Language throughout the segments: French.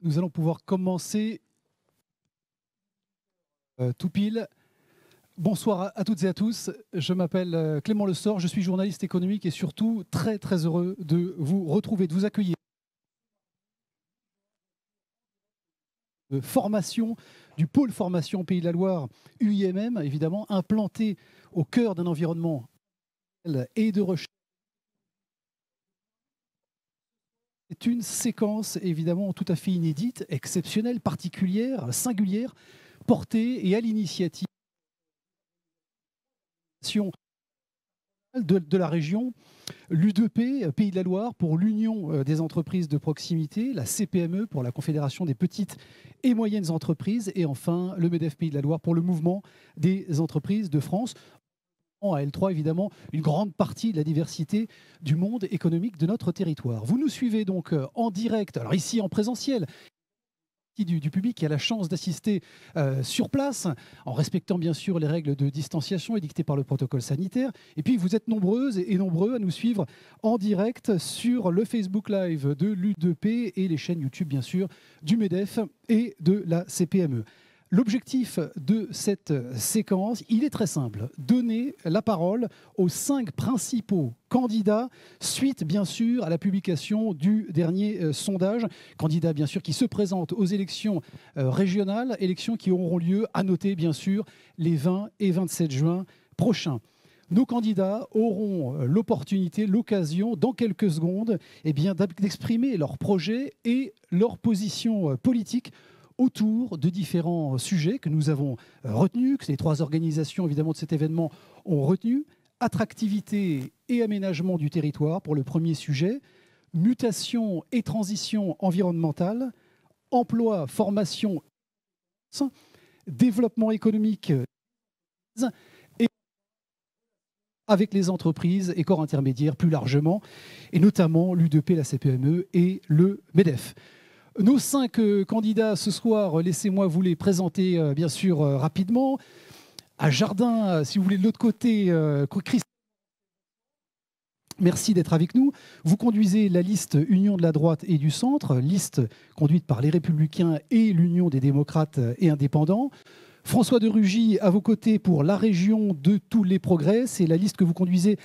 Nous allons pouvoir commencer tout pile. Bonsoir à toutes et à tous. Je m'appelle Clément Lessort, je suis journaliste économique et surtout très heureux de vous retrouver, de vous accueillir. De formation, du pôle formation Pays de la Loire, UIMM, évidemment, implanté au cœur d'un environnement et de recherche. C'est une séquence évidemment tout à fait inédite, exceptionnelle, particulière, singulière, portée et à l'initiative de la région, l'U2P, Pays de la Loire, pour l'Union des entreprises de proximité, la CPME pour la Confédération des petites et moyennes entreprises, et enfin le MEDEF Pays de la Loire pour le mouvement des entreprises de France. À L3, évidemment, une grande partie de la diversité du monde économique de notre territoire. Vous nous suivez donc en direct, alors ici en présentiel, du public qui a la chance d'assister sur place, en respectant bien sûr les règles de distanciation édictées par le protocole sanitaire. Et puis vous êtes nombreuses et nombreux à nous suivre en direct sur le Facebook Live de l'U2P et les chaînes YouTube bien sûr du MEDEF et de la CPME. L'objectif de cette séquence, il est très simple, donner la parole aux 5 principaux candidats, suite bien sûr à la publication du dernier sondage. Candidats bien sûr qui se présentent aux élections régionales, élections qui auront lieu, à noter bien sûr, les 20 et 27 juin prochains. Nos candidats auront l'opportunité, l'occasion, dans quelques secondes, d'exprimer leurs projets et leur position politique autour de différents sujets que nous avons retenus, que les 3 organisations évidemment de cet événement ont retenu. Attractivité et aménagement du territoire pour le premier sujet, mutation et transition environnementale, emploi, formation, développement économique et avec les entreprises et corps intermédiaires plus largement, et notamment l'U2P, la CPME et le MEDEF. Nos 5 candidats ce soir, laissez-moi vous les présenter bien sûr rapidement. À Jardin, si vous voulez, de l'autre côté, Christophe, merci d'être avec nous. Vous conduisez la liste Union de la droite et du centre, liste conduite par les Républicains et l'Union des démocrates et indépendants. François de Rugy, à vos côtés pour la région de tous les progrès, c'est la liste que vous conduisez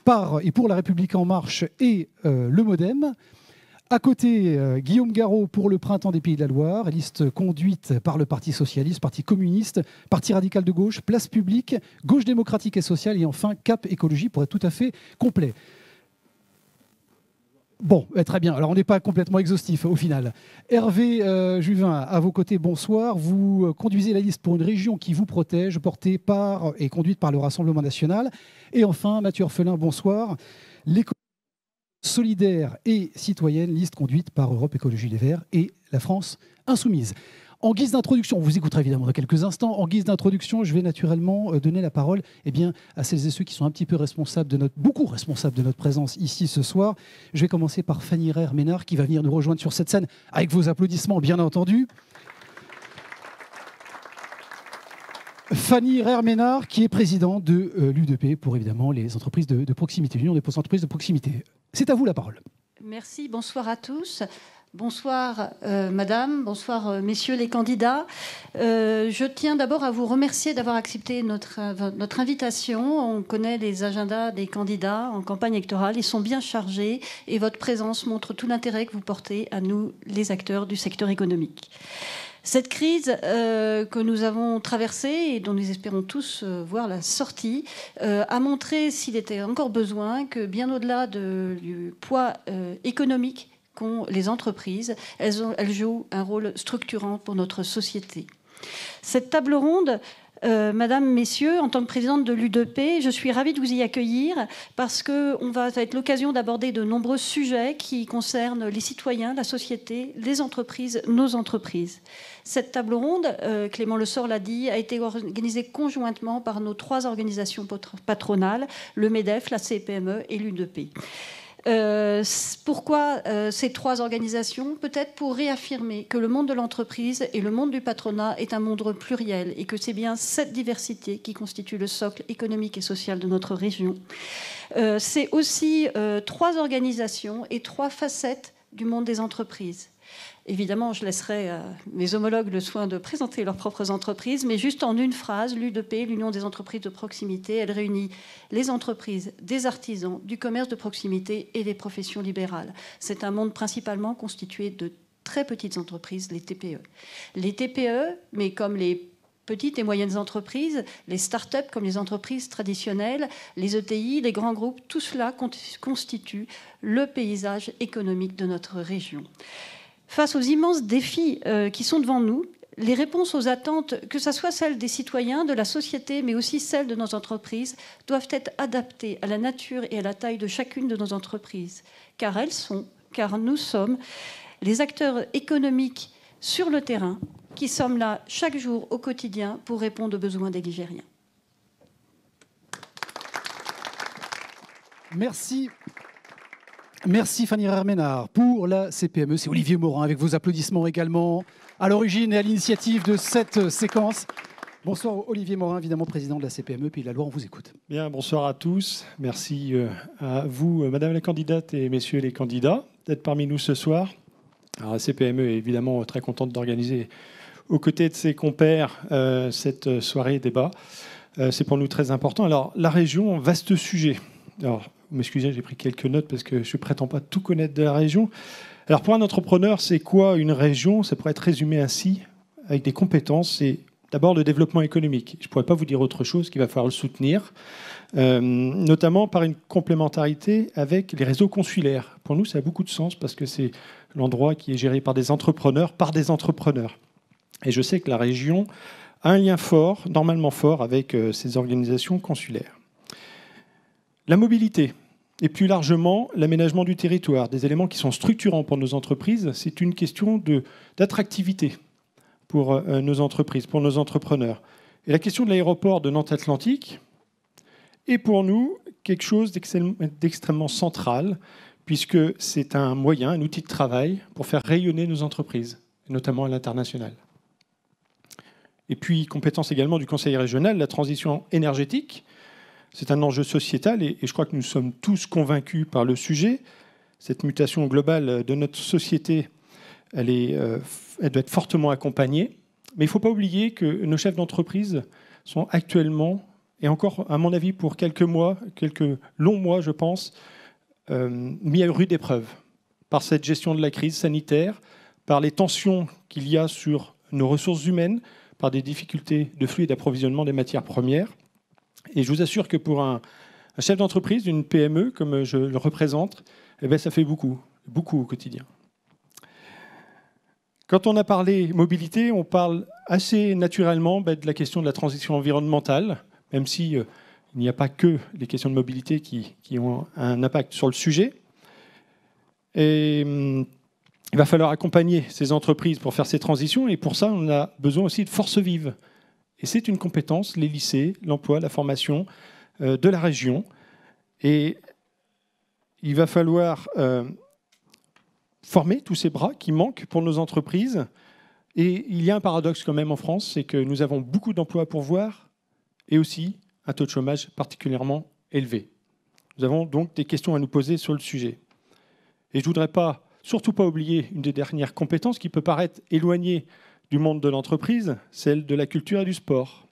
par et pour la République en marche et le MoDem. À côté, Guillaume Garot pour le Printemps des Pays de la Loire, liste conduite par le Parti socialiste, Parti communiste, Parti radical de gauche, Place publique, Gauche démocratique et sociale et enfin Cap écologie pour être tout à fait complet. Bon, très bien. Alors, on n'est pas complètement exhaustif au final. Hervé Juvin, à vos côtés, bonsoir. Vous conduisez la liste pour une région qui vous protège, portée par et conduite par le Rassemblement national. Et enfin, Mathieu Orphelin, bonsoir. L'écologie solidaire et citoyenne, liste conduite par Europe Écologie Les Verts et la France Insoumise. En guise d'introduction, on vous écoutera évidemment dans quelques instants, en guise d'introduction, je vais naturellement donner la parole à celles et ceux qui sont un petit peu responsables beaucoup responsables de notre présence ici ce soir. Je vais commencer par Fanny Reyre-Ménard qui va venir nous rejoindre sur cette scène avec vos applaudissements bien entendu. Fanny Reyre-Ménard qui est présidente de l'U2P pour évidemment les entreprises de proximité, l'Union des entreprises de proximité. C'est à vous la parole. Merci, bonsoir à tous. Bonsoir madame, bonsoir messieurs les candidats. Je tiens d'abord à vous remercier d'avoir accepté notre invitation. On connaît les agendas des candidats en campagne électorale, ils sont bien chargés et votre présence montre tout l'intérêt que vous portez à nous, les acteurs du secteur économique. Cette crise que nous avons traversée et dont nous espérons tous voir la sortie a montré, s'il était encore besoin, que bien au-delà du poids économique qu'ont les entreprises, elles jouent un rôle structurant pour notre société. Cette table ronde, Madame, Messieurs, en tant que présidente de l'U2P, je suis ravie de vous y accueillir parce que ça va être l'occasion d'aborder de nombreux sujets qui concernent les citoyens, la société, les entreprises, nos entreprises. Cette table ronde, Clément Lessort l'a dit, a été organisée conjointement par nos 3 organisations patronales, le MEDEF, la CPME et l'U2P. Pourquoi ces 3 organisations? Peut-être pour réaffirmer que le monde de l'entreprise et le monde du patronat est un monde pluriel et que c'est bien cette diversité qui constitue le socle économique et social de notre région. C'est aussi 3 organisations et 3 facettes du monde des entreprises. Évidemment, je laisserai à mes homologues le soin de présenter leurs propres entreprises, mais juste en une phrase, l'UDP, l'Union des entreprises de proximité, elle réunit les entreprises, des artisans, du commerce de proximité et des professions libérales. C'est un monde principalement constitué de très petites entreprises, les TPE. Les TPE, mais comme les petites et moyennes entreprises, les start-up comme les entreprises traditionnelles, les ETI, les grands groupes, tout cela constitue le paysage économique de notre région. Face aux immenses défis qui sont devant nous, les réponses aux attentes, que ce soit celles des citoyens, de la société, mais aussi celles de nos entreprises, doivent être adaptées à la nature et à la taille de chacune de nos entreprises. Car nous sommes les acteurs économiques sur le terrain qui sommes là chaque jour au quotidien pour répondre aux besoins des Ligériens. Merci. Merci Fanny Rerménard pour la CPME. C'est Olivier Morin avec vos applaudissements également à l'origine et à l'initiative de cette séquence. Bonsoir Olivier Morin, évidemment président de la CPME Pays de la Loire, on vous écoute. Bien, bonsoir à tous. Merci à vous, Madame la candidate et Messieurs les candidats, d'être parmi nous ce soir. Alors, la CPME est évidemment très contente d'organiser aux côtés de ses compères cette soirée débat. C'est pour nous très important. Alors, la région, vaste sujet. Alors, vous m'excusez, j'ai pris quelques notes parce que je ne prétends pas tout connaître de la région. Alors, pour un entrepreneur, c'est quoi une région? Ça pourrait être résumé ainsi, avec des compétences. C'est d'abord le développement économique. Je ne pourrais pas vous dire autre chose, qu'il va falloir le soutenir, notamment par une complémentarité avec les réseaux consulaires. Pour nous, ça a beaucoup de sens parce que c'est l'endroit qui est géré par des entrepreneurs, Et je sais que la région a un lien fort, normalement fort, avec ces organisations consulaires. La mobilité et plus largement l'aménagement du territoire, des éléments qui sont structurants pour nos entreprises, c'est une question d'attractivité pour nos entreprises, pour nos entrepreneurs. Et la question de l'aéroport de Nantes-Atlantique est pour nous quelque chose d'extrêmement central, puisque c'est un moyen, un outil de travail pour faire rayonner nos entreprises, notamment à l'international. Et puis, compétence également du Conseil régional, la transition énergétique. C'est un enjeu sociétal et je crois que nous sommes tous convaincus par le sujet. Cette mutation globale de notre société, elle doit être fortement accompagnée. Mais il ne faut pas oublier que nos chefs d'entreprise sont actuellement, et encore à mon avis pour quelques longs mois je pense, mis à rude épreuve par cette gestion de la crise sanitaire, par les tensions qu'il y a sur nos ressources humaines, par des difficultés de flux et d'approvisionnement des matières premières. Et je vous assure que pour un chef d'entreprise, une PME, comme je le représente, eh bien, ça fait beaucoup au quotidien. Quand on a parlé mobilité, on parle assez naturellement de la question de la transition environnementale, même si il n'y a pas que les questions de mobilité qui ont un impact sur le sujet. Et il va falloir accompagner ces entreprises pour faire ces transitions, et pour ça, on a besoin aussi de forces vives. Et c'est une compétence, les lycées, l'emploi, la formation de la région. Et il va falloir former tous ces bras qui manquent pour nos entreprises. Et il y a un paradoxe quand même en France, c'est que nous avons beaucoup d'emplois à pourvoir et aussi un taux de chômage particulièrement élevé. Nous avons donc des questions à nous poser sur le sujet. Et je ne voudrais surtout pas oublier une des dernières compétences qui peut paraître éloignée du monde de l'entreprise, celle de la culture et du sport.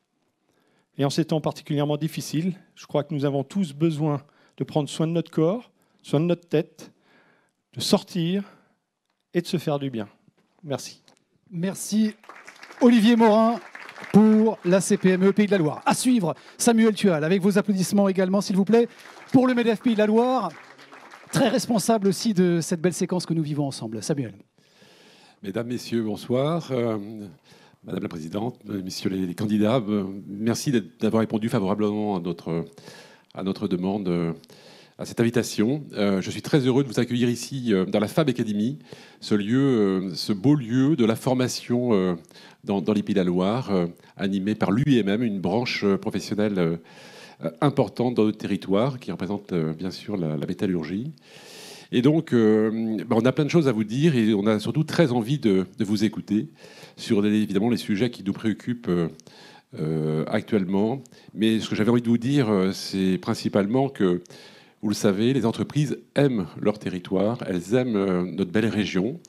Et en ces temps particulièrement difficiles, je crois que nous avons tous besoin de prendre soin de notre corps, soin de notre tête, de sortir et de se faire du bien. Merci. Merci Olivier Morin pour la CPME Pays de la Loire. À suivre, Samuel Tual, avec vos applaudissements également, s'il vous plaît, pour le MEDEF Pays de la Loire, très responsable aussi de cette belle séquence que nous vivons ensemble. Samuel. Mesdames, Messieurs, bonsoir. Madame la Présidente, Messieurs les candidats, merci d'avoir répondu favorablement à notre demande, à cette invitation. Je suis très heureux de vous accueillir ici dans la Fab Academy, ce beau lieu de la formation dans les Pays de la Loire, animé par l'UIMM, une branche professionnelle importante dans notre territoire, qui représente bien sûr la métallurgie. Et donc, on a plein de choses à vous dire et on a surtout très envie de vous écouter sur évidemment les sujets qui nous préoccupent actuellement. Mais ce que j'avais envie de vous dire, c'est principalement que Vous le savez, les entreprises aiment leur territoire, elles aiment notre belle région,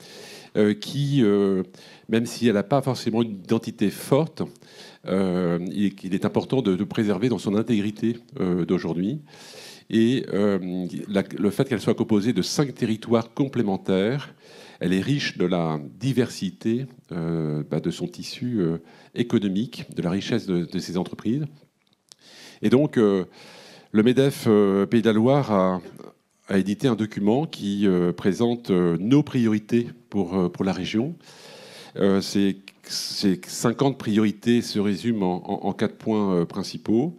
qui, même si elle n'a pas forcément une identité forte, il est important de préserver dans son intégrité d'aujourd'hui. Et le fait qu'elle soit composée de 5 territoires complémentaires, elle est riche de la diversité de son tissu économique, de la richesse de ses entreprises. Et donc, le MEDEF Pays de la Loire a édité un document qui présente nos priorités pour la région. Ces 50 priorités se résument en 4 points principaux.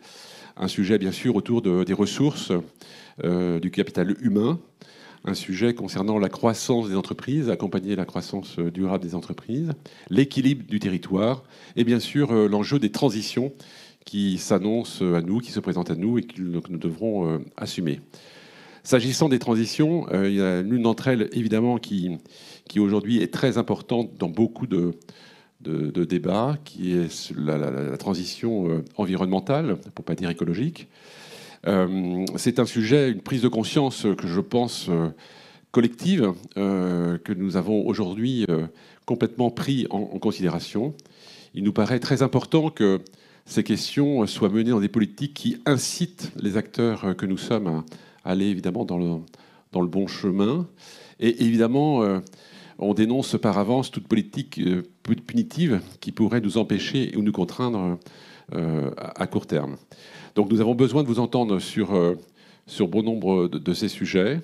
Un sujet, bien sûr, autour des ressources, du capital humain. Un sujet concernant la croissance des entreprises, accompagner la croissance durable des entreprises. L'équilibre du territoire. Et bien sûr, l'enjeu des transitions qui s'annoncent à nous, qui se présentent à nous et que nous devrons assumer. S'agissant des transitions, il y a l'une d'entre elles, évidemment, qui aujourd'hui est très importante dans beaucoup de débats, qui est la transition environnementale, pour ne pas dire écologique. C'est un sujet, une prise de conscience que je pense collective, que nous avons aujourd'hui complètement pris en considération. Il nous paraît très important que ces questions soient menées dans des politiques qui incitent les acteurs que nous sommes à aller évidemment dans le bon chemin. Et évidemment, on dénonce par avance toute politique punitive qui pourrait nous empêcher ou nous contraindre à court terme. Donc nous avons besoin de vous entendre sur bon nombre de ces sujets.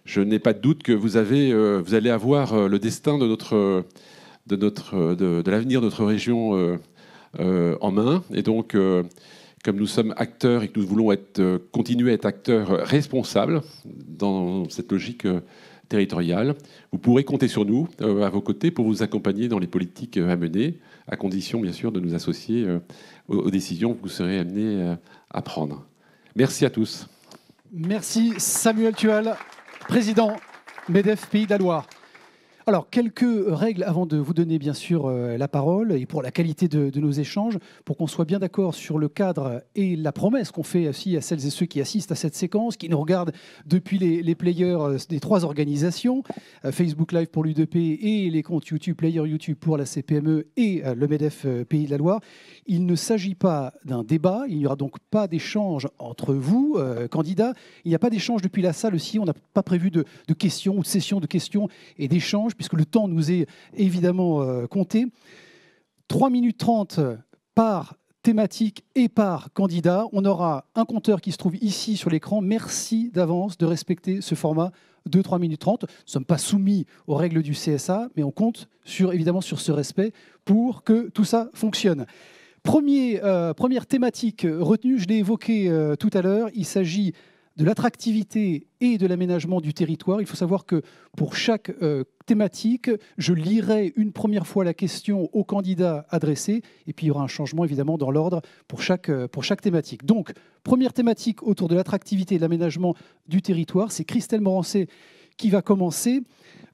Je n'ai pas de doute que vous allez avoir le destin de l'avenir de notre région en main. Et donc, comme nous sommes acteurs et que nous voulons continuer à être acteurs responsables dans cette logique territoriale, vous pourrez compter sur nous, à vos côtés, pour vous accompagner dans les politiques à mener, à condition, bien sûr, de nous associer aux décisions que vous serez amenés à prendre. Merci à tous. Merci Samuel Tual, président MEDEF Pays de la Loire. Alors, quelques règles avant de vous donner bien sûr la parole et pour la qualité de nos échanges, pour qu'on soit bien d'accord sur le cadre et la promesse qu'on fait aussi à celles et ceux qui assistent à cette séquence, qui nous regardent depuis les players des 3 organisations, Facebook Live pour l'U2P et les comptes YouTube, player YouTube pour la CPME et le MEDEF Pays de la Loire. Il ne s'agit pas d'un débat, il n'y aura donc pas d'échange entre vous, candidats. Il n'y a pas d'échange depuis la salle aussi, on n'a pas prévu de questions ou de sessions de questions et d'échanges, puisque le temps nous est évidemment compté. 3 minutes 30 par thématique et par candidat. On aura un compteur qui se trouve ici sur l'écran. Merci d'avance de respecter ce format de 3 minutes 30. Nous ne sommes pas soumis aux règles du CSA, mais on compte évidemment sur ce respect pour que tout ça fonctionne. Première thématique retenue, je l'ai évoqué tout à l'heure, il s'agit de l'attractivité et de l'aménagement du territoire. Il faut savoir que pour chaque thématique, je lirai une première fois la question au candidat adressé, et puis il y aura un changement évidemment dans l'ordre pour chaque thématique. Donc, première thématique autour de l'attractivité et de l'aménagement du territoire, c'est Christelle Morancé qui va commencer.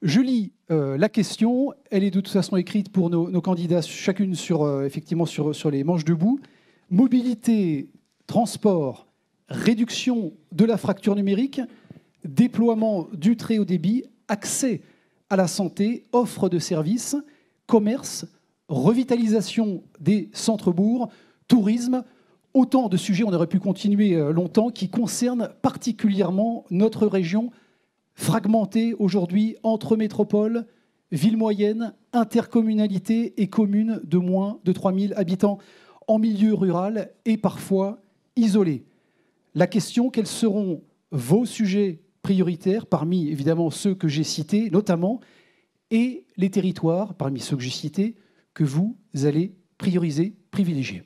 Je lis la question, elle est de toute façon écrite pour nos candidats, chacune effectivement sur les manches debout. Mobilité, transport, réduction de la fracture numérique, déploiement du très haut débit, accès à la santé, offre de services, commerce, revitalisation des centres-bourgs, tourisme, autant de sujets, on aurait pu continuer longtemps, qui concernent particulièrement notre région fragmentée aujourd'hui entre métropoles, villes moyennes, intercommunalités et communes de moins de 3000 habitants en milieu rural et parfois isolés. La question, quels seront vos sujets prioritaires parmi évidemment ceux que j'ai cités notamment et les territoires parmi ceux que j'ai cités que vous allez prioriser, privilégier.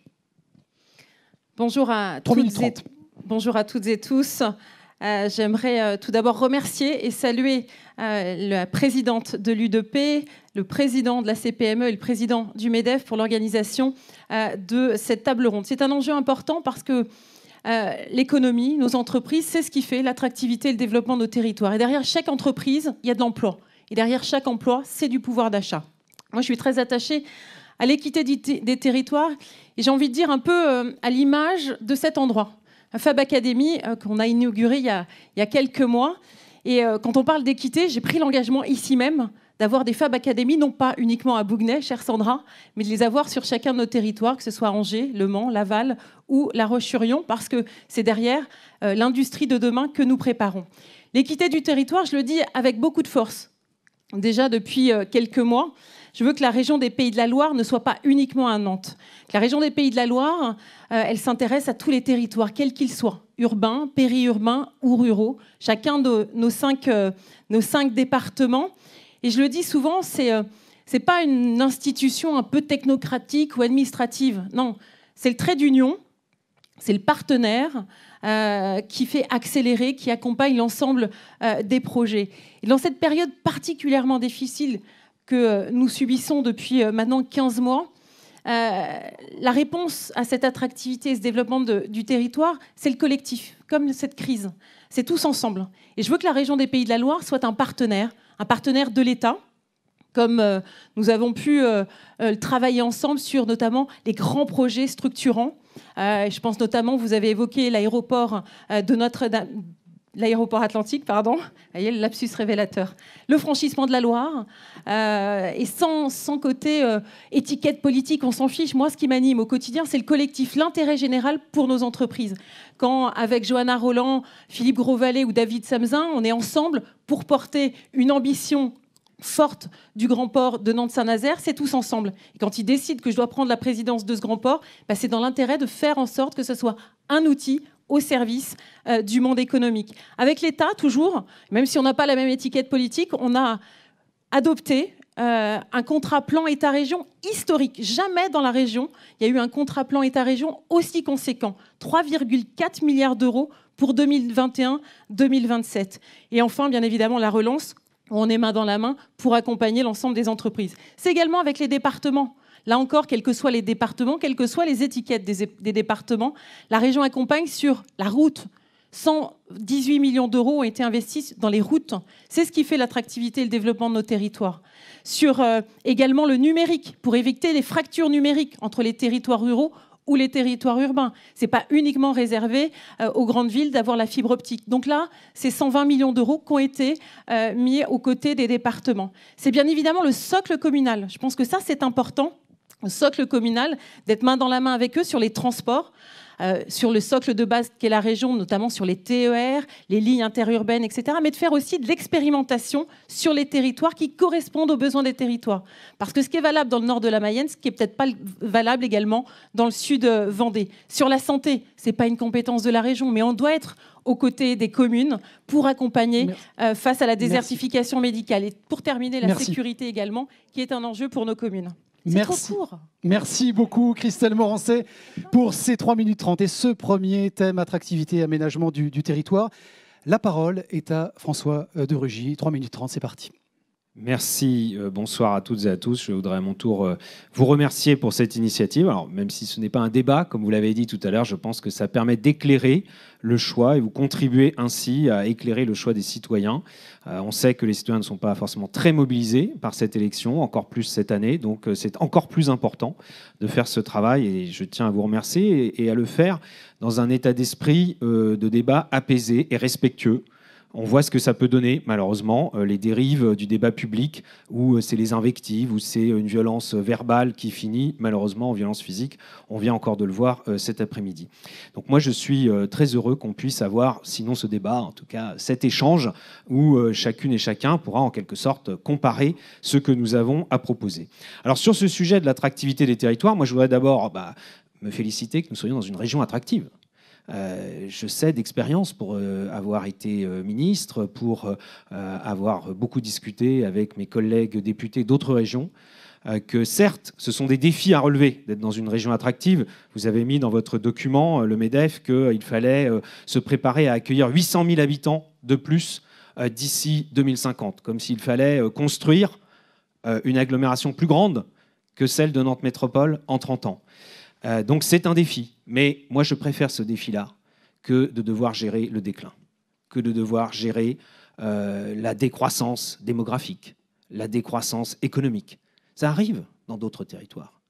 Bonjour à toutes et tous. J'aimerais tout d'abord remercier et saluer la présidente de l'U2P, le président de la CPME et le président du MEDEF pour l'organisation de cette table ronde. C'est un enjeu important parce que l'économie, nos entreprises, c'est ce qui fait l'attractivité et le développement de nos territoires. Et derrière chaque entreprise, il y a de l'emploi. Et derrière chaque emploi, c'est du pouvoir d'achat. Moi, je suis très attachée à l'équité des territoires et j'ai envie de dire un peu à l'image de cet endroit. Fab Academy qu'on a inauguré il y a quelques mois. Et quand on parle d'équité, j'ai pris l'engagement ici même d'avoir des Fab Academy, non pas uniquement à Bouguenais, chère Sandra, mais de les avoir sur chacun de nos territoires, que ce soit Angers, Le Mans, Laval ou La Roche-sur-Yon, parce que c'est derrière l'industrie de demain que nous préparons. L'équité du territoire, je le dis avec beaucoup de force. Déjà depuis quelques mois, je veux que la région des Pays de la Loire ne soit pas uniquement à Nantes. Que la région des Pays de la Loire, elle s'intéresse à tous les territoires, quels qu'ils soient, urbains, périurbains ou ruraux, chacun de nos cinq départements. Et je le dis souvent, c'est pas une institution un peu technocratique ou administrative. Non, c'est le trait d'union, c'est le partenaire qui fait accélérer, qui accompagne l'ensemble des projets. Et dans cette période particulièrement difficile que nous subissons depuis maintenant 15 mois, la réponse à cette attractivité et ce développement du territoire, c'est le collectif, comme cette crise. C'est tous ensemble. Et je veux que la région des Pays de la Loire soit un partenaire de l'État, comme nous avons pu travailler ensemble sur notamment les grands projets structurants. Je pense notamment, vous avez évoqué l'aéroport l'aéroport Atlantique, pardon. Vous voyez, le lapsus révélateur. Le franchissement de la Loire. Et sans côté étiquette politique, on s'en fiche. Moi, ce qui m'anime au quotidien, c'est le collectif, l'intérêt général pour nos entreprises. Quand, avec Johanna Roland, Philippe Grosvalet ou David Samzin, on est ensemble pour porter une ambition forte du grand port de Nantes-Saint-Nazaire, c'est tous ensemble. Et quand ils décident que je dois prendre la présidence de ce grand port, c'est dans l'intérêt de faire en sorte que ce soit un outil au service du monde économique. Avec l'État, toujours, même si on n'a pas la même étiquette politique, on a adopté un contrat plan État-région historique. Jamais dans la région, il y a eu un contrat plan État-région aussi conséquent. 3,4 milliards d'euros pour 2021-2027. Et enfin, bien évidemment, la relance, où on est main dans la main pour accompagner l'ensemble des entreprises. C'est également avec les départements. Là encore, quels que soient les départements, quelles que soient les étiquettes des départements, la région accompagne sur la route. 118 millions d'euros ont été investis dans les routes. C'est ce qui fait l'attractivité et le développement de nos territoires. Sur également le numérique, pour éviter les fractures numériques entre les territoires ruraux ou les territoires urbains. Ce n'est pas uniquement réservé aux grandes villes d'avoir la fibre optique. Donc là, c'est 120 millions d'euros qui ont été mis aux côtés des départements. C'est bien évidemment le socle communal. Je pense que ça, c'est important, le socle communal, d'être main dans la main avec eux sur les transports, sur le socle de base qu'est la région, notamment sur les TER, les lignes interurbaines, etc., mais de faire aussi de l'expérimentation sur les territoires qui correspondent aux besoins des territoires. Parce que ce qui est valable dans le nord de la Mayenne, ce qui n'est peut-être pas valable également dans le sud Vendée. Sur la santé, ce n'est pas une compétence de la région, mais on doit être aux côtés des communes pour accompagner face à la désertification médicale. Et pour terminer, la sécurité également, qui est un enjeu pour nos communes. Merci. Merci beaucoup Christelle Morancet pour ces 3 minutes 30 et ce premier thème attractivité et aménagement du territoire. La parole est à François de Rugy. 3 minutes 30, c'est parti. Merci, bonsoir à toutes et à tous. Je voudrais à mon tour vous remercier pour cette initiative. Alors, même si ce n'est pas un débat, comme vous l'avez dit tout à l'heure, je pense que ça permet d'éclairer le choix et vous contribuez ainsi à éclairer le choix des citoyens. On sait que les citoyens ne sont pas forcément très mobilisés par cette élection, encore plus cette année, donc c'est encore plus important de faire ce travail et je tiens à vous remercier et à le faire dans un état d'esprit de débat apaisé et respectueux. On voit ce que ça peut donner, malheureusement, les dérives du débat public, où c'est les invectives, où c'est une violence verbale qui finit, malheureusement, en violence physique. On vient encore de le voir cet après-midi. Donc moi, je suis très heureux qu'on puisse avoir, sinon ce débat, en tout cas cet échange, où chacune et chacun pourra en quelque sorte comparer ce que nous avons à proposer. Alors sur ce sujet de l'attractivité des territoires, moi je voudrais d'abord me féliciter que nous soyons dans une région attractive. Je sais d'expérience pour avoir été ministre, pour avoir beaucoup discuté avec mes collègues députés d'autres régions, que certes, ce sont des défis à relever d'être dans une région attractive. Vous avez mis dans votre document, le MEDEF, qu'il fallait se préparer à accueillir 800 000 habitants de plus d'ici 2050, comme s'il fallait construire une agglomération plus grande que celle de Nantes Métropole en 30 ans. Donc c'est un défi, mais moi je préfère ce défi-là que de devoir gérer le déclin, que de devoir gérer la décroissance démographique, la décroissance économique. Ça arrive dans d'autres territoires.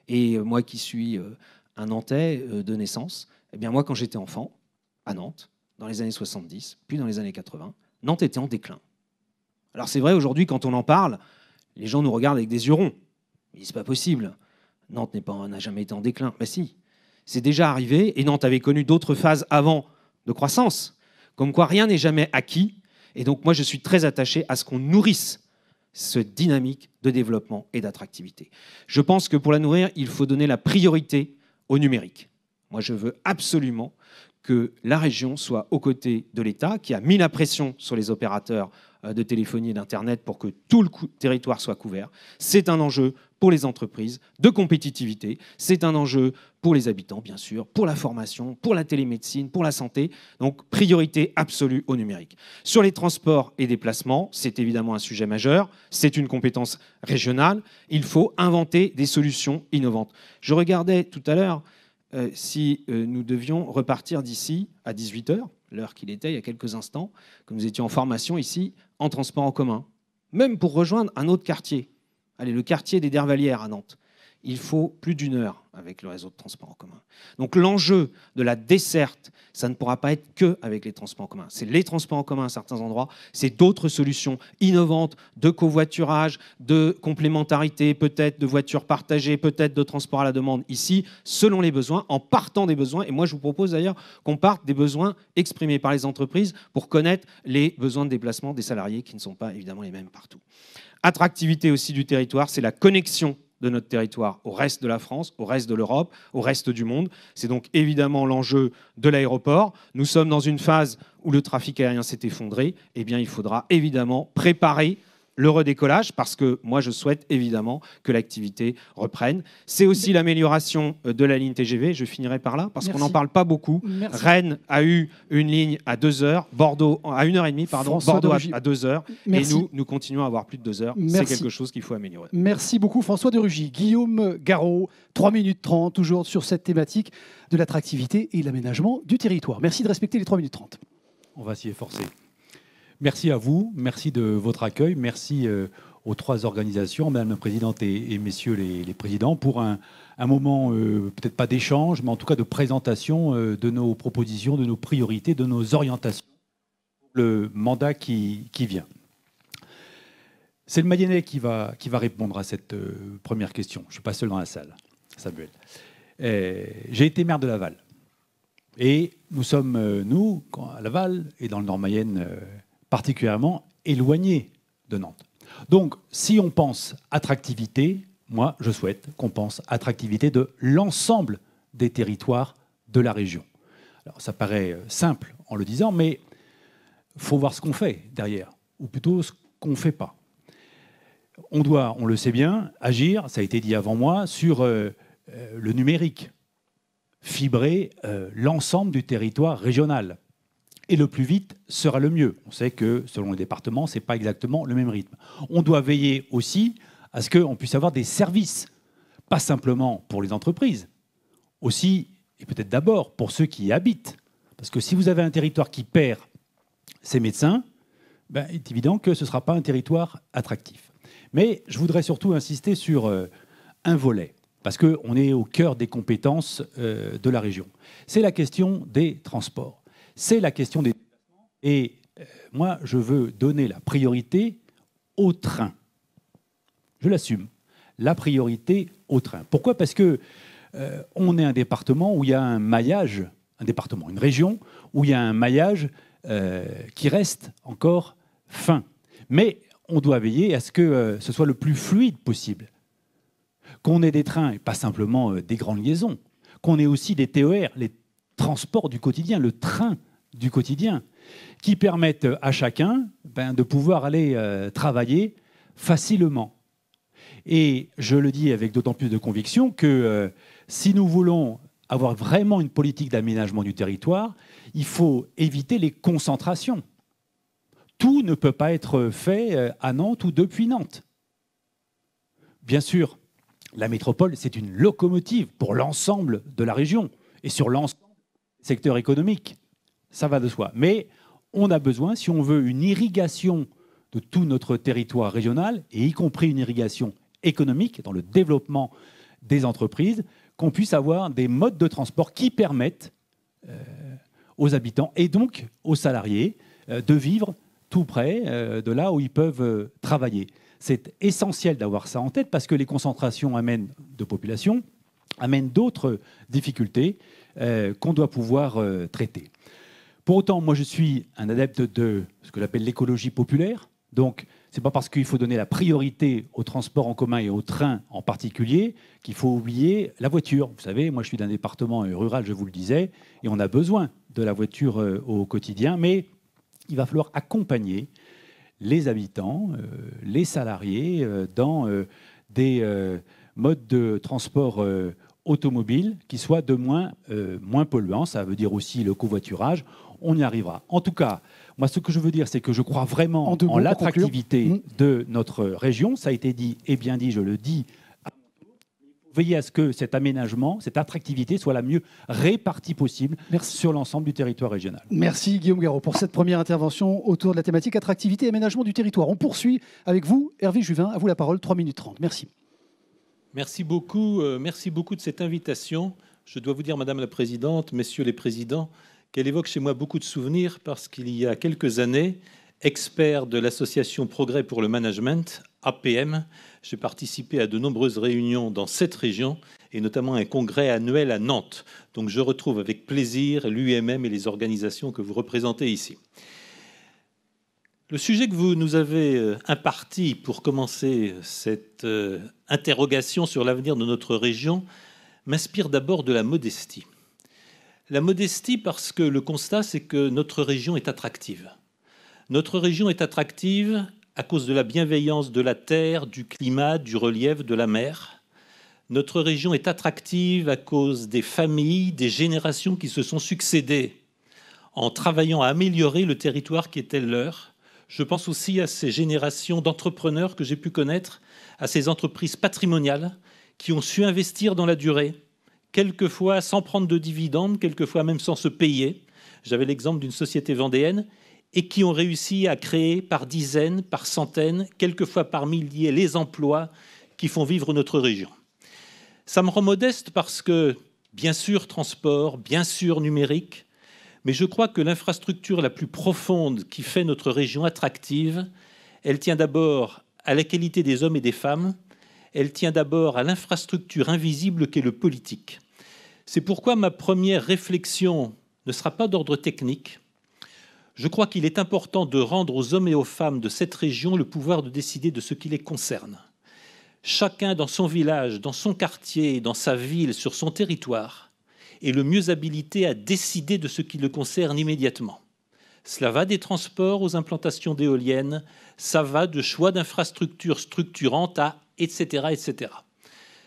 Et moi qui suis un Nantais de naissance, eh bien moi quand j'étais enfant, à Nantes, dans les années 70, puis dans les années 80, Nantes était en déclin. Alors c'est vrai, aujourd'hui, quand on en parle, les gens nous regardent avec des yeux ronds. Ils disent, c'est pas possible. Nantes n'a jamais été en déclin. Ben si, c'est déjà arrivé, et Nantes avait connu d'autres phases avant de croissance. Comme quoi, rien n'est jamais acquis. Et donc, moi, je suis très attaché à ce qu'on nourrisse cette dynamique de développement et d'attractivité. Je pense que pour la nourrir, il faut donner la priorité au numérique. Moi, je veux absolument que la région soit aux côtés de l'État, qui a mis la pression sur les opérateurs de téléphonie et d'Internet pour que tout le territoire soit couvert. C'est un enjeu pour les entreprises de compétitivité, c'est un enjeu pour les habitants, bien sûr, pour la formation, pour la télémédecine, pour la santé. Donc, priorité absolue au numérique. Sur les transports et déplacements, c'est évidemment un sujet majeur, c'est une compétence régionale. Il faut inventer des solutions innovantes. Je regardais tout à l'heure si nous devions repartir d'ici à 18h, l'heure qu'il était il y a quelques instants, que nous étions en formation ici, en transport en commun, même pour rejoindre un autre quartier. Allez, le quartier des Dervalières à Nantes. Il faut plus d'1 heure avec le réseau de transport en commun. Donc l'enjeu de la desserte, ça ne pourra pas être que avec les transports en commun. C'est les transports en commun à certains endroits, c'est d'autres solutions innovantes de covoiturage, de complémentarité, peut-être de voitures partagées, peut-être de transport à la demande ici, selon les besoins, en partant des besoins. Et moi, je vous propose d'ailleurs qu'on parte des besoins exprimés par les entreprises pour connaître les besoins de déplacement des salariés qui ne sont pas évidemment les mêmes partout. Attractivité aussi du territoire, c'est la connexion de notre territoire au reste de la France, au reste de l'Europe, au reste du monde. C'est donc évidemment l'enjeu de l'aéroport. Nous sommes dans une phase où le trafic aérien s'est effondré. Eh bien, il faudra évidemment préparer le redécollage, parce que moi, je souhaite évidemment que l'activité reprenne. C'est aussi l'amélioration de la ligne TGV. Je finirai par là, parce qu'on n'en parle pas beaucoup. Merci. Rennes a eu une ligne à 2 heures, Bordeaux à 1h30, pardon, Bordeaux à 2 heures. Merci. Et nous continuons à avoir plus de 2 heures. C'est quelque chose qu'il faut améliorer. Merci beaucoup, François de Rugy. Guillaume Garot, 3 minutes 30, toujours sur cette thématique de l'attractivité et l'aménagement du territoire. Merci de respecter les 3 minutes 30. On va s'y efforcer. Merci à vous, merci de votre accueil, merci aux 3 organisations, Madame la Présidente et Messieurs les Présidents, pour un moment peut-être pas d'échange, mais en tout cas de présentation de nos propositions, de nos priorités, de nos orientations pour le mandat qui vient. C'est le Mayennais qui va répondre à cette première question. Je ne suis pas seul dans la salle, Samuel. J'ai été maire de Laval. Et nous sommes, nous, à Laval et dans le Nord-Mayenne, particulièrement éloignés de Nantes. Donc, si on pense attractivité, moi, je souhaite qu'on pense attractivité de l'ensemble des territoires de la région. Alors, ça paraît simple en le disant, mais il faut voir ce qu'on fait derrière, ou plutôt ce qu'on ne fait pas. On doit, on le sait bien, agir, ça a été dit avant moi, sur le numérique, fibrer l'ensemble du territoire régional. Et le plus vite sera le mieux. On sait que selon les départements, ce n'est pas exactement le même rythme. On doit veiller aussi à ce qu'on puisse avoir des services, pas simplement pour les entreprises, aussi, et peut-être d'abord, pour ceux qui y habitent. Parce que si vous avez un territoire qui perd ses médecins, ben, il est évident que ce ne sera pas un territoire attractif. Mais je voudrais surtout insister sur un volet, parce qu'on est au cœur des compétences de la région. C'est la question des transports. C'est la question des déplacements. Et moi, je veux donner la priorité au train. Je l'assume. La priorité au train. Pourquoi ? Parce que on est un département où il y a un maillage, un département, une région, où il y a un maillage qui reste encore fin. Mais on doit veiller à ce que ce soit le plus fluide possible. Qu'on ait des trains, et pas simplement des grandes liaisons. Qu'on ait aussi des TER, les transports du quotidien, le train du quotidien, qui permettent à chacun de pouvoir aller travailler facilement. Et je le dis avec d'autant plus de conviction que si nous voulons avoir vraiment une politique d'aménagement du territoire, il faut éviter les concentrations. Tout ne peut pas être fait à Nantes ou depuis Nantes. Bien sûr, la métropole, c'est une locomotive pour l'ensemble de la région et sur l'ensemble des secteurs économiques. Ça va de soi. Mais on a besoin, si on veut une irrigation de tout notre territoire régional, et y compris une irrigation économique dans le développement des entreprises, qu'on puisse avoir des modes de transport qui permettent aux habitants et donc aux salariés de vivre tout près de là où ils peuvent travailler. C'est essentiel d'avoir ça en tête parce que les concentrations de population amènent d'autres difficultés qu'on doit pouvoir traiter. Pour autant, moi je suis un adepte de ce que j'appelle l'écologie populaire. Donc, ce n'est pas parce qu'il faut donner la priorité au transport en commun et au train en particulier qu'il faut oublier la voiture. Vous savez, moi je suis d'un département rural, je vous le disais, et on a besoin de la voiture au quotidien, mais il va falloir accompagner les habitants, les salariés dans des modes de transport automobile qui soient de moins polluants. Ça veut dire aussi le covoiturage. On y arrivera. En tout cas, moi, ce que je veux dire, c'est que je crois vraiment en l'attractivité de notre région. Ça a été dit et bien dit, je le dis. Veillez à ce que cet aménagement, cette attractivité soit la mieux répartie possible sur l'ensemble du territoire régional. Merci Guillaume Garot pour cette première intervention autour de la thématique attractivité et aménagement du territoire. On poursuit avec vous, Hervé Juvin. À vous la parole, 3 minutes 30. Merci. Merci beaucoup de cette invitation. Je dois vous dire, Madame la Présidente, Messieurs les Présidents, qu'elle évoque chez moi beaucoup de souvenirs parce qu'il y a quelques années, expert de l'association Progrès pour le Management, APM, j'ai participé à de nombreuses réunions dans cette région et notamment un congrès annuel à Nantes. Donc je retrouve avec plaisir l'UMM et les organisations que vous représentez ici. Le sujet que vous nous avez imparti pour commencer cette interrogation sur l'avenir de notre région m'inspire d'abord de la modestie. La modestie parce que le constat, c'est que notre région est attractive. Notre région est attractive à cause de la bienveillance de la terre, du climat, du relief, de la mer. Notre région est attractive à cause des familles, des générations qui se sont succédées en travaillant à améliorer le territoire qui était leur. Je pense aussi à ces générations d'entrepreneurs que j'ai pu connaître, à ces entreprises patrimoniales qui ont su investir dans la durée, quelquefois sans prendre de dividendes, quelquefois même sans se payer. J'avais l'exemple d'une société vendéenne et qui ont réussi à créer par dizaines, par centaines, quelquefois par milliers, les emplois qui font vivre notre région. Ça me rend modeste parce que, bien sûr, transport, bien sûr, numérique, mais je crois que l'infrastructure la plus profonde qui fait notre région attractive, elle tient d'abord à la qualité des hommes et des femmes, elle tient d'abord à l'infrastructure invisible qu'est le politique. C'est pourquoi ma première réflexion ne sera pas d'ordre technique. Je crois qu'il est important de rendre aux hommes et aux femmes de cette région le pouvoir de décider de ce qui les concerne. Chacun dans son village, dans son quartier, dans sa ville, sur son territoire, est le mieux habilité à décider de ce qui le concerne immédiatement. Cela va des transports aux implantations d'éoliennes, ça va de choix d'infrastructures structurantes à etc., etc.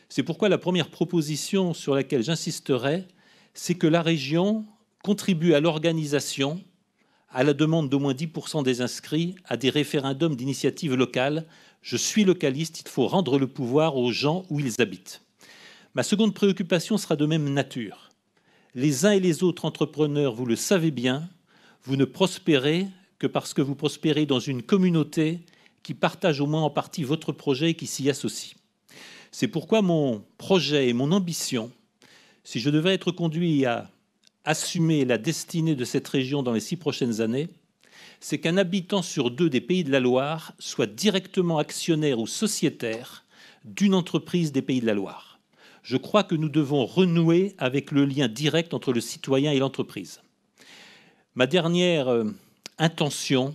C'est pourquoi la première proposition sur laquelle j'insisterai, c'est que la région contribue à l'organisation, à la demande d'au moins 10% des inscrits, à des référendums d'initiative locale. Je suis localiste, il faut rendre le pouvoir aux gens où ils habitent. Ma seconde préoccupation sera de même nature. Les uns et les autres entrepreneurs, vous le savez bien, vous ne prospérez que parce que vous prospérez dans une communauté qui partage au moins en partie votre projet et qui s'y associe. C'est pourquoi mon projet et mon ambition, si je devais être conduit à assumer la destinée de cette région dans les 6 prochaines années, c'est qu'un habitant sur 2 des Pays de la Loire soit directement actionnaire ou sociétaire d'une entreprise des Pays de la Loire. Je crois que nous devons renouer avec le lien direct entre le citoyen et l'entreprise. Ma dernière intention,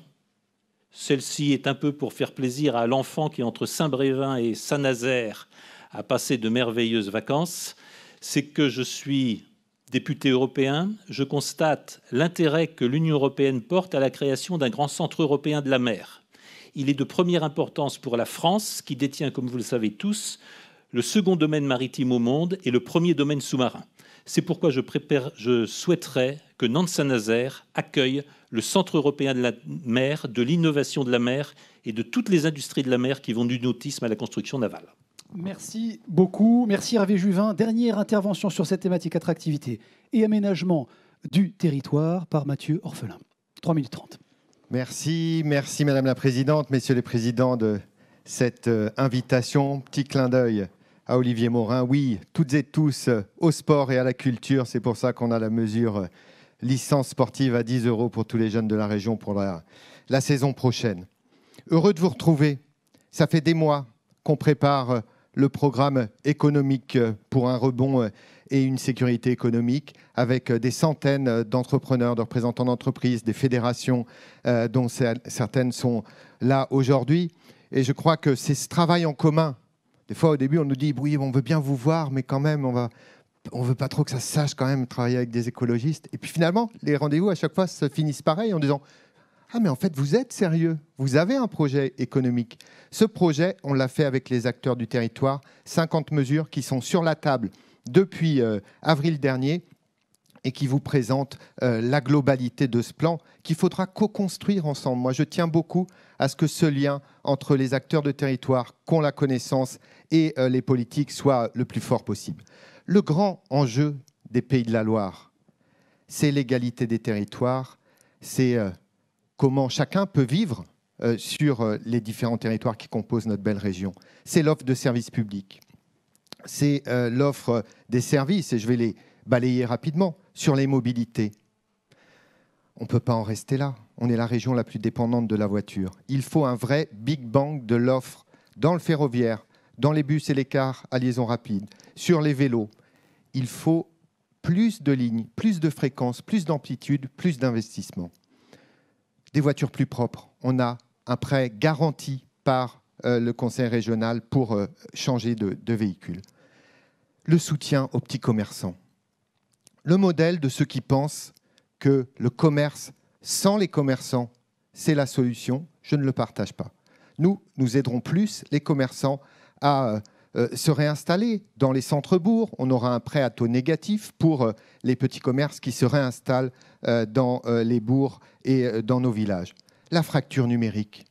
celle-ci est un peu pour faire plaisir à l'enfant qui, entre Saint-Brévin et Saint-Nazaire, a passé de merveilleuses vacances, c'est que je suis député européen, je constate l'intérêt que l'Union européenne porte à la création d'un grand centre européen de la mer. Il est de première importance pour la France, qui détient, comme vous le savez tous, le second domaine maritime au monde et le premier domaine sous-marin. C'est pourquoi je souhaiterais que Nantes-Saint-Nazaire accueille le Centre européen de la mer, de l'innovation de la mer et de toutes les industries de la mer qui vont du nautisme à la construction navale. Merci beaucoup. Merci Hervé Juvin. Dernière intervention sur cette thématique attractivité et aménagement du territoire par Mathieu Orphelin. 3 minutes 30. Merci Madame la Présidente, Messieurs les Présidents de cette invitation. Petit clin d'œil à Olivier Morin. Oui, toutes et tous au sport et à la culture. C'est pour ça qu'on a la mesure licence sportive à 10 € pour tous les jeunes de la région pour la saison prochaine. Heureux de vous retrouver. Ça fait des mois qu'on prépare le programme économique pour un rebond et une sécurité économique avec des centaines d'entrepreneurs, de représentants d'entreprises, des fédérations dont certaines sont là aujourd'hui. Et je crois que c'est ce travail en commun. Des fois, au début, on nous dit « oui, on veut bien vous voir, mais quand même, on veut pas trop que ça se sache quand même, travailler avec des écologistes. » Et puis finalement, les rendez-vous, à chaque fois, se finissent pareil en disant « ah, mais en fait, vous êtes sérieux, vous avez un projet économique. » Ce projet, on l'a fait avec les acteurs du territoire, 50 mesures qui sont sur la table depuis avril dernier et qui vous présentent la globalité de ce plan qu'il faudra co-construire ensemble. Moi, je tiens beaucoup à ce que ce lien entre les acteurs de territoire, qui ont la connaissance, et les politiques soit le plus fort possible. Le grand enjeu des Pays de la Loire, c'est l'égalité des territoires, c'est comment chacun peut vivre sur les différents territoires qui composent notre belle région. C'est l'offre de services publics, c'est l'offre des services, et je vais les balayer rapidement, sur les mobilités. On ne peut pas en rester là. On est la région la plus dépendante de la voiture. Il faut un vrai Big Bang de l'offre dans le ferroviaire, dans les bus et les cars à liaison rapide, sur les vélos. Il faut plus de lignes, plus de fréquences, plus d'amplitude, plus d'investissement. Des voitures plus propres. On a un prêt garanti par le conseil régional pour changer de véhicule. Le soutien aux petits commerçants. Le modèle de ceux qui pensent que le commerce sans les commerçants, c'est la solution, je ne le partage pas. Nous aiderons plus les commerçants à se réinstaller dans les centres-bourgs. On aura un prêt à taux négatif pour les petits commerces qui se réinstallent dans les bourgs et dans nos villages. La fracture numérique.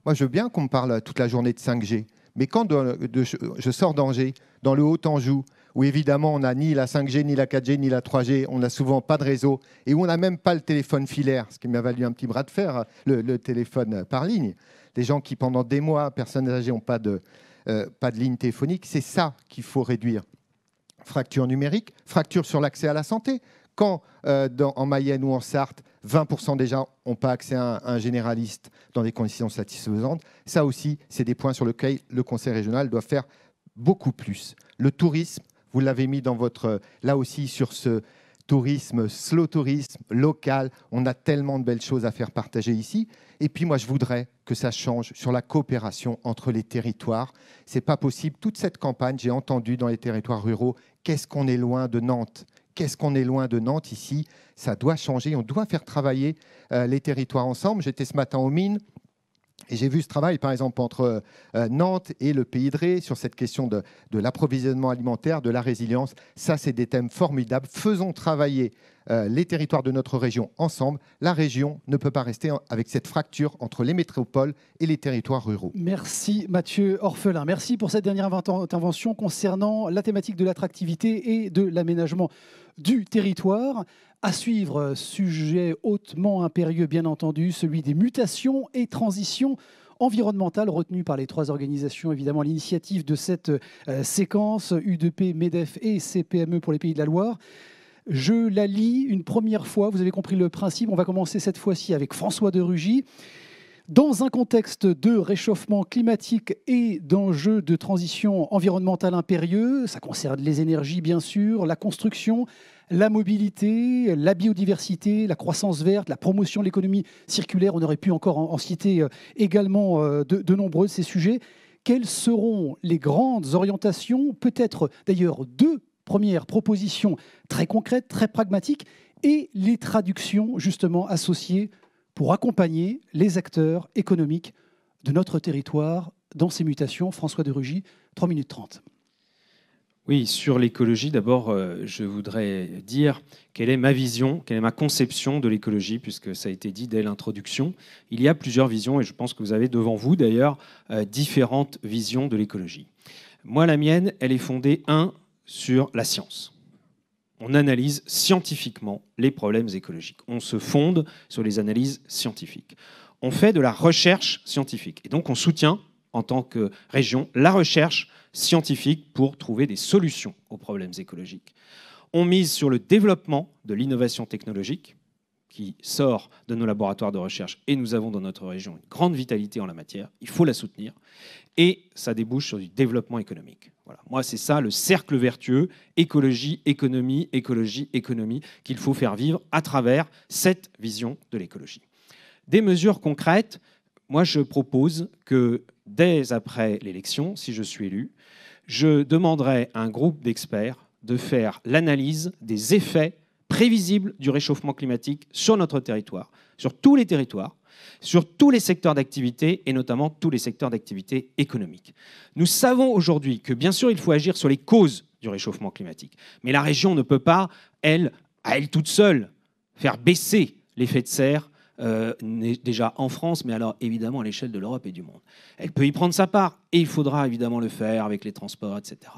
Moi, je veux bien qu'on me parle toute la journée de 5G, mais quand je sors d'Angers, dans le Haut-Anjou, où évidemment on n'a ni la 5G, ni la 4G, ni la 3G, on n'a souvent pas de réseau, et où on n'a même pas le téléphone filaire, ce qui m'a valu un petit bras de fer, le téléphone par ligne. Des gens qui, pendant des mois, personnes âgées, n'ont pas de ligne téléphonique, c'est ça qu'il faut réduire. Fracture numérique, fracture sur l'accès à la santé. Quand en Mayenne ou en Sarthe, 20% des gens n'ont pas accès à un généraliste dans des conditions satisfaisantes, ça aussi, c'est des points sur lesquels le conseil régional doit faire beaucoup plus. Le tourisme, vous l'avez mis dans votre... Là aussi, sur ce tourisme, slow tourisme, local, on a tellement de belles choses à faire partager ici. Et puis moi, je voudrais que ça change sur la coopération entre les territoires. Ce n'est pas possible. Toute cette campagne, j'ai entendu dans les territoires ruraux, qu'est-ce qu'on est loin de Nantes ? Qu'est-ce qu'on est loin de Nantes ici ? Ça doit changer. On doit faire travailler les territoires ensemble. J'étais ce matin aux mines. Et j'ai vu ce travail, par exemple, entre Nantes et le Pays de Ré sur cette question de l'approvisionnement alimentaire, de la résilience. Ça, c'est des thèmes formidables. Faisons travailler les territoires de notre région ensemble. La région ne peut pas rester avec cette fracture entre les métropoles et les territoires ruraux. Merci Mathieu Orphelin. Merci pour cette dernière intervention concernant la thématique de l'attractivité et de l'aménagement du territoire. À suivre, sujet hautement impérieux, bien entendu, celui des mutations et transitions environnementales retenues par les trois organisations, évidemment, à l'initiative de cette séquence, UDP, MEDEF et CPME pour les Pays de la Loire. Je la lis une première fois, vous avez compris le principe. On va commencer cette fois-ci avec François de Rugy. Dans un contexte de réchauffement climatique et d'enjeux de transition environnementale impérieux, ça concerne les énergies bien sûr, la construction, la mobilité, la biodiversité, la croissance verte, la promotion de l'économie circulaire, on aurait pu encore en citer également de nombreux de ces sujets. Quelles seront les grandes orientations, peut-être d'ailleurs deux premières propositions très concrètes, très pragmatiques, et les traductions justement associées pour accompagner les acteurs économiques de notre territoire dans ces mutations. François de Rugy, 3 minutes 30. Oui, sur l'écologie, d'abord, je voudrais dire quelle est ma vision, quelle est ma conception de l'écologie, puisque ça a été dit dès l'introduction. Il y a plusieurs visions, et je pense que vous avez devant vous, d'ailleurs, différentes visions de l'écologie. Moi, la mienne, elle est fondée, sur la science. On analyse scientifiquement les problèmes écologiques. On se fonde sur les analyses scientifiques. On fait de la recherche scientifique. Et donc, on soutient, en tant que région, la recherche scientifique pour trouver des solutions aux problèmes écologiques. On mise sur le développement de l'innovation technologique qui sort de nos laboratoires de recherche, et nous avons dans notre région une grande vitalité en la matière, il faut la soutenir, et ça débouche sur du développement économique. Voilà. Moi, c'est ça le cercle vertueux, écologie, économie, qu'il faut faire vivre à travers cette vision de l'écologie. Des mesures concrètes, moi je propose que dès après l'élection, si je suis élu, je demanderai à un groupe d'experts de faire l'analyse des effets prévisible du réchauffement climatique sur notre territoire, sur tous les territoires, sur tous les secteurs d'activité et notamment tous les secteurs d'activité économique. Nous savons aujourd'hui que bien sûr il faut agir sur les causes du réchauffement climatique, mais la région ne peut pas, elle, à elle toute seule, faire baisser l'effet de serre déjà en France, mais alors évidemment à l'échelle de l'Europe et du monde. Elle peut y prendre sa part et il faudra évidemment le faire avec les transports, etc.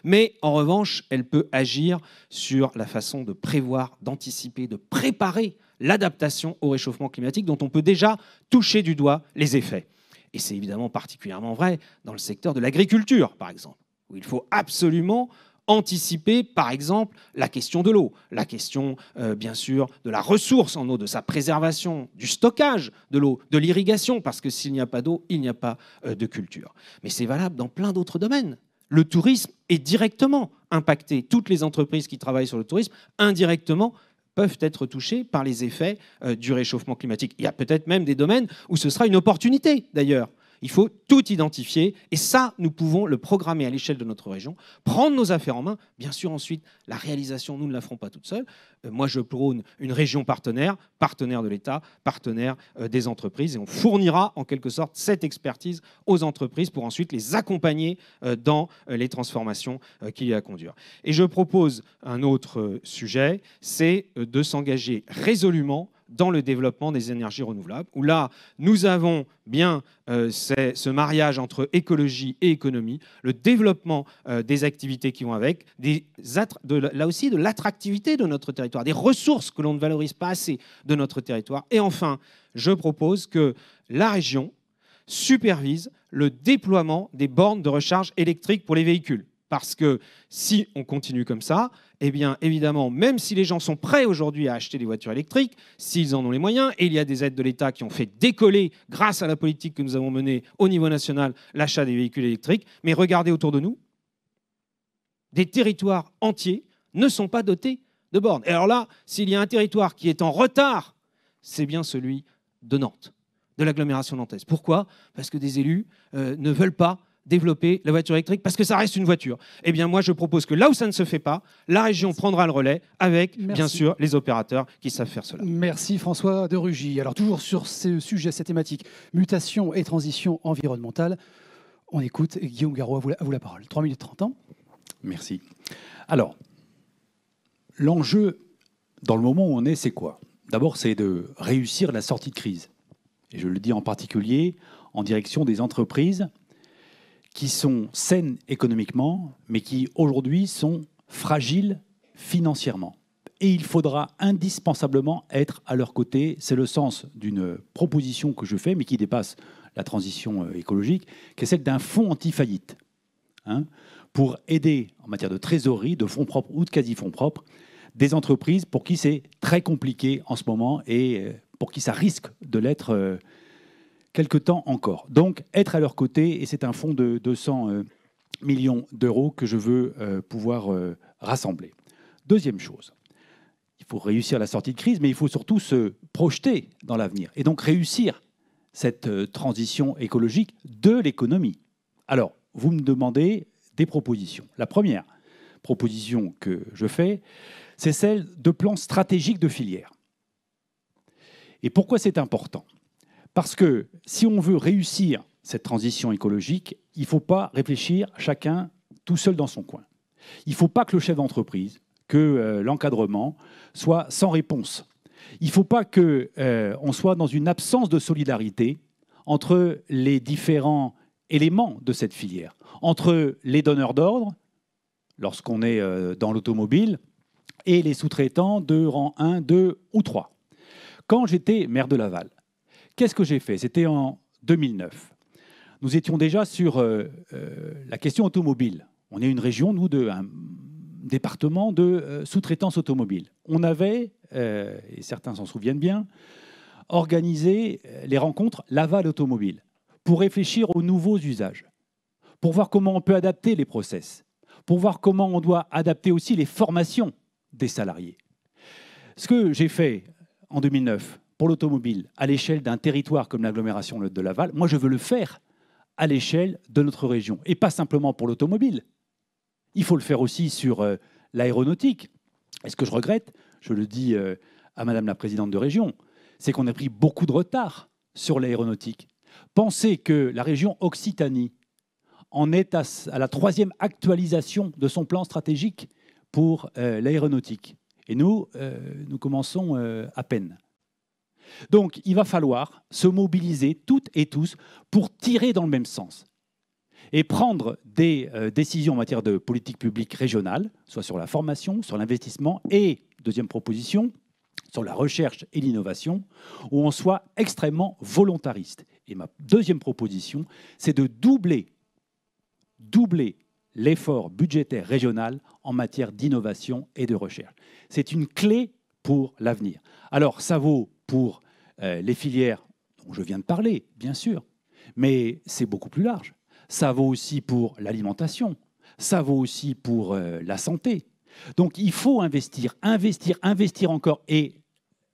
Mais en revanche, elle peut agir sur la façon de prévoir, d'anticiper, de préparer l'adaptation au réchauffement climatique dont on peut déjà toucher du doigt les effets. Et c'est évidemment particulièrement vrai dans le secteur de l'agriculture, par exemple, où il faut absolument anticiper, par exemple, la question de l'eau, la question, bien sûr, de la ressource en eau, de sa préservation, du stockage de l'eau, de l'irrigation, parce que s'il n'y a pas d'eau, il n'y a pas de culture. Mais c'est valable dans plein d'autres domaines. Le tourisme est directement impacté. Toutes les entreprises qui travaillent sur le tourisme, indirectement, peuvent être touchées par les effets du réchauffement climatique. Il y a peut-être même des domaines où ce sera une opportunité, d'ailleurs. Il faut tout identifier et ça, nous pouvons le programmer à l'échelle de notre région, prendre nos affaires en main. Bien sûr, ensuite, la réalisation, nous ne la ferons pas toute seule. Moi, je prône une région partenaire, partenaire de l'État, partenaire des entreprises et on fournira en quelque sorte cette expertise aux entreprises pour ensuite les accompagner dans les transformations qu'il y a à conduire. Et je propose un autre sujet, c'est de s'engager résolument dans le développement des énergies renouvelables, où là, nous avons bien ce mariage entre écologie et économie, le développement des activités qui vont avec, là aussi de l'attractivité de notre territoire, des ressources que l'on ne valorise pas assez de notre territoire. Et enfin, je propose que la région supervise le déploiement des bornes de recharge électrique pour les véhicules. Parce que si on continue comme ça, eh bien, évidemment, même si les gens sont prêts aujourd'hui à acheter des voitures électriques, s'ils en ont les moyens, et il y a des aides de l'État qui ont fait décoller, grâce à la politique que nous avons menée au niveau national, l'achat des véhicules électriques, mais regardez autour de nous, des territoires entiers ne sont pas dotés de bornes. Et alors là, s'il y a un territoire qui est en retard, c'est bien celui de Nantes, de l'agglomération nantaise. Pourquoi ? Parce que des élus ne veulent pas développer la voiture électrique parce que ça reste une voiture. Eh bien, moi, je propose que là où ça ne se fait pas, la région prendra le relais avec, bien sûr, les opérateurs qui savent faire cela. Merci François de Rugy. Alors, toujours sur ce sujet, cette thématique, mutation et transition environnementale, on écoute Guillaume Garot, à vous la parole. 3 minutes 30 ans. Merci. Alors, l'enjeu, dans le moment où on est, c'est quoi ? D'abord, c'est de réussir la sortie de crise. Et je le dis en particulier en direction des entreprises qui sont saines économiquement, mais qui aujourd'hui sont fragiles financièrement. Et il faudra indispensablement être à leur côté. C'est le sens d'une proposition que je fais, mais qui dépasse la transition écologique, qui est celle d'un fonds anti-faillite, pour aider en matière de trésorerie, de fonds propres ou de quasi-fonds propres, des entreprises pour qui c'est très compliqué en ce moment et pour qui ça risque de l'être quelque temps encore. Donc, être à leur côté, et c'est un fonds de 200 millions d'euros que je veux pouvoir rassembler. Deuxième chose, il faut réussir la sortie de crise, mais il faut surtout se projeter dans l'avenir et donc réussir cette transition écologique de l'économie. Alors, vous me demandez des propositions. La première proposition que je fais, c'est celle de plans stratégiques de filière. Et pourquoi c'est important ? Parce que si on veut réussir cette transition écologique, il ne faut pas réfléchir chacun tout seul dans son coin. Il ne faut pas que le chef d'entreprise, que l'encadrement soit sans réponse. Il ne faut pas qu'on soit dans une absence de solidarité entre les différents éléments de cette filière, entre les donneurs d'ordre, lorsqu'on est dans l'automobile, et les sous-traitants de rang 1, 2 ou 3. Quand j'étais maire de Laval, qu'est-ce que j'ai fait ? C'était en 2009. Nous étions déjà sur la question automobile. On est une région, nous, de département de sous-traitance automobile. On avait, et certains s'en souviennent bien, organisé les rencontres Laval Automobile pour réfléchir aux nouveaux usages, pour voir comment on peut adapter les process, pour voir comment on doit adapter aussi les formations des salariés. Ce que j'ai fait en 2009 pour l'automobile à l'échelle d'un territoire comme l'agglomération de Laval, moi je veux le faire à l'échelle de notre région. Et pas simplement pour l'automobile. Il faut le faire aussi sur l'aéronautique. Et ce que je regrette, je le dis à Madame la Présidente de région, c'est qu'on a pris beaucoup de retard sur l'aéronautique. Pensez que la région Occitanie en est à la 3e actualisation de son plan stratégique pour l'aéronautique. Et nous commençons à peine. Donc, il va falloir se mobiliser toutes et tous pour tirer dans le même sens et prendre des décisions en matière de politique publique régionale, soit sur la formation, sur l'investissement et, deuxième proposition, sur la recherche et l'innovation, où on soit extrêmement volontariste. Et ma deuxième proposition, c'est de doubler l'effort budgétaire régional en matière d'innovation et de recherche. C'est une clé pour l'avenir. Alors, ça vaut pour les filières dont je viens de parler, bien sûr, mais c'est beaucoup plus large. Ça vaut aussi pour l'alimentation, ça vaut aussi pour la santé. Donc, il faut investir, investir, investir encore. Et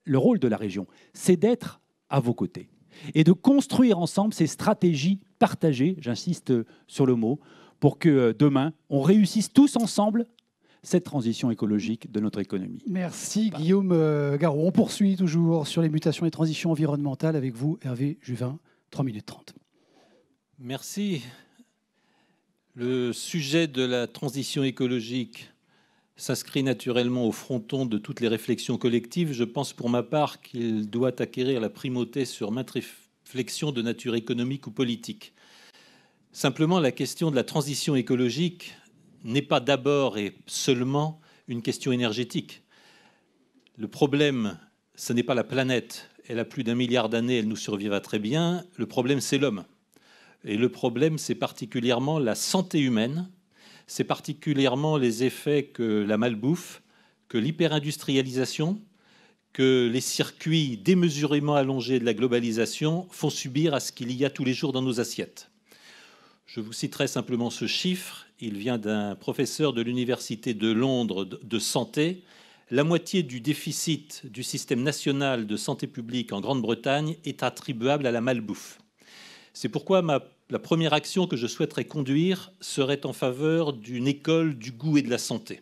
le rôle de la région, c'est d'être à vos côtés et de construire ensemble ces stratégies partagées, j'insiste sur le mot, pour que demain, on réussisse tous ensemble cette transition écologique de notre économie. Merci Guillaume Garot. On poursuit toujours sur les mutations et transitions environnementales avec vous, Hervé Juvin, 3 minutes 30. Merci. Le sujet de la transition écologique s'inscrit naturellement au fronton de toutes les réflexions collectives. Je pense pour ma part qu'il doit acquérir la primauté sur maintes réflexions de nature économique ou politique. Simplement, la question de la transition écologique n'est pas d'abord et seulement une question énergétique. Le problème, ce n'est pas la planète. Elle a plus d'1 milliard d'années, elle nous survivra très bien. Le problème, c'est l'homme. Et le problème, c'est particulièrement la santé humaine, c'est particulièrement les effets que la malbouffe, que l'hyperindustrialisation, que les circuits démesurément allongés de la globalisation font subir à ce qu'il y a tous les jours dans nos assiettes. Je vous citerai simplement ce chiffre. Il vient d'un professeur de l'Université de Londres de santé. La moitié du déficit du système national de santé publique en Grande-Bretagne est attribuable à la malbouffe. C'est pourquoi la première action que je souhaiterais conduire serait en faveur d'une école du goût et de la santé.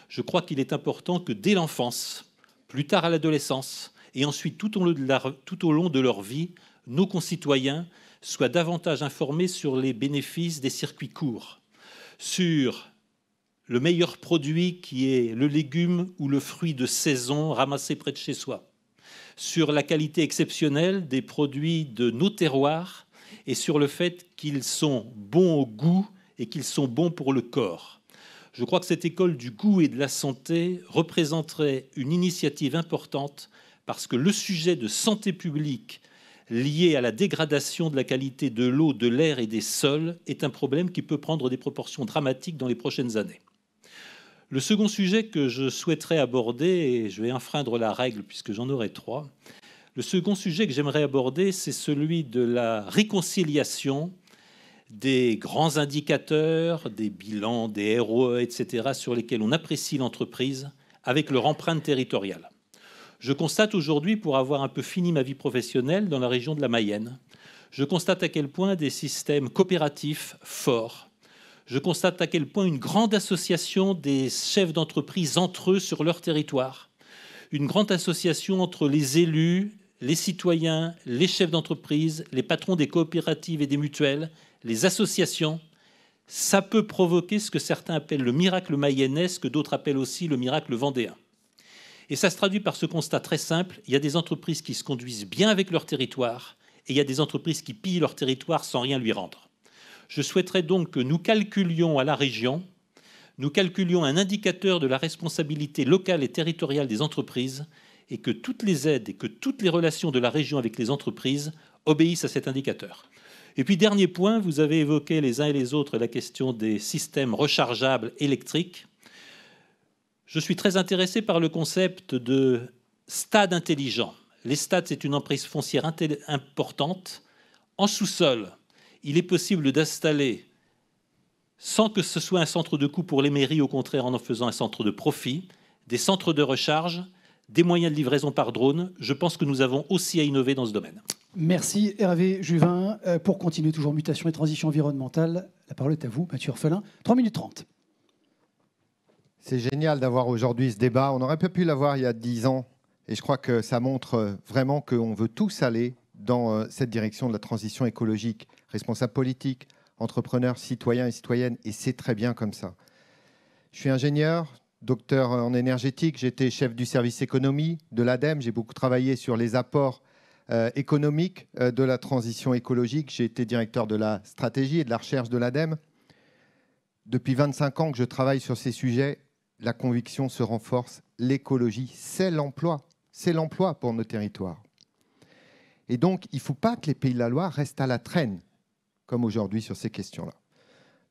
Je crois qu'il est important que dès l'enfance, plus tard à l'adolescence, et ensuite tout au long de leur vie, nos concitoyens soient davantage informés sur les bénéfices des circuits courts, sur le meilleur produit qui est le légume ou le fruit de saison ramassé près de chez soi, sur la qualité exceptionnelle des produits de nos terroirs et sur le fait qu'ils sont bons au goût et qu'ils sont bons pour le corps. Je crois que cette école du goût et de la santé représenterait une initiative importante parce que le sujet de santé publique lié à la dégradation de la qualité de l'eau, de l'air et des sols est un problème qui peut prendre des proportions dramatiques dans les prochaines années. Le second sujet que je souhaiterais aborder, et je vais enfreindre la règle puisque j'en aurai 3, le second sujet que j'aimerais aborder, c'est celui de la réconciliation des grands indicateurs, des bilans, des ROE, etc., sur lesquels on apprécie l'entreprise avec leur empreinte territoriale. Je constate aujourd'hui, pour avoir un peu fini ma vie professionnelle dans la région de la Mayenne, je constate à quel point des systèmes coopératifs forts, je constate à quel point une grande association des chefs d'entreprise entre eux sur leur territoire, une grande association entre les élus, les citoyens, les chefs d'entreprise, les patrons des coopératives et des mutuelles, les associations, ça peut provoquer ce que certains appellent le miracle mayennais, ce que d'autres appellent aussi le miracle vendéen. Et ça se traduit par ce constat très simple, il y a des entreprises qui se conduisent bien avec leur territoire et il y a des entreprises qui pillent leur territoire sans rien lui rendre. Je souhaiterais donc que nous calculions à la région, nous calculions un indicateur de la responsabilité locale et territoriale des entreprises et que toutes les aides et que toutes les relations de la région avec les entreprises obéissent à cet indicateur. Et puis, dernier point, vous avez évoqué les uns et les autres la question des systèmes rechargeables électriques. Je suis très intéressé par le concept de stade intelligent. Les stades, c'est une emprise foncière importante. En sous-sol, il est possible d'installer, sans que ce soit un centre de coût pour les mairies, au contraire en faisant un centre de profit, des centres de recharge, des moyens de livraison par drone. Je pense que nous avons aussi à innover dans ce domaine. Merci Hervé Juvin. Pour continuer, toujours mutation et transition environnementale, la parole est à vous, Mathieu Orphelin. 3 minutes 30. C'est génial d'avoir aujourd'hui ce débat. On aurait pas pu l'avoir il y a 10 ans. Et je crois que ça montre vraiment qu'on veut tous aller dans cette direction de la transition écologique. Responsables politiques, entrepreneurs, citoyens et citoyennes. Et c'est très bien comme ça. Je suis ingénieur, docteur en énergétique. J'étais chef du service économie de l'ADEME. J'ai beaucoup travaillé sur les apports économiques de la transition écologique. J'ai été directeur de la stratégie et de la recherche de l'ADEME. Depuis 25 ans que je travaille sur ces sujets, la conviction se renforce. L'écologie, c'est l'emploi. C'est l'emploi pour nos territoires. Et donc, il ne faut pas que les Pays de la Loire restent à la traîne, comme aujourd'hui sur ces questions-là.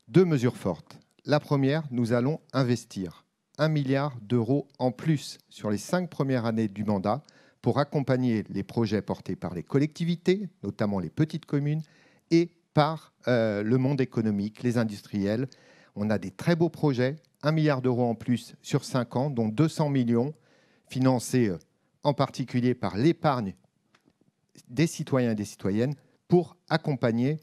2 mesures fortes. La première, nous allons investir 1 milliard d'euros en plus sur les 5 premières années du mandat pour accompagner les projets portés par les collectivités, notamment les petites communes, et par le monde économique, les industriels. On a des très beaux projets, 1 milliard d'euros en plus sur 5 ans, dont 200 millions financés en particulier par l'épargne des citoyens et des citoyennes pour accompagner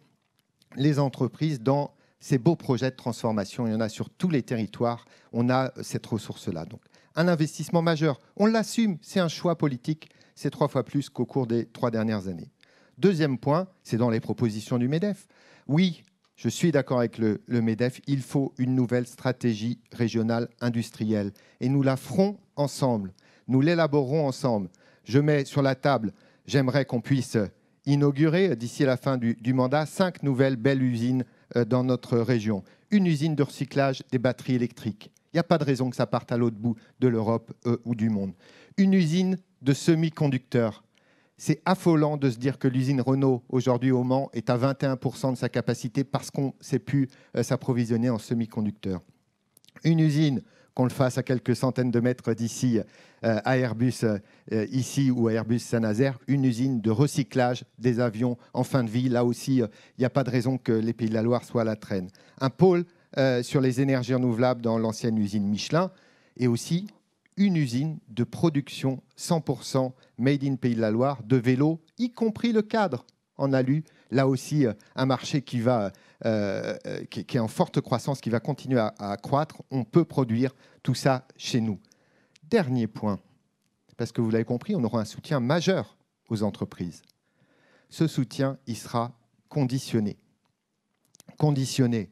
les entreprises dans ces beaux projets de transformation. Il y en a sur tous les territoires, on a cette ressource-là. Donc, un investissement majeur, on l'assume, c'est un choix politique, c'est 3 fois plus qu'au cours des 3 dernières années. Deuxième point, c'est dans les propositions du MEDEF. Oui, je suis d'accord avec le MEDEF, il faut une nouvelle stratégie régionale industrielle et nous la ferons ensemble, nous l'élaborerons ensemble. Je mets sur la table, j'aimerais qu'on puisse inaugurer d'ici à la fin du mandat 5 nouvelles belles usines dans notre région. Une usine de recyclage des batteries électriques. Il n'y a pas de raison que ça parte à l'autre bout de l'Europe ou du monde. Une usine de semi-conducteurs. C'est affolant de se dire que l'usine Renault, aujourd'hui au Mans, est à 21% de sa capacité parce qu'on ne sait plus s'approvisionner en semi-conducteurs. Une usine, qu'on le fasse à quelques centaines de mètres d'ici, à Airbus ici ou à Airbus Saint-Nazaire, une usine de recyclage des avions en fin de vie. Là aussi, il n'y a pas de raison que les Pays de la Loire soient à la traîne. Un pôle sur les énergies renouvelables dans l'ancienne usine Michelin et aussi une usine de production 100% made in Pays de la Loire de vélos, y compris le cadre en alu. Là aussi, un marché qui est en forte croissance, qui va continuer à croître. On peut produire tout ça chez nous. Dernier point, parce que vous l'avez compris, on aura un soutien majeur aux entreprises. Ce soutien, il sera conditionné. Conditionné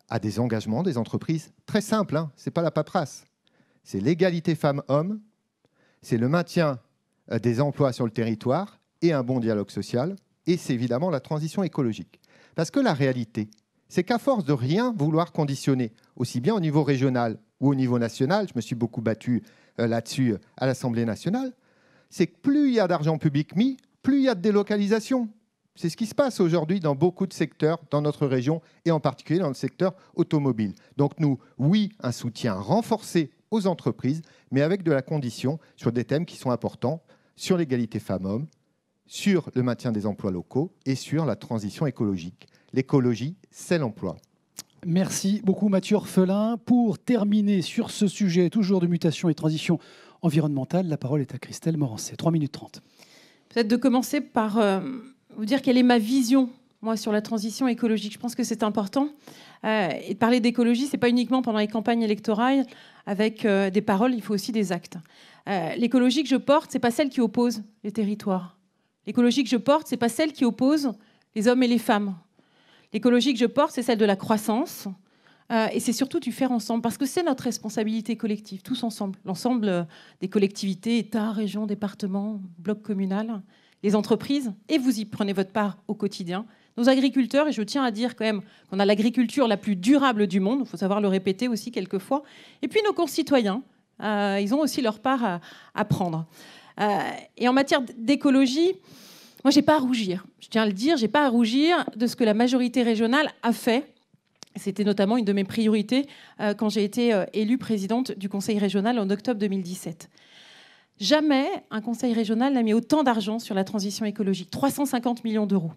à des engagements des entreprises très simples, hein, ce n'est pas la paperasse. C'est l'égalité femmes-hommes, c'est le maintien des emplois sur le territoire et un bon dialogue social, et c'est évidemment la transition écologique. Parce que la réalité, c'est qu'à force de rien vouloir conditionner, aussi bien au niveau régional ou au niveau national, je me suis beaucoup battu là-dessus à l'Assemblée nationale, c'est que plus il y a d'argent public mis, plus il y a de délocalisation. C'est ce qui se passe aujourd'hui dans beaucoup de secteurs dans notre région, et en particulier dans le secteur automobile. Donc nous, oui, un soutien renforcé aux entreprises, mais avec de la condition sur des thèmes qui sont importants, sur l'égalité femmes-hommes, sur le maintien des emplois locaux et sur la transition écologique. L'écologie, c'est l'emploi. Merci beaucoup Mathieu Orphelin. Pour terminer sur ce sujet, toujours de mutation et transition environnementale, la parole est à Christelle Morancet. 3 minutes 30. Peut-être de commencer par vous dire quelle est ma vision, moi, sur la transition écologique. Je pense que c'est important. Et de parler d'écologie, ce n'est pas uniquement pendant les campagnes électorales avec des paroles, il faut aussi des actes. L'écologie que je porte, ce n'est pas celle qui oppose les territoires. L'écologie que je porte, ce n'est pas celle qui oppose les hommes et les femmes. L'écologie que je porte, c'est celle de la croissance. Et c'est surtout du faire ensemble, parce que c'est notre responsabilité collective, tous ensemble. L'ensemble des collectivités, États, régions, départements, blocs communaux, les entreprises, et vous y prenez votre part au quotidien. Nos agriculteurs, et je tiens à dire quand même qu'on a l'agriculture la plus durable du monde, il faut savoir le répéter aussi quelquefois. Et puis nos concitoyens, ils ont aussi leur part à prendre. Et en matière d'écologie, moi, je n'ai pas à rougir. Je tiens à le dire, je n'ai pas à rougir de ce que la majorité régionale a fait C'était notamment une de mes priorités quand j'ai été élue présidente du Conseil régional en octobre 2017. Jamais un conseil régional n'a mis autant d'argent sur la transition écologique, 350 millions d'euros.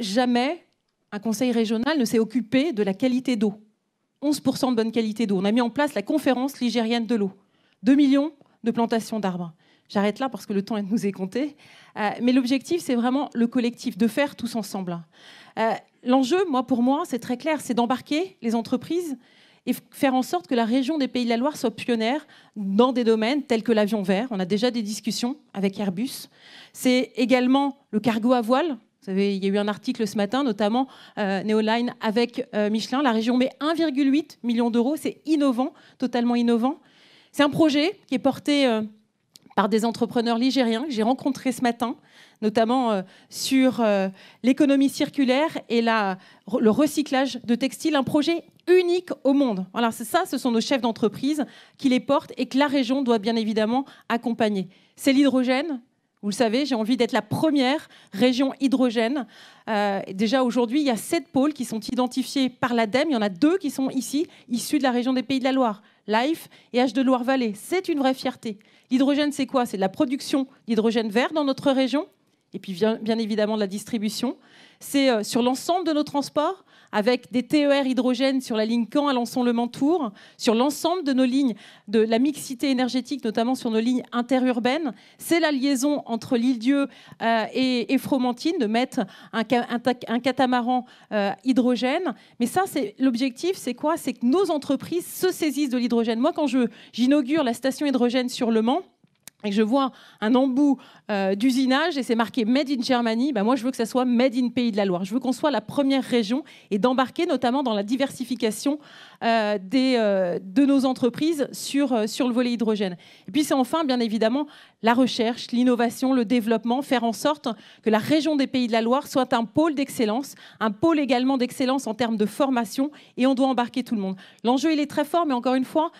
Jamais un conseil régional ne s'est occupé de la qualité d'eau, 11% de bonne qualité d'eau. On a mis en place la conférence ligérienne de l'eau, 2 millions de plantations d'arbres. J'arrête là parce que le temps nous est compté. Mais l'objectif, c'est vraiment le collectif, de faire tous ensemble. L'enjeu, pour moi, c'est très clair, c'est d'embarquer les entreprises et faire en sorte que la région des Pays de la Loire soit pionnière dans des domaines tels que l'avion vert. On a déjà des discussions avec Airbus. C'est également le cargo à voile. Vous savez, il y a eu un article ce matin, notamment Neoline avec Michelin. La région met 1,8 million d'euros. C'est innovant, totalement innovant. C'est un projet qui est porté par des entrepreneurs ligériens que j'ai rencontrés ce matin, notamment sur l'économie circulaire et le recyclage de textiles, un projet unique au monde. Voilà, c'est ça, ce sont nos chefs d'entreprise qui les portent et que la région doit bien évidemment accompagner. C'est l'hydrogène. Vous le savez, j'ai envie d'être la première région hydrogène. Déjà aujourd'hui, il y a 7 pôles qui sont identifiés par l'ADEME. Il y en a 2 qui sont ici, issus de la région des Pays de la Loire, Life et H2 Loire-Vallée. C'est une vraie fierté. L'hydrogène, c'est quoi? C'est de la production d'hydrogène vert dans notre région et puis bien évidemment de la distribution. C'est sur l'ensemble de nos transports, avec des TER hydrogène sur la ligne Caen, Alençon, Le Mans-Tours, sur l'ensemble de nos lignes de la mixité énergétique, notamment sur nos lignes interurbaines. C'est la liaison entre l'Île-Dieu et Fromentine, de mettre un catamaran hydrogène. Mais ça, l'objectif, c'est quoi? C'est que nos entreprises se saisissent de l'hydrogène. Moi, quand j'inaugure la station hydrogène sur Le Mans, et que je vois un embout d'usinage et c'est marqué Made in Germany, moi je veux que ça soit Made in Pays de la Loire. Je veux qu'on soit la première région et d'embarquer notamment dans la diversification de nos entreprises sur le volet hydrogène. Et puis c'est enfin bien évidemment la recherche, l'innovation, le développement, faire en sorte que la région des Pays de la Loire soit un pôle d'excellence, un pôle également d'excellence en termes de formation, et on doit embarquer tout le monde. L'enjeu, il est très fort, mais encore une fois,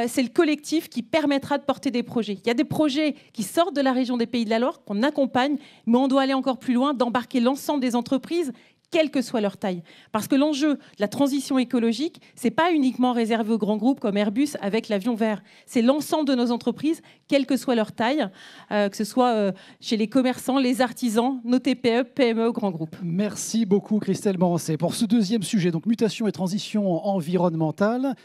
c'est le collectif qui permettra de porter des projets. Il y a des projets qui sortent de la région des Pays de la Loire, qu'on accompagne, mais on doit aller encore plus loin, d'embarquer l'ensemble des entreprises, quelle que soit leur taille. Parce que l'enjeu de la transition écologique, ce n'est pas uniquement réservé aux grands groupes comme Airbus avec l'avion vert. C'est l'ensemble de nos entreprises, quelle que soit leur taille, que ce soit chez les commerçants, les artisans, nos TPE, PME, grands groupes. Merci beaucoup Christelle Morancé. Pour ce deuxième sujet, donc mutation et transition environnementale,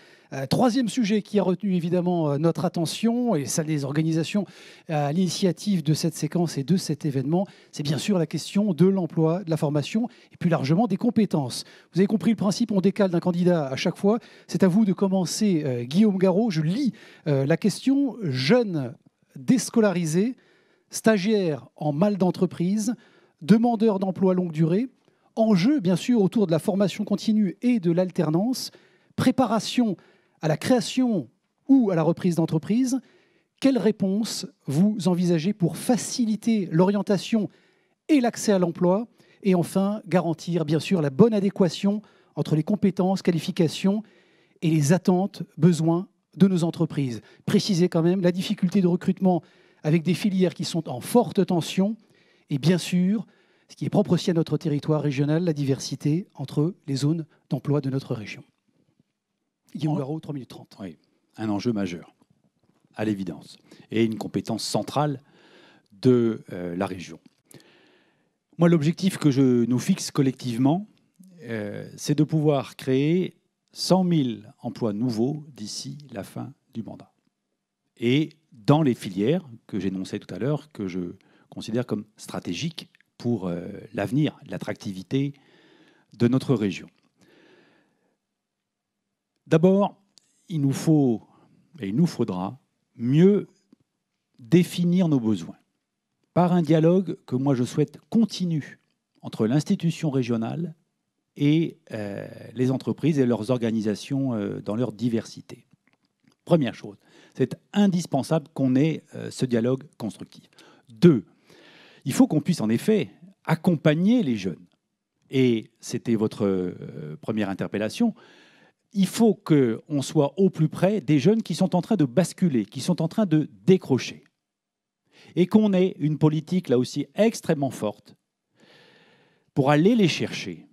troisième sujet qui a retenu évidemment notre attention et celle des organisations à l'initiative de cette séquence et de cet événement, c'est bien sûr la question de l'emploi, de la formation et plus largement des compétences. Vous avez compris le principe, on décale d'un candidat à chaque fois. C'est à vous de commencer, Guillaume Garot. Je lis la question: jeunes déscolarisés, stagiaires en mal d'entreprise, demandeurs d'emploi longue durée, enjeux bien sûr autour de la formation continue et de l'alternance, préparation à la création ou à la reprise d'entreprise. Quelles réponses vous envisagez pour faciliter l'orientation et l'accès à l'emploi et enfin garantir bien sûr la bonne adéquation entre les compétences, qualifications et les attentes, besoins de nos entreprises? Précisez quand même la difficulté de recrutement avec des filières qui sont en forte tension et bien sûr, ce qui est propre aussi à notre territoire régional, la diversité entre les zones d'emploi de notre région. Guillaume Garot, 3 minutes 30. Oui, un enjeu majeur, à l'évidence, et une compétence centrale de la région. Moi, l'objectif que je nous fixe collectivement, c'est de pouvoir créer 100 000 emplois nouveaux d'ici la fin du mandat. Et dans les filières que j'énonçais tout à l'heure, que je considère comme stratégiques pour l'avenir, l'attractivité de notre région. D'abord, il nous faut, et il nous faudra, mieux définir nos besoins par un dialogue que moi je souhaite continu entre l'institution régionale et les entreprises et leurs organisations dans leur diversité. Première chose, c'est indispensable qu'on ait ce dialogue constructif. 2, il faut qu'on puisse en effet accompagner les jeunes. Et c'était votre première interpellation. Il faut qu'on soit au plus près des jeunes qui sont en train de basculer, qui sont en train de décrocher. Et qu'on ait une politique, là aussi, extrêmement forte pour aller les chercher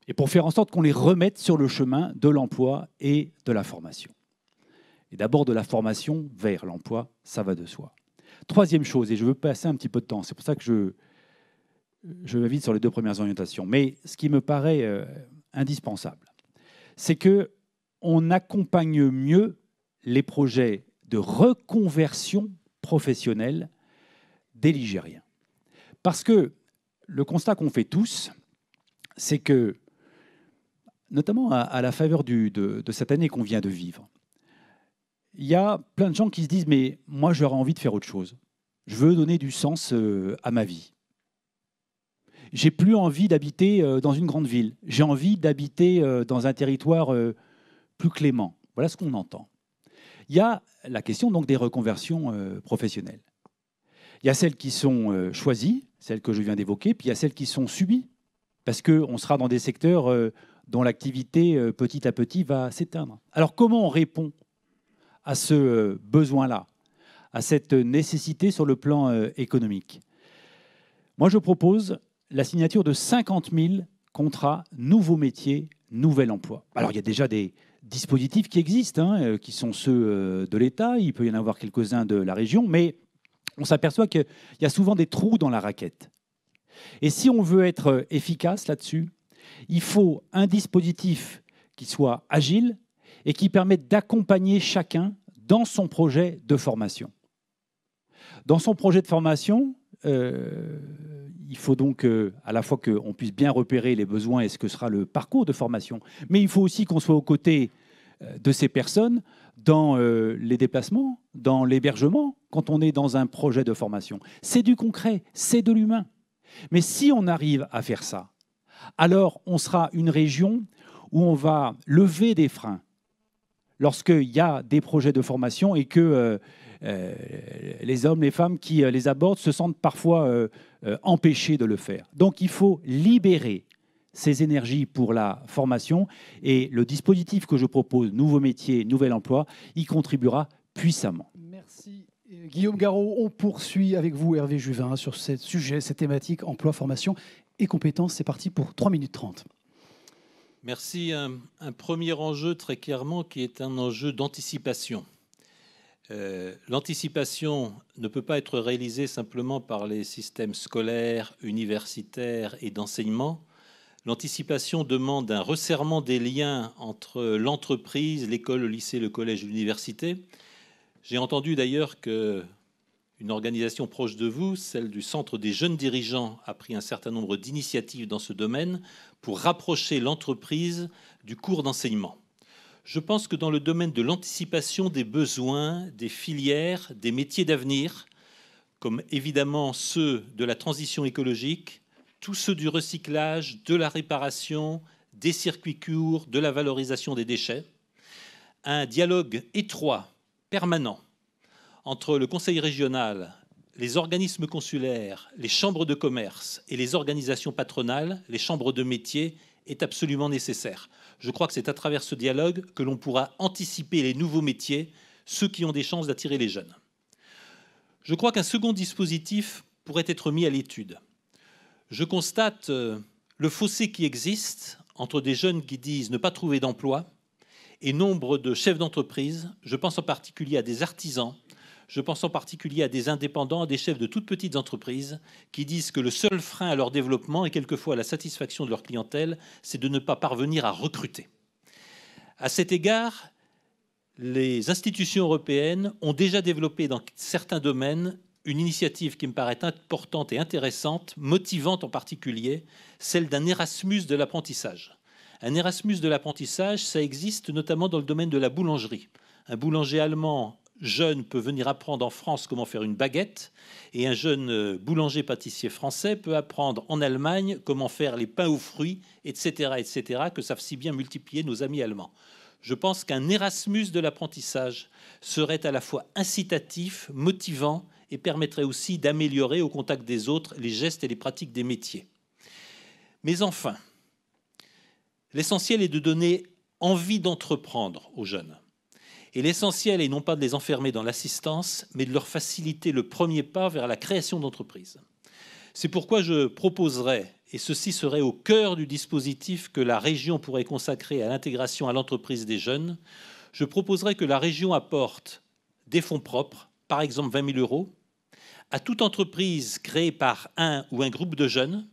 et pour faire en sorte qu'on les remette sur le chemin de l'emploi et de la formation. Et d'abord de la formation vers l'emploi, ça va de soi. Troisième chose, et je veux passer un petit peu de temps, c'est pour ça que je vais vite sur les 2 premières orientations, mais ce qui me paraît indispensable, c'est qu'on accompagne mieux les projets de reconversion professionnelle des Ligériens. Parce que le constat qu'on fait tous, c'est que, notamment à la faveur de cette année qu'on vient de vivre, il y a plein de gens qui se disent « mais moi j'aurais envie de faire autre chose. Je veux donner du sens à ma vie. J'ai plus envie d'habiter dans une grande ville. J'ai envie d'habiter dans un territoire plus clément. » Voilà ce qu'on entend. Il y a la question donc des reconversions professionnelles. Il y a celles qui sont choisies, celles que je viens d'évoquer, puis il y a celles qui sont subies, parce qu'on sera dans des secteurs dont l'activité petit à petit va s'éteindre. Alors comment on répond à ce besoin-là, à cette nécessité sur le plan économique? Moi, je propose la signature de 50 000 contrats nouveaux métiers, nouvel emploi. Alors, il y a déjà des dispositifs qui existent, qui sont ceux de l'État. Il peut y en avoir quelques-uns de la région, mais on s'aperçoit qu'il y a souvent des trous dans la raquette. Et si on veut être efficace là-dessus, il faut un dispositif qui soit agile et qui permette d'accompagner chacun dans son projet de formation. Dans son projet de formation, il faut donc à la fois qu'on puisse bien repérer les besoins et ce que sera le parcours de formation, mais il faut aussi qu'on soit aux côtés de ces personnes dans les déplacements, dans l'hébergement, quand on est dans un projet de formation. C'est du concret, c'est de l'humain. Mais si on arrive à faire ça, alors on sera une région où on va lever des freins lorsqu'il y a des projets de formation et que les hommes, les femmes qui les abordent se sentent parfois empêchés de le faire. Donc il faut libérer ces énergies pour la formation et le dispositif que je propose, Nouveaux métiers, Nouvel emploi, y contribuera puissamment. Merci. Guillaume Garot, on poursuit avec vous, Hervé Juvin, sur ce sujet, cette thématique emploi, formation et compétences. C'est parti pour 3 minutes 30. Merci. Un premier enjeu très clairement qui est un enjeu d'anticipation. L'anticipation ne peut pas être réalisée simplement par les systèmes scolaires, universitaires et d'enseignement. L'anticipation demande un resserrement des liens entre l'entreprise, l'école, le lycée, le collège et l'université. J'ai entendu d'ailleurs qu'une organisation proche de vous, celle du Centre des jeunes dirigeants, a pris un certain nombre d'initiatives dans ce domaine pour rapprocher l'entreprise du cours d'enseignement. Je pense que dans le domaine de l'anticipation des besoins, des filières, des métiers d'avenir, comme évidemment ceux de la transition écologique, tous ceux du recyclage, de la réparation, des circuits courts, de la valorisation des déchets, un dialogue étroit, permanent, entre le Conseil régional, les organismes consulaires, les chambres de commerce et les organisations patronales, les chambres de métiers, est absolument nécessaire. Je crois que c'est à travers ce dialogue que l'on pourra anticiper les nouveaux métiers, ceux qui ont des chances d'attirer les jeunes. Je crois qu'un second dispositif pourrait être mis à l'étude. Je constate le fossé qui existe entre des jeunes qui disent ne pas trouver d'emploi et nombre de chefs d'entreprise. Je pense en particulier à des artisans, je pense en particulier à des indépendants, à des chefs de toutes petites entreprises qui disent que le seul frein à leur développement et quelquefois à la satisfaction de leur clientèle, c'est de ne pas parvenir à recruter. À cet égard, les institutions européennes ont déjà développé dans certains domaines une initiative qui me paraît importante et intéressante, motivante en particulier, celle d'un Erasmus de l'apprentissage. Un Erasmus de l'apprentissage, ça existe notamment dans le domaine de la boulangerie. Un boulanger allemand jeune peut venir apprendre en France comment faire une baguette et un jeune boulanger-pâtissier français peut apprendre en Allemagne comment faire les pains aux fruits, etc., que savent si bien multiplier nos amis allemands. Je pense qu'un Erasmus de l'apprentissage serait à la fois incitatif, motivant et permettrait aussi d'améliorer au contact des autres les gestes et les pratiques des métiers. Mais enfin, l'essentiel est de donner envie d'entreprendre aux jeunes. Et l'essentiel est non pas de les enfermer dans l'assistance, mais de leur faciliter le premier pas vers la création d'entreprises. C'est pourquoi je proposerai, et ceci serait au cœur du dispositif que la région pourrait consacrer à l'intégration à l'entreprise des jeunes, je proposerais que la région apporte des fonds propres, par exemple 20 000 euros, à toute entreprise créée par un ou un groupe de jeunes.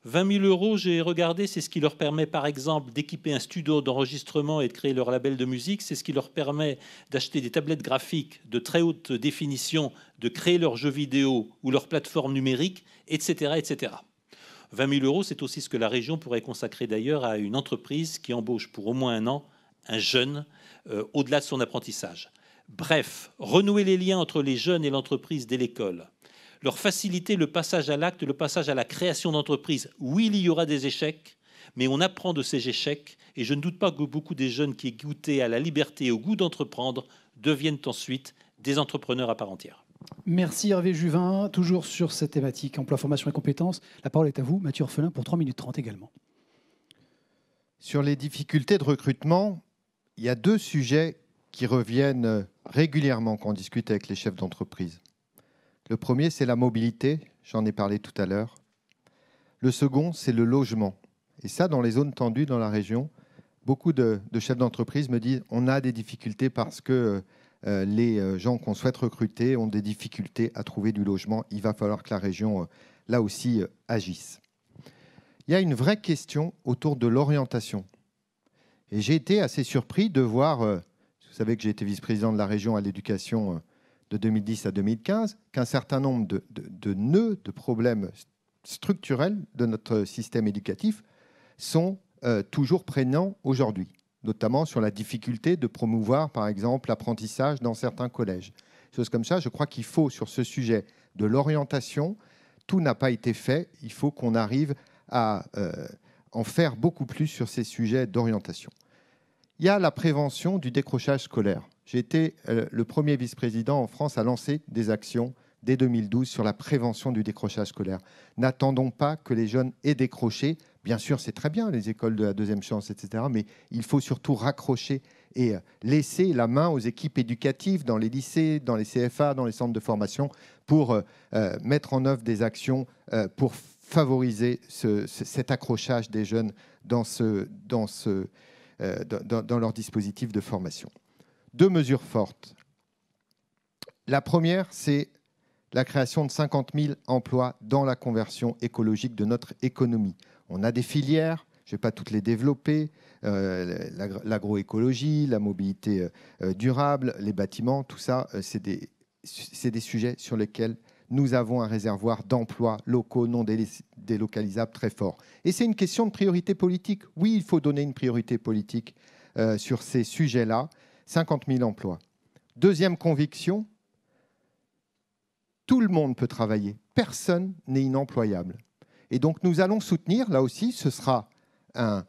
20 000 euros, j'ai regardé, c'est ce qui leur permet par exemple d'équiper un studio d'enregistrement et de créer leur label de musique. C'est ce qui leur permet d'acheter des tablettes graphiques de très haute définition, de créer leurs jeux vidéo ou leur plateforme numérique, etc., etc. 20 000 euros, c'est aussi ce que la région pourrait consacrer d'ailleurs à une entreprise qui embauche pour au moins un an un jeune au-delà de son apprentissage. Bref, renouer les liens entre les jeunes et l'entreprise dès l'école, leur faciliter le passage à l'acte, le passage à la création d'entreprise. Oui, il y aura des échecs, mais on apprend de ces échecs et je ne doute pas que beaucoup des jeunes qui goûtaient à la liberté et au goût d'entreprendre deviennent ensuite des entrepreneurs à part entière. Merci Hervé Juvin. Toujours sur cette thématique, emploi, formation et compétences. La parole est à vous, Mathieu Orphelin, pour 3 minutes 30 également. Sur les difficultés de recrutement, il y a 2 sujets qui reviennent régulièrement quand on discute avec les chefs d'entreprise. Le premier, c'est la mobilité, j'en ai parlé tout à l'heure. Le second, c'est le logement. Et ça, dans les zones tendues dans la région, beaucoup de chefs d'entreprise me disent on a des difficultés parce que les gens qu'on souhaite recruter ont des difficultés à trouver du logement. Il va falloir que la région, là aussi, agisse. Il y a une vraie question autour de l'orientation. Et j'ai été assez surpris de voir, vous savez que j'ai été vice-président de la région à l'éducation de 2010 à 2015, qu'un certain nombre de nœuds, de problèmes structurels de notre système éducatif sont toujours prégnants aujourd'hui, notamment sur la difficulté de promouvoir, par exemple, l'apprentissage dans certains collèges. Choses comme ça, je crois qu'il faut, sur ce sujet de l'orientation, tout n'a pas été fait, il faut qu'on arrive à en faire beaucoup plus sur ces sujets d'orientation. Il y a la prévention du décrochage scolaire. J'ai été le premier vice-président en France à lancer des actions dès 2012 sur la prévention du décrochage scolaire. N'attendons pas que les jeunes aient décroché. Bien sûr, c'est très bien, les écoles de la deuxième chance, etc. Mais il faut surtout raccrocher et laisser la main aux équipes éducatives dans les lycées, dans les CFA, dans les centres de formation pour mettre en œuvre des actions pour favoriser cet accrochage des jeunes dans leur dispositif de formation. 2 mesures fortes. La première, c'est la création de 50 000 emplois dans la conversion écologique de notre économie. On a des filières, je ne vais pas toutes les développer, l'agroécologie, la mobilité durable, les bâtiments, tout ça, c'est des sujets sur lesquels nous avons un réservoir d'emplois locaux non délocalisables très fort. Et c'est une question de priorité politique. Oui, il faut donner une priorité politique sur ces sujets-là. 50 000 emplois. Deuxième conviction, tout le monde peut travailler. Personne n'est inemployable. Et donc nous allons soutenir, là aussi, ce sera un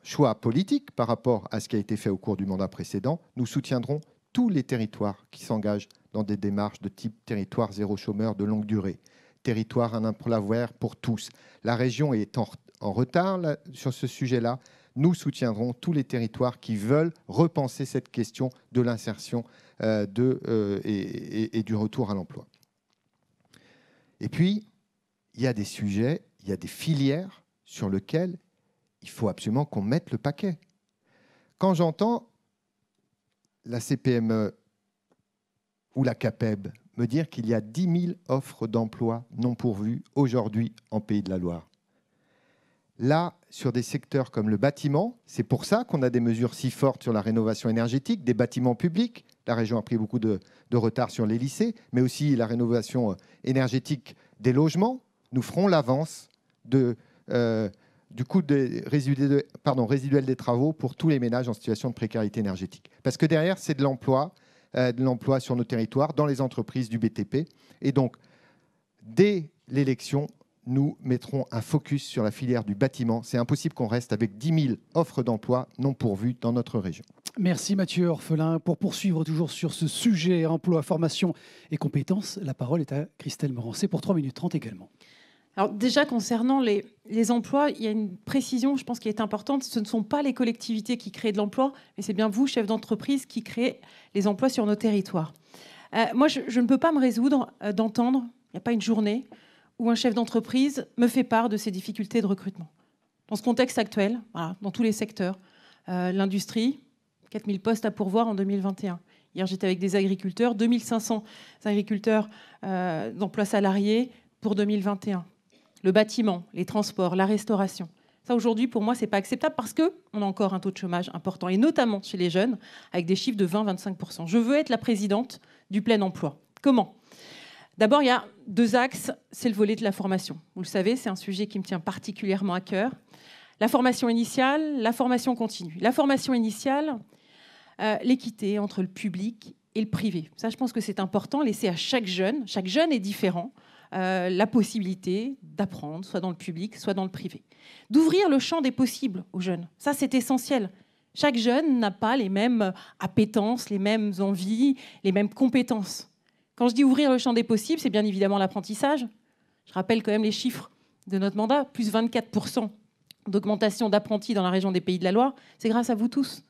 choix politique par rapport à ce qui a été fait au cours du mandat précédent. Nous soutiendrons tous les territoires qui s'engagent dans des démarches de type territoire zéro chômeur de longue durée, territoire un emploi vert pour tous. La région est en retard là, sur ce sujet-là. Nous soutiendrons tous les territoires qui veulent repenser cette question de l'insertion et du retour à l'emploi. Et puis, il y a des sujets, il y a des filières sur lesquelles il faut absolument qu'on mette le paquet. Quand j'entends la CPME ou la CAPEB me dire qu'il y a 10 000 offres d'emploi non pourvues aujourd'hui en Pays de la Loire, là, sur des secteurs comme le bâtiment, c'est pour ça qu'on a des mesures si fortes sur la rénovation énergétique des bâtiments publics. La région a pris beaucoup de retard sur les lycées, mais aussi la rénovation énergétique des logements. Nous ferons l'avance du coût résiduel des travaux pour tous les ménages en situation de précarité énergétique. Parce que derrière, c'est de l'emploi sur nos territoires, dans les entreprises du BTP. Et donc, dès l'élection, nous mettrons un focus sur la filière du bâtiment. C'est impossible qu'on reste avec 10 000 offres d'emploi non pourvues dans notre région. Merci Mathieu Orphelin. Pour poursuivre toujours sur ce sujet emploi, formation et compétences, la parole est à Christelle Morancé pour 3 minutes 30 également. Alors déjà, concernant les emplois, il y a une précision, je pense, qui est importante. Ce ne sont pas les collectivités qui créent de l'emploi, mais c'est bien vous, chefs d'entreprise, qui créez les emplois sur nos territoires. Moi, je ne peux pas me résoudre d'entendre, il n'y a pas une journée, où un chef d'entreprise me fait part de ses difficultés de recrutement. Dans ce contexte actuel, voilà, dans tous les secteurs, l'industrie, 4000 postes à pourvoir en 2021. Hier, j'étais avec des agriculteurs, 2500 agriculteurs d'emplois salariés pour 2021. Le bâtiment, les transports, la restauration. Ça, aujourd'hui, pour moi, ce n'est pas acceptable parce qu'on a encore un taux de chômage important, et notamment chez les jeunes, avec des chiffres de 20-25%. Je veux être la présidente du plein emploi. Comment ? D'abord, il y a 2 axes. C'est le volet de la formation. Vous le savez, c'est un sujet qui me tient particulièrement à cœur. La formation initiale, la formation continue. La formation initiale, l'équité entre le public et le privé. Ça, je pense que c'est important. Laisser à chaque jeune est différent, la possibilité d'apprendre, soit dans le public, soit dans le privé. D'ouvrir le champ des possibles aux jeunes. Ça, c'est essentiel. Chaque jeune n'a pas les mêmes appétences, les mêmes envies, les mêmes compétences. Quand je dis ouvrir le champ des possibles, c'est bien évidemment l'apprentissage. Je rappelle quand même les chiffres de notre mandat, plus 24% d'augmentation d'apprentis dans la région des Pays de la Loire. C'est grâce à vous tous.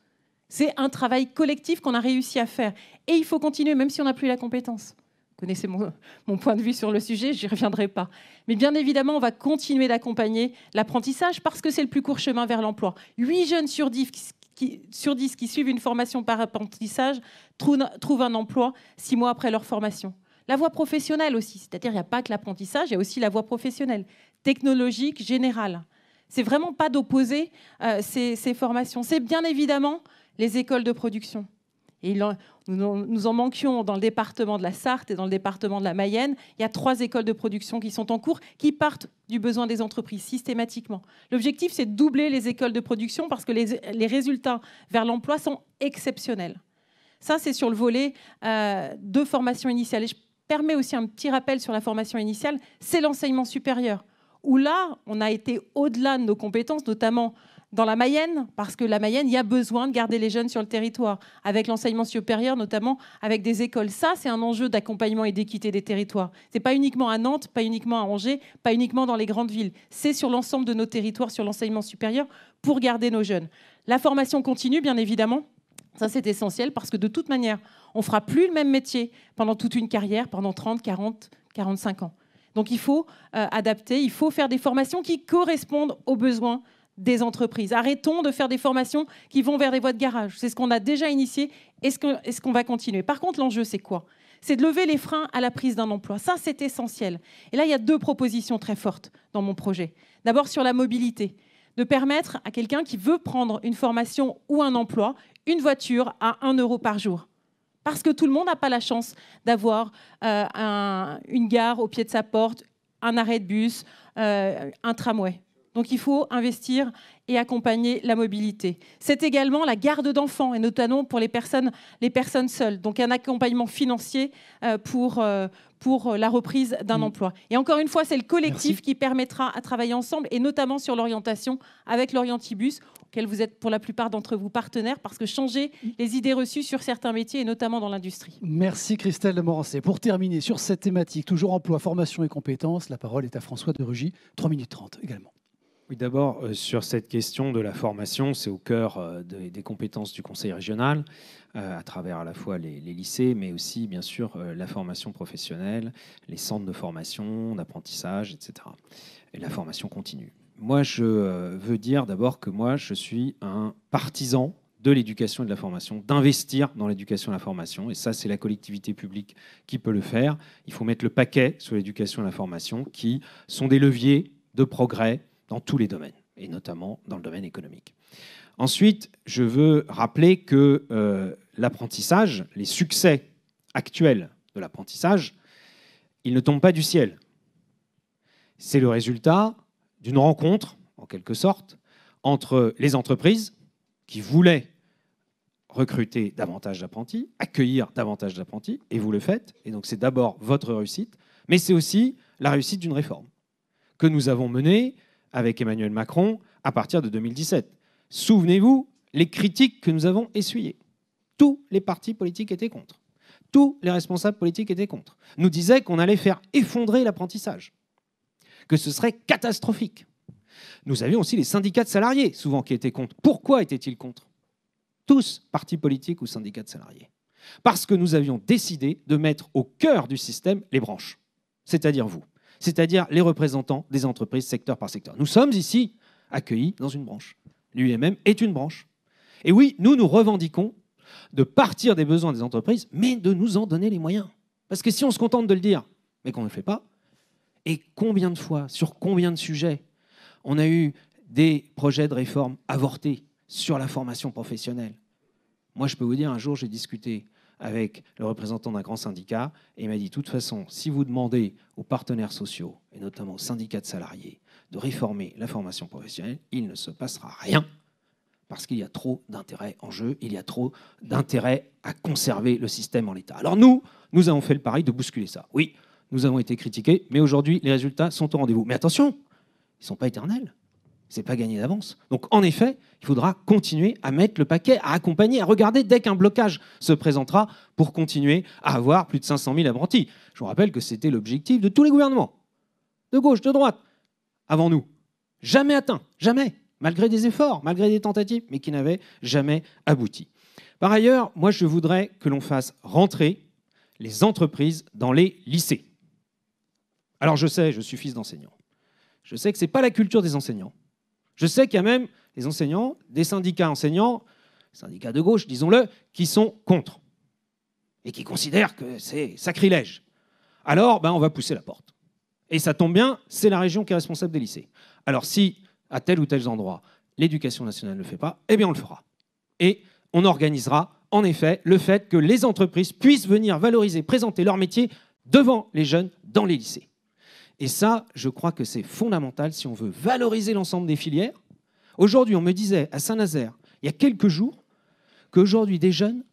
C'est un travail collectif qu'on a réussi à faire. Et il faut continuer, même si on n'a plus la compétence. Vous connaissez mon point de vue sur le sujet, je n'y reviendrai pas. Mais bien évidemment, on va continuer d'accompagner l'apprentissage parce que c'est le plus court chemin vers l'emploi. 8 jeunes sur 10 qui suivent une formation par apprentissage trouvent un emploi 6 mois après leur formation. La voie professionnelle aussi, c'est-à-dire il n'y a pas que l'apprentissage, il y a aussi la voie professionnelle, technologique, générale. C'est vraiment pas d'opposer ces formations. C'est bien évidemment les écoles de production. Et nous en manquions dans le département de la Sarthe et dans le département de la Mayenne. Il y a 3 écoles de production qui sont en cours, qui partent du besoin des entreprises systématiquement. L'objectif, c'est de doubler les écoles de production parce que les résultats vers l'emploi sont exceptionnels. Ça, c'est sur le volet de formation initiale. Et je permets aussi un petit rappel sur la formation initiale, c'est l'enseignement supérieur, où là, on a été au-delà de nos compétences, notamment dans la Mayenne, parce que la Mayenne, il y a besoin de garder les jeunes sur le territoire, avec l'enseignement supérieur, notamment avec des écoles. Ça, c'est un enjeu d'accompagnement et d'équité des territoires. Ce n'est pas uniquement à Nantes, pas uniquement à Angers, pas uniquement dans les grandes villes. C'est sur l'ensemble de nos territoires, sur l'enseignement supérieur, pour garder nos jeunes. La formation continue, bien évidemment. Ça, c'est essentiel, parce que de toute manière, on ne fera plus le même métier pendant toute une carrière, pendant 30, 40, 45 ans. Donc, il faut adapter, il faut faire des formations qui correspondent aux besoins des entreprises. Arrêtons de faire des formations qui vont vers des voies de garage. C'est ce qu'on a déjà initié et ce qu'on va continuer. Par contre, l'enjeu, c'est quoi ? C'est de lever les freins à la prise d'un emploi. Ça, c'est essentiel. Et là, il y a 2 propositions très fortes dans mon projet. D'abord, sur la mobilité, de permettre à quelqu'un qui veut prendre une formation ou un emploi, une voiture à 1 € par jour. Parce que tout le monde n'a pas la chance d'avoir une gare au pied de sa porte, un arrêt de bus, un tramway. Donc il faut investir et accompagner la mobilité. C'est également la garde d'enfants, et notamment pour les personnes seules. Donc un accompagnement financier pour la reprise d'un emploi. Et encore une fois, c'est le collectif qui permettra à travailler ensemble, et notamment sur l'orientation avec l'Orientibus, auquel vous êtes pour la plupart d'entre vous partenaires, parce que changer les idées reçues sur certains métiers, et notamment dans l'industrie. Merci Christelle de Morancé. Pour terminer sur cette thématique, toujours emploi, formation et compétences, la parole est à François de Rugy, 3 minutes 30 également. Oui, d'abord, sur cette question de la formation, c'est au cœur des compétences du Conseil régional, à travers à la fois les lycées, mais aussi, bien sûr, la formation professionnelle, les centres de formation, d'apprentissage, etc. Et la formation continue. Moi, je veux dire d'abord que moi, je suis un partisan de l'éducation et de la formation, d'investir dans l'éducation et la formation. Et ça, c'est la collectivité publique qui peut le faire. Il faut mettre le paquet sur l'éducation et la formation, qui sont des leviers de progrès dans tous les domaines, et notamment dans le domaine économique. Ensuite, je veux rappeler que l'apprentissage, les succès actuels de l'apprentissage, ils ne tombent pas du ciel. C'est le résultat d'une rencontre, en quelque sorte, entre les entreprises qui voulaient recruter davantage d'apprentis, accueillir davantage d'apprentis, et vous le faites, et donc c'est d'abord votre réussite, mais c'est aussi la réussite d'une réforme que nous avons menée avec Emmanuel Macron à partir de 2017. Souvenez-vous, les critiques que nous avons essuyées. Tous les partis politiques étaient contre. Tous les responsables politiques étaient contre. Nous disaient qu'on allait faire effondrer l'apprentissage, que ce serait catastrophique. Nous avions aussi les syndicats de salariés, souvent, qui étaient contre. Pourquoi étaient-ils contre ? Tous, partis politiques ou syndicats de salariés. Parce que nous avions décidé de mettre au cœur du système les branches, c'est-à-dire vous. c'est-à-dire les représentants des entreprises secteur par secteur. Nous sommes ici accueillis dans une branche. L'UIMM est une branche. Et oui, nous revendiquons de partir des besoins des entreprises, mais de nous en donner les moyens. Parce que si on se contente de le dire, mais qu'on ne le fait pas, et combien de fois, sur combien de sujets, on a eu des projets de réforme avortés sur la formation professionnelle. Moi, je peux vous dire, un jour, j'ai discuté avec le représentant d'un grand syndicat et il m'a dit, de toute façon, si vous demandez aux partenaires sociaux, et notamment aux syndicats de salariés, de réformer la formation professionnelle, il ne se passera rien parce qu'il y a trop d'intérêt en jeu, il y a trop d'intérêt à conserver le système en l'état. Alors nous avons fait le pari de bousculer ça. Oui, nous avons été critiqués, mais aujourd'hui, les résultats sont au rendez-vous. Mais attention, ils ne sont pas éternels. Ce n'est pas gagné d'avance. Donc, en effet, il faudra continuer à mettre le paquet, à accompagner, à regarder dès qu'un blocage se présentera pour continuer à avoir plus de 500 000 apprentis. Je vous rappelle que c'était l'objectif de tous les gouvernements, de gauche, de droite, avant nous. Jamais atteint, jamais, malgré des efforts, malgré des tentatives, mais qui n'avaient jamais abouti. Par ailleurs, moi, je voudrais que l'on fasse rentrer les entreprises dans les lycées. Alors, je sais, je suis fils d'enseignant. Je sais que ce n'est pas la culture des enseignants. Je sais qu'il y a même des enseignants, des syndicats enseignants, syndicats de gauche, disons-le, qui sont contre et qui considèrent que c'est sacrilège. Alors, on va pousser la porte. Et ça tombe bien, c'est la région qui est responsable des lycées. Alors si, à tel ou tel endroit, l'éducation nationale ne le fait pas, eh bien on le fera. Et on organisera, en effet, le fait que les entreprises puissent venir valoriser, présenter leur métier devant les jeunes dans les lycées. Et ça, je crois que c'est fondamental si on veut valoriser l'ensemble des filières. Aujourd'hui, on me disait à Saint-Nazaire, il y a quelques jours, qu'aujourd'hui, des jeunes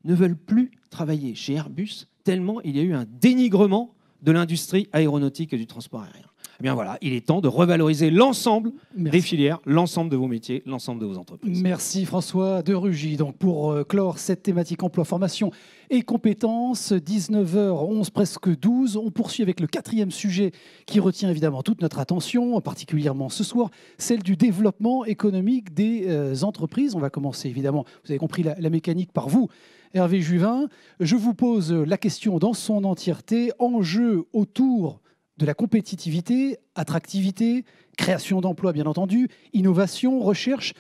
ne veulent plus travailler chez Airbus tellement il y a eu un dénigrement de l'industrie aéronautique et du transport aérien. Eh bien voilà, il est temps de revaloriser l'ensemble des filières, l'ensemble de vos métiers, l'ensemble de vos entreprises. Merci François de Rugy. Donc pour clore cette thématique emploi, formation et compétences, 19h11, presque 12, on poursuit avec le 4e sujet qui retient évidemment toute notre attention, particulièrement ce soir, celle du développement économique des entreprises. On va commencer évidemment, vous avez compris la mécanique par vous, Hervé Juvin. Je vous pose la question dans son entièreté, enjeu autour de la compétitivité, attractivité, création d'emplois bien entendu, innovation, recherche,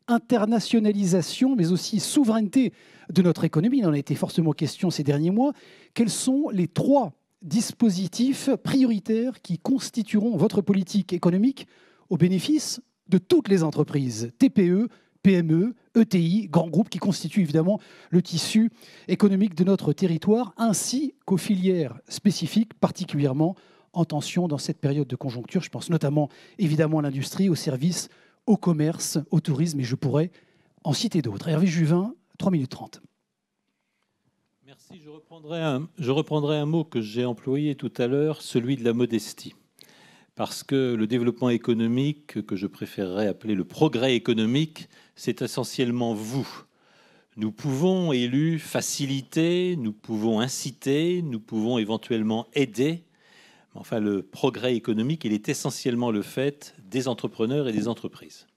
internationalisation, mais aussi souveraineté de notre économie. Il en a été forcément question ces derniers mois. Quels sont les 3 dispositifs prioritaires qui constitueront votre politique économique au bénéfice de toutes les entreprises, TPE, PME, ETI, grands groupes qui constituent évidemment le tissu économique de notre territoire, ainsi qu'aux filières spécifiques particulièrement en tension dans cette période de conjoncture. Je pense notamment évidemment à l'industrie, aux services, au commerce, au tourisme, et je pourrais en citer d'autres. Hervé Juvin, 3 minutes 30. Merci. Je reprendrai un mot que j'ai employé tout à l'heure, celui de la modestie. Parce que le développement économique, que je préférerais appeler le progrès économique, c'est essentiellement vous. Nous pouvons, élus, faciliter, nous pouvons inciter, nous pouvons éventuellement aider. Enfin, le progrès économique, il est essentiellement le fait des entrepreneurs et des entreprises.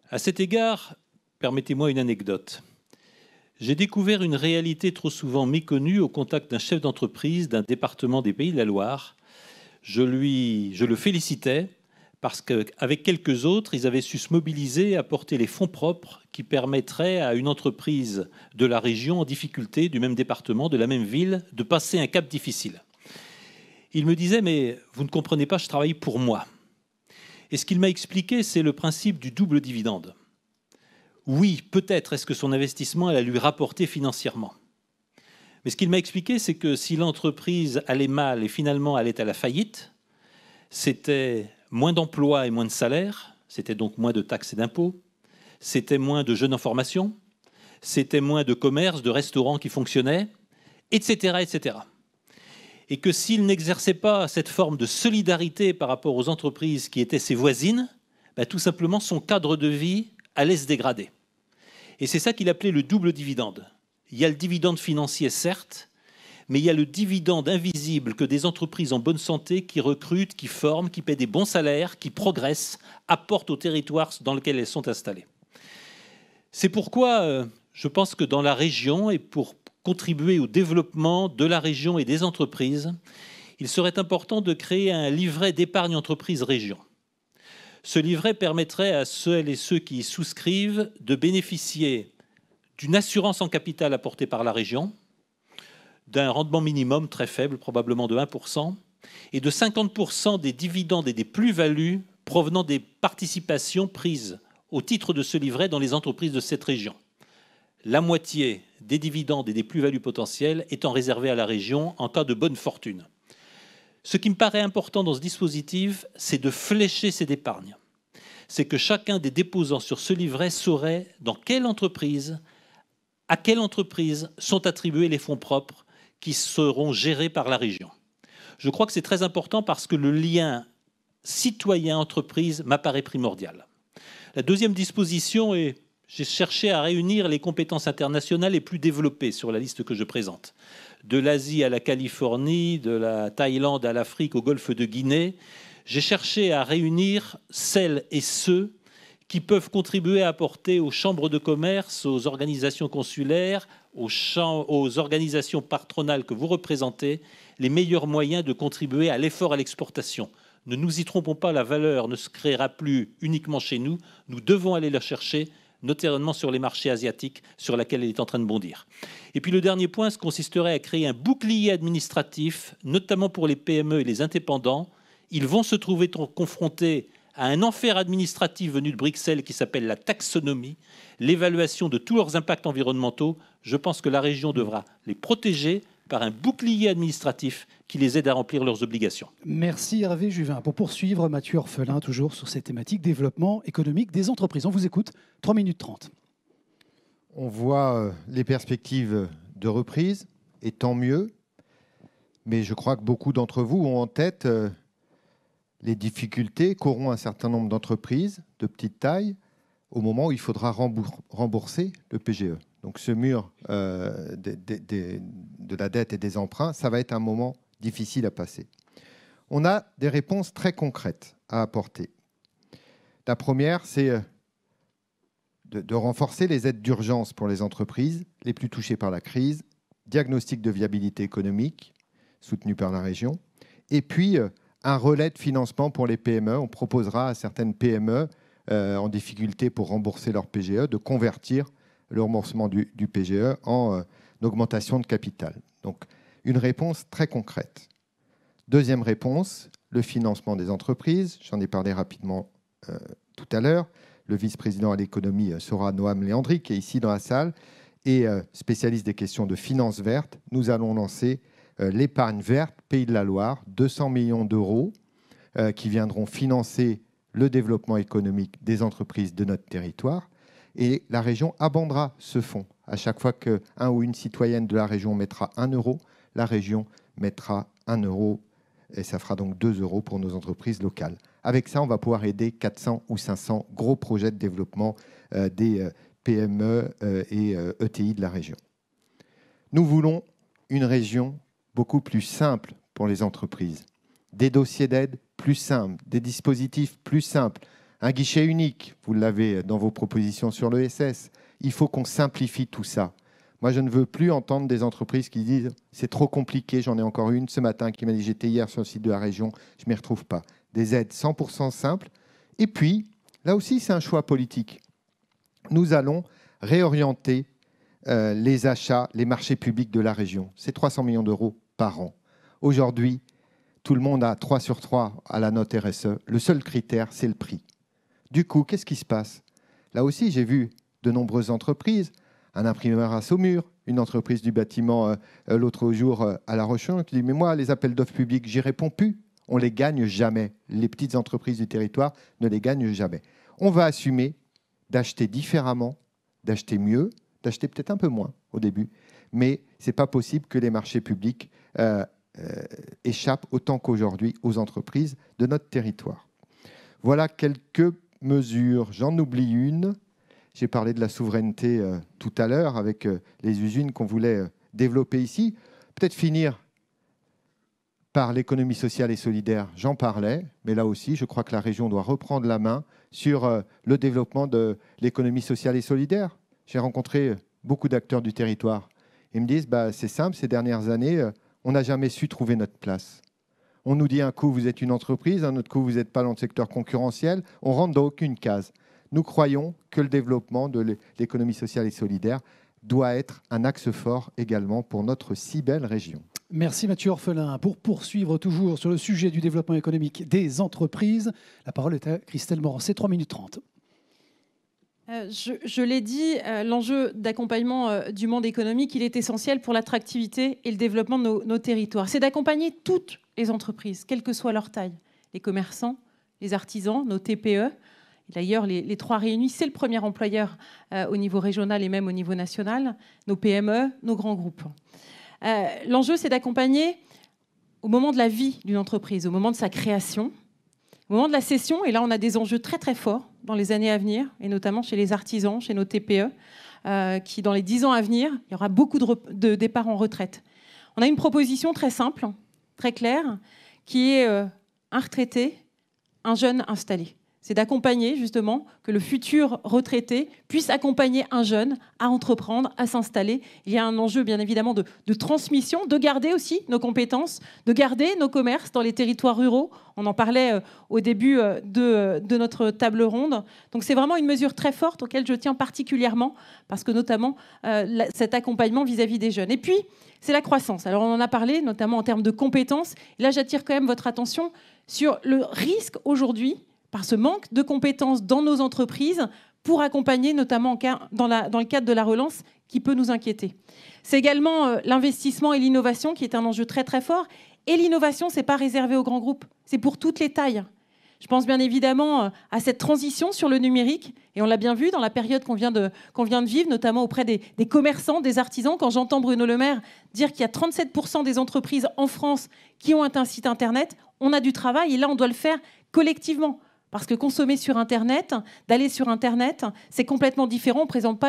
À cet égard, permettez-moi une anecdote. J'ai découvert une réalité trop souvent méconnue au contact d'un chef d'entreprise d'un département des Pays de la Loire. Je le félicitais parce qu'avec quelques autres, ils avaient su se mobiliser et apporter les fonds propres qui permettraient à une entreprise de la région en difficulté, du même département, de la même ville, de passer un cap difficile. Il me disait, mais vous ne comprenez pas, je travaille pour moi. Et ce qu'il m'a expliqué, c'est le principe du double dividende. Oui, peut-être est-ce que son investissement allait lui rapporter financièrement. Mais ce qu'il m'a expliqué, c'est que si l'entreprise allait mal et finalement allait à la faillite, c'était moins d'emplois et moins de salaires, c'était donc moins de taxes et d'impôts, c'était moins de jeunes en formation, c'était moins de commerces, de restaurants qui fonctionnaient, etc., etc. Et que s'il n'exerçait pas cette forme de solidarité par rapport aux entreprises qui étaient ses voisines, tout simplement son cadre de vie allait se dégrader. Et c'est ça qu'il appelait le double dividende. Il y a le dividende financier, certes, mais il y a le dividende invisible que des entreprises en bonne santé qui recrutent, qui forment, qui paient des bons salaires, qui progressent, apportent au territoire dans lequel elles sont installées. C'est pourquoi je pense que dans la région, et pour contribuer au développement de la région et des entreprises, il serait important de créer un livret d'épargne entreprise région. Ce livret permettrait à celles et ceux qui y souscrivent de bénéficier d'une assurance en capital apportée par la région, d'un rendement minimum très faible, probablement de 1%, et de 50% des dividendes et des plus-values provenant des participations prises au titre de ce livret dans les entreprises de cette région. La moitié des dividendes et des plus-values potentielles étant réservée à la région en cas de bonne fortune. Ce qui me paraît important dans ce dispositif, c'est de flécher cette épargne. C'est que chacun des déposants sur ce livret saurait dans quelle entreprise, à quelle entreprise sont attribués les fonds propres qui seront gérés par la région. Je crois que c'est très important parce que le lien citoyen-entreprise m'apparaît primordial. La deuxième disposition est, j'ai cherché à réunir les compétences internationales les plus développées sur la liste que je présente. De l'Asie à la Californie, de la Thaïlande à l'Afrique, au golfe de Guinée. J'ai cherché à réunir celles et ceux qui peuvent contribuer à apporter aux chambres de commerce, aux organisations consulaires, aux organisations patronales que vous représentez, les meilleurs moyens de contribuer à l'effort à l'exportation. Ne nous y trompons pas, la valeur ne se créera plus uniquement chez nous. Nous devons aller la chercher, notamment sur les marchés asiatiques, sur lesquels elle est en train de bondir. Et puis le dernier point consisterait à créer un bouclier administratif, notamment pour les PME et les indépendants. Ils vont se trouver confrontés à un enfer administratif venu de Bruxelles qui s'appelle la taxonomie, l'évaluation de tous leurs impacts environnementaux. Je pense que la région devra les protéger par un bouclier administratif qui les aide à remplir leurs obligations. Merci Hervé Juvin. Pour poursuivre, Mathieu Orphelin, toujours sur cette thématique développement économique des entreprises. On vous écoute, 3 minutes 30. On voit les perspectives de reprise, et tant mieux. Mais je crois que beaucoup d'entre vous ont en tête les difficultés qu'auront un certain nombre d'entreprises de petite taille au moment où il faudra rembourser le PGE. Donc ce mur de la dette et des emprunts, ça va être un moment difficile à passer. On a des réponses très concrètes à apporter. La première, c'est de renforcer les aides d'urgence pour les entreprises les plus touchées par la crise, diagnostic de viabilité économique soutenu par la région, et puis un relais de financement pour les PME. On proposera à certaines PME en difficulté pour rembourser leur PGE de convertir le remboursement du PGE en augmentation de capital. Donc, une réponse très concrète. Deuxième réponse, le financement des entreprises. J'en ai parlé rapidement tout à l'heure. Le vice-président à l'économie sera Noam Léandri, qui est ici dans la salle, et spécialiste des questions de finances vertes. Nous allons lancer l'épargne verte Pays de la Loire, 200 millions d'euros qui viendront financer le développement économique des entreprises de notre territoire. Et la région abondera ce fonds. À chaque fois qu'un ou une citoyenne de la région mettra 1 euro, la région mettra 1 euro et ça fera donc 2 euros pour nos entreprises locales. Avec ça, on va pouvoir aider 400 ou 500 gros projets de développement des PME et ETI de la région. Nous voulons une région beaucoup plus simple pour les entreprises. Des dossiers d'aide plus simples, des dispositifs plus simples, un guichet unique, vous l'avez dans vos propositions sur l'ESS. Il faut qu'on simplifie tout ça. Moi, je ne veux plus entendre des entreprises qui disent « c'est trop compliqué ». J'en ai encore une ce matin qui m'a dit « j'étais hier sur le site de la région, je ne m'y retrouve pas ». Des aides 100% simples. Et puis, là aussi, c'est un choix politique. Nous allons réorienter les achats, les marchés publics de la région. C'est 300 millions d'euros par an. Aujourd'hui, tout le monde a 3 sur 3 à la note RSE. Le seul critère, c'est le prix. Du coup, qu'est-ce qui se passe? Là aussi, j'ai vu de nombreuses entreprises, un imprimeur à Saumur, une entreprise du bâtiment l'autre jour à La Roche-Hulin, qui dit « mais moi, les appels d'offres publics, j'y réponds plus. On ne les gagne jamais. Les petites entreprises du territoire ne les gagnent jamais. » On va assumer d'acheter différemment, d'acheter mieux, d'acheter peut-être un peu moins au début, mais ce n'est pas possible que les marchés publics échappent autant qu'aujourd'hui aux entreprises de notre territoire. Voilà quelques mesures. J'en oublie une. J'ai parlé de la souveraineté tout à l'heure avec les usines qu'on voulait développer ici. Peut-être finir par l'économie sociale et solidaire, j'en parlais, mais là aussi, je crois que la région doit reprendre la main sur le développement de l'économie sociale et solidaire. J'ai rencontré beaucoup d'acteurs du territoire. Ils me disent, c'est simple, ces dernières années, on n'a jamais su trouver notre place. On nous dit un coup, vous êtes une entreprise, un autre coup, vous n'êtes pas dans le secteur concurrentiel. On rentre dans aucune case. Nous croyons que le développement de l'économie sociale et solidaire doit être un axe fort également pour notre si belle région. Merci Mathieu Orphelin. Pour poursuivre toujours sur le sujet du développement économique des entreprises, la parole est à Christelle Morancé, 3 minutes 30. Je l'ai dit, l'enjeu d'accompagnement du monde économique, il est essentiel pour l'attractivité et le développement de nos territoires. C'est d'accompagner toutes les entreprises, quelle que soit leur taille. Les commerçants, les artisans, nos TPE. D'ailleurs, les trois réunis, c'est le premier employeur au niveau régional et même au niveau national. Nos PME, nos grands groupes. L'enjeu, c'est d'accompagner au moment de la vie d'une entreprise, au moment de sa création, au moment de la cession. Et là, on a des enjeux très, très forts dans les années à venir, et notamment chez les artisans, chez nos TPE, qui, dans les 10 ans à venir, il y aura beaucoup de départs en retraite. On a une proposition très simple, très claire, qui est un retraité, un jeune installé. C'est d'accompagner justement que le futur retraité puisse accompagner un jeune à entreprendre, à s'installer. Il y a un enjeu bien évidemment de transmission, de garder aussi nos compétences, de garder nos commerces dans les territoires ruraux. On en parlait au début de notre table ronde. Donc c'est vraiment une mesure très forte auquel je tiens particulièrement parce que notamment cet accompagnement vis-à-vis des jeunes. Et puis c'est la croissance. Alors on en a parlé notamment en termes de compétences. Et là j'attire quand même votre attention sur le risque aujourd'hui par ce manque de compétences dans nos entreprises pour accompagner, notamment dans le cadre de la relance, qui peut nous inquiéter. C'est également l'investissement et l'innovation qui est un enjeu très très fort. Et l'innovation, ce n'est pas réservé aux grands groupes, c'est pour toutes les tailles. Je pense bien évidemment à cette transition sur le numérique, et on l'a bien vu dans la période qu'on vient de vivre, notamment auprès des commerçants, des artisans. Quand j'entends Bruno Le Maire dire qu'il y a 37% des entreprises en France qui ont un site Internet, on a du travail, et là on doit le faire collectivement. Parce que consommer sur Internet, d'aller sur Internet, c'est complètement différent. On ne présente pas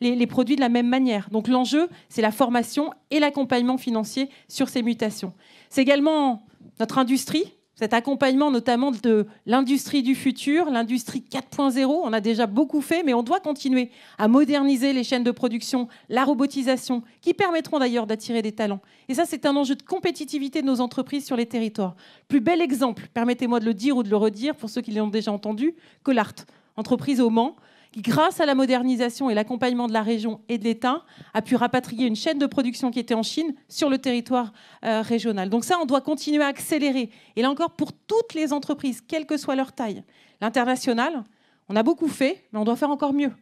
les produits de la même manière. Donc l'enjeu, c'est la formation et l'accompagnement financier sur ces mutations. C'est également notre industrie, cet accompagnement notamment de l'industrie du futur, l'industrie 4.0. On a déjà beaucoup fait, mais on doit continuer à moderniser les chaînes de production, la robotisation, qui permettront d'ailleurs d'attirer des talents. Et ça, c'est un enjeu de compétitivité de nos entreprises sur les territoires. Plus bel exemple, permettez-moi de le dire ou de le redire pour ceux qui l'ont déjà entendu, Colart, entreprise au Mans, qui, grâce à la modernisation et l'accompagnement de la région et de l'État, a pu rapatrier une chaîne de production qui était en Chine sur le territoire régional. Donc ça, on doit continuer à accélérer. Et là encore, pour toutes les entreprises, quelle que soit leur taille. L'international, on a beaucoup fait, mais on doit faire encore mieux.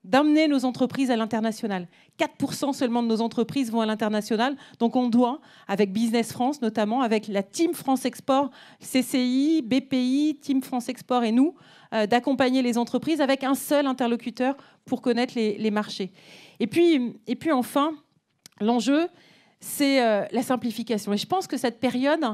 D'amener nos entreprises à l'international. 4% seulement de nos entreprises vont à l'international. Donc on doit, avec Business France notamment, avec la Team France Export, CCI, BPI, Team France Export et nous, d'accompagner les entreprises avec un seul interlocuteur pour connaître les marchés. Et puis enfin, l'enjeu, c'est la simplification. Et je pense que cette période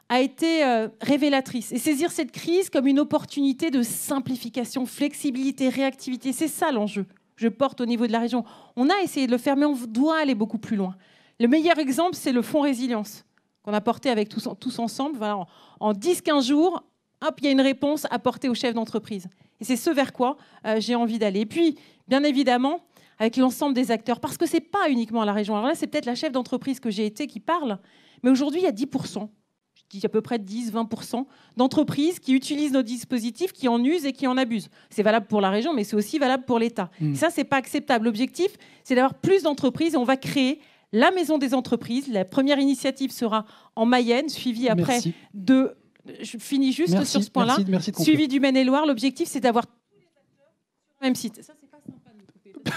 a été révélatrice. Et saisir cette crise comme une opportunité de simplification, flexibilité, réactivité, c'est ça l'enjeu. Je porte au niveau de la région. On a essayé de le faire, mais on doit aller beaucoup plus loin. Le meilleur exemple, c'est le fonds résilience qu'on a porté avec tous ensemble. Voilà, en 10-15 jours, hop, il y a une réponse apportée aux chefs d'entreprise. Et c'est ce vers quoi j'ai envie d'aller. Et puis, bien évidemment, avec l'ensemble des acteurs, parce que ce n'est pas uniquement la région. Alors là, c'est peut-être la chef d'entreprise que j'ai été qui parle, mais aujourd'hui, il y a 10%. Je dis à peu près 10-20% d'entreprises qui utilisent nos dispositifs, qui en usent et qui en abusent. C'est valable pour la région, mais c'est aussi valable pour l'État. Ça, ce n'est pas acceptable. L'objectif, c'est d'avoir plus d'entreprises et on va créer la maison des entreprises. La première initiative sera en Mayenne, suivie après de... Je finis juste sur ce point-là. Suivi du Maine-et-Loire. L'objectif, c'est d'avoir tous les acteurs sur le même site. Ça, c'est pas sympa de couper.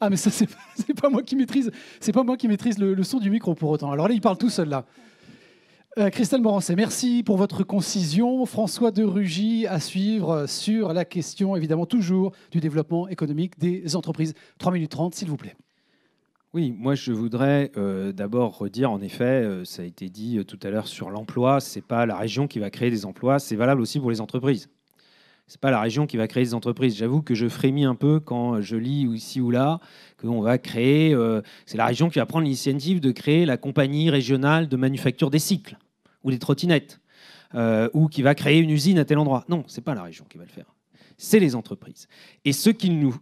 Ah, mais ça, c'est pas moi qui maîtrise. C'est pas moi qui maîtrise le son du micro pour autant. Alors là, il parle tout seul là. Christelle Morancé, merci pour votre concision. François de Rugy à suivre sur la question, évidemment, toujours du développement économique des entreprises. 3 minutes 30, s'il vous plaît. Oui, moi je voudrais d'abord redire, en effet, ça a été dit tout à l'heure sur l'emploi, ce n'est pas la région qui va créer des emplois, c'est valable aussi pour les entreprises. Ce n'est pas la région qui va créer des entreprises. J'avoue que je frémis un peu quand je lis ici ou là qu'on va créer, c'est la région qui va prendre l'initiative de créer la compagnie régionale de manufacture des cycles ou des trottinettes, ou qui va créer une usine à tel endroit. Non, ce n'est pas la région qui va le faire. C'est les entreprises. Et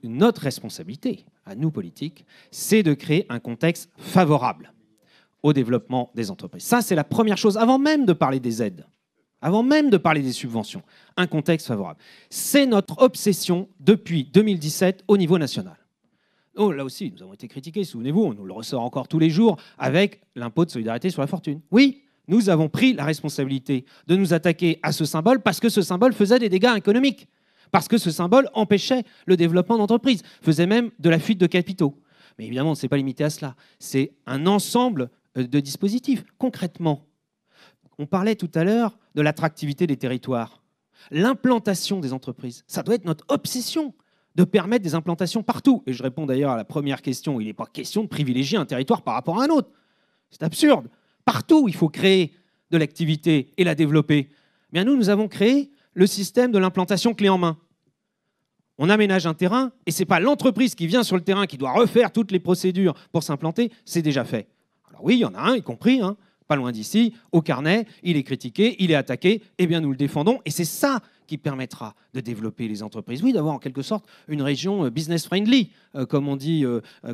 notre responsabilité, à nous politiques, c'est de créer un contexte favorable au développement des entreprises. Ça, c'est la première chose, avant même de parler des aides, avant même de parler des subventions, un contexte favorable. C'est notre obsession depuis 2017 au niveau national. Oh, là aussi, nous avons été critiqués, souvenez-vous, on nous le ressort encore tous les jours avec l'impôt de solidarité sur la fortune. Oui, nous avons pris la responsabilité de nous attaquer à ce symbole parce que ce symbole faisait des dégâts économiques, parce que ce symbole empêchait le développement d'entreprises, faisait même de la fuite de capitaux. Mais évidemment, on ne s'est pas limité à cela. C'est un ensemble de dispositifs. Concrètement, on parlait tout à l'heure de l'attractivité des territoires. L'implantation des entreprises, ça doit être notre obsession de permettre des implantations partout. Et je réponds d'ailleurs à la première question. Il n'est pas question de privilégier un territoire par rapport à un autre. C'est absurde. Partout, il faut créer de l'activité et la développer. Bien, nous avons créé le système de l'implantation clé en main. On aménage un terrain et ce n'est pas l'entreprise qui vient sur le terrain qui doit refaire toutes les procédures pour s'implanter, c'est déjà fait. Alors oui, il y en a un, y compris, pas loin d'ici, au Carnet, il est critiqué, il est attaqué, eh bien nous le défendons et c'est ça qui permettra de développer les entreprises. Oui, d'avoir en quelque sorte une région business-friendly, comme on dit,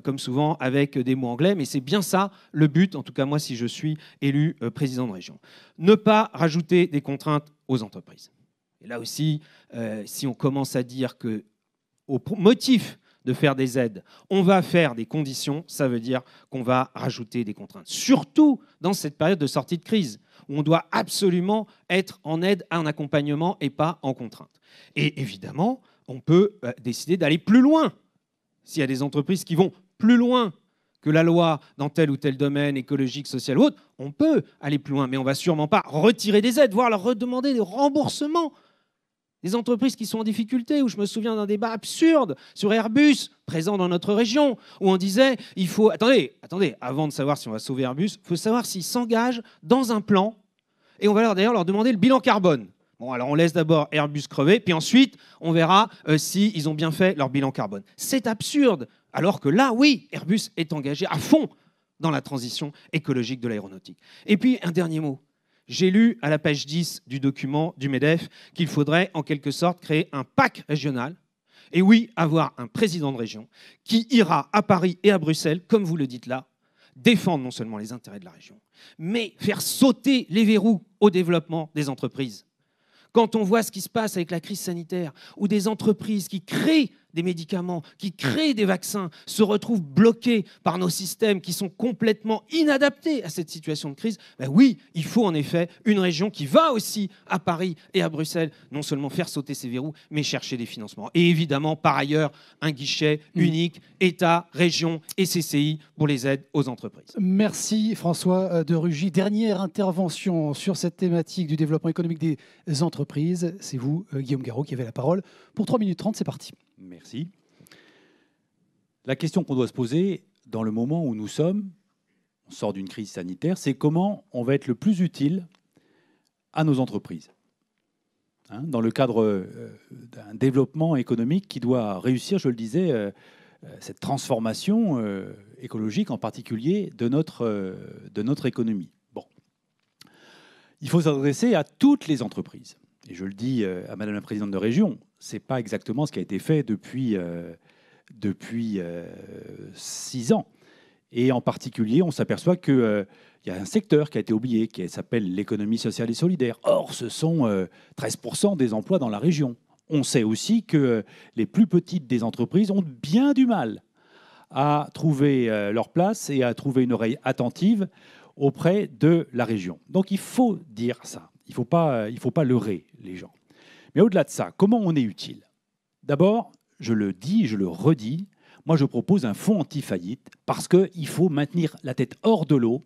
comme souvent avec des mots anglais, mais c'est bien ça le but, en tout cas moi si je suis élu président de région. Ne pas rajouter des contraintes aux entreprises. Et là aussi, si on commence à dire que au motif de faire des aides, on va faire des conditions, ça veut dire qu'on va rajouter des contraintes. Surtout dans cette période de sortie de crise, où on doit absolument être en aide, en accompagnement et pas en contrainte. Et évidemment, on peut décider d'aller plus loin. S'il y a des entreprises qui vont plus loin que la loi dans tel ou tel domaine écologique, social ou autre, on peut aller plus loin, mais on ne va sûrement pas retirer des aides, voire leur redemander des remboursements. Des entreprises qui sont en difficulté, où je me souviens d'un débat absurde sur Airbus, présent dans notre région, où on disait, il faut... Attendez, avant de savoir si on va sauver Airbus, il faut savoir s'ils s'engagent dans un plan, et on va d'ailleurs leur demander le bilan carbone. Bon, alors on laisse d'abord Airbus crever, puis ensuite, on verra s'ils ont bien fait leur bilan carbone. C'est absurde, alors que là, oui, Airbus est engagé à fond dans la transition écologique de l'aéronautique. Et puis, un dernier mot. J'ai lu à la page 10 du document du MEDEF qu'il faudrait en quelque sorte créer un PAC régional et oui, avoir un président de région qui ira à Paris et à Bruxelles, comme vous le dites là, défendre non seulement les intérêts de la région, mais faire sauter les verrous au développement des entreprises. Quand on voit ce qui se passe avec la crise sanitaire, où des entreprises qui créent des médicaments, qui créent des vaccins, se retrouvent bloquées par nos systèmes qui sont complètement inadaptés à cette situation de crise, ben oui, il faut en effet une région qui va aussi à Paris et à Bruxelles, non seulement faire sauter ces verrous, mais chercher des financements. Et évidemment, par ailleurs, un guichet unique, État, région et CCI pour les aides aux entreprises. Merci François de Rugy. Dernière intervention sur cette thématique du développement économique des entreprises. C'est vous, Guillaume Garot, qui avez la parole. Pour 3 minutes 30, c'est parti. Merci. La question qu'on doit se poser dans le moment où nous sommes, on sort d'une crise sanitaire, c'est comment on va être le plus utile à nos entreprises. Dans le cadre d'un développement économique qui doit réussir, je le disais, cette transformation écologique, en particulier de notre économie. Bon. Il faut s'adresser à toutes les entreprises. Et je le dis à Madame la Présidente de Région, ce n'est pas exactement ce qui a été fait depuis 6 ans. Et en particulier, on s'aperçoit qu'il y a un secteur qui a été oublié, qui s'appelle l'économie sociale et solidaire. Or, ce sont 13% des emplois dans la région. On sait aussi que les plus petites des entreprises ont bien du mal à trouver leur place et à trouver une oreille attentive auprès de la région. Donc, il faut dire ça. Il ne faut pas leurrer les gens. Mais au-delà de ça, comment on est utile? D'abord, je le dis, je le redis, moi je propose un fonds anti-faillite parce qu'il faut maintenir la tête hors de l'eau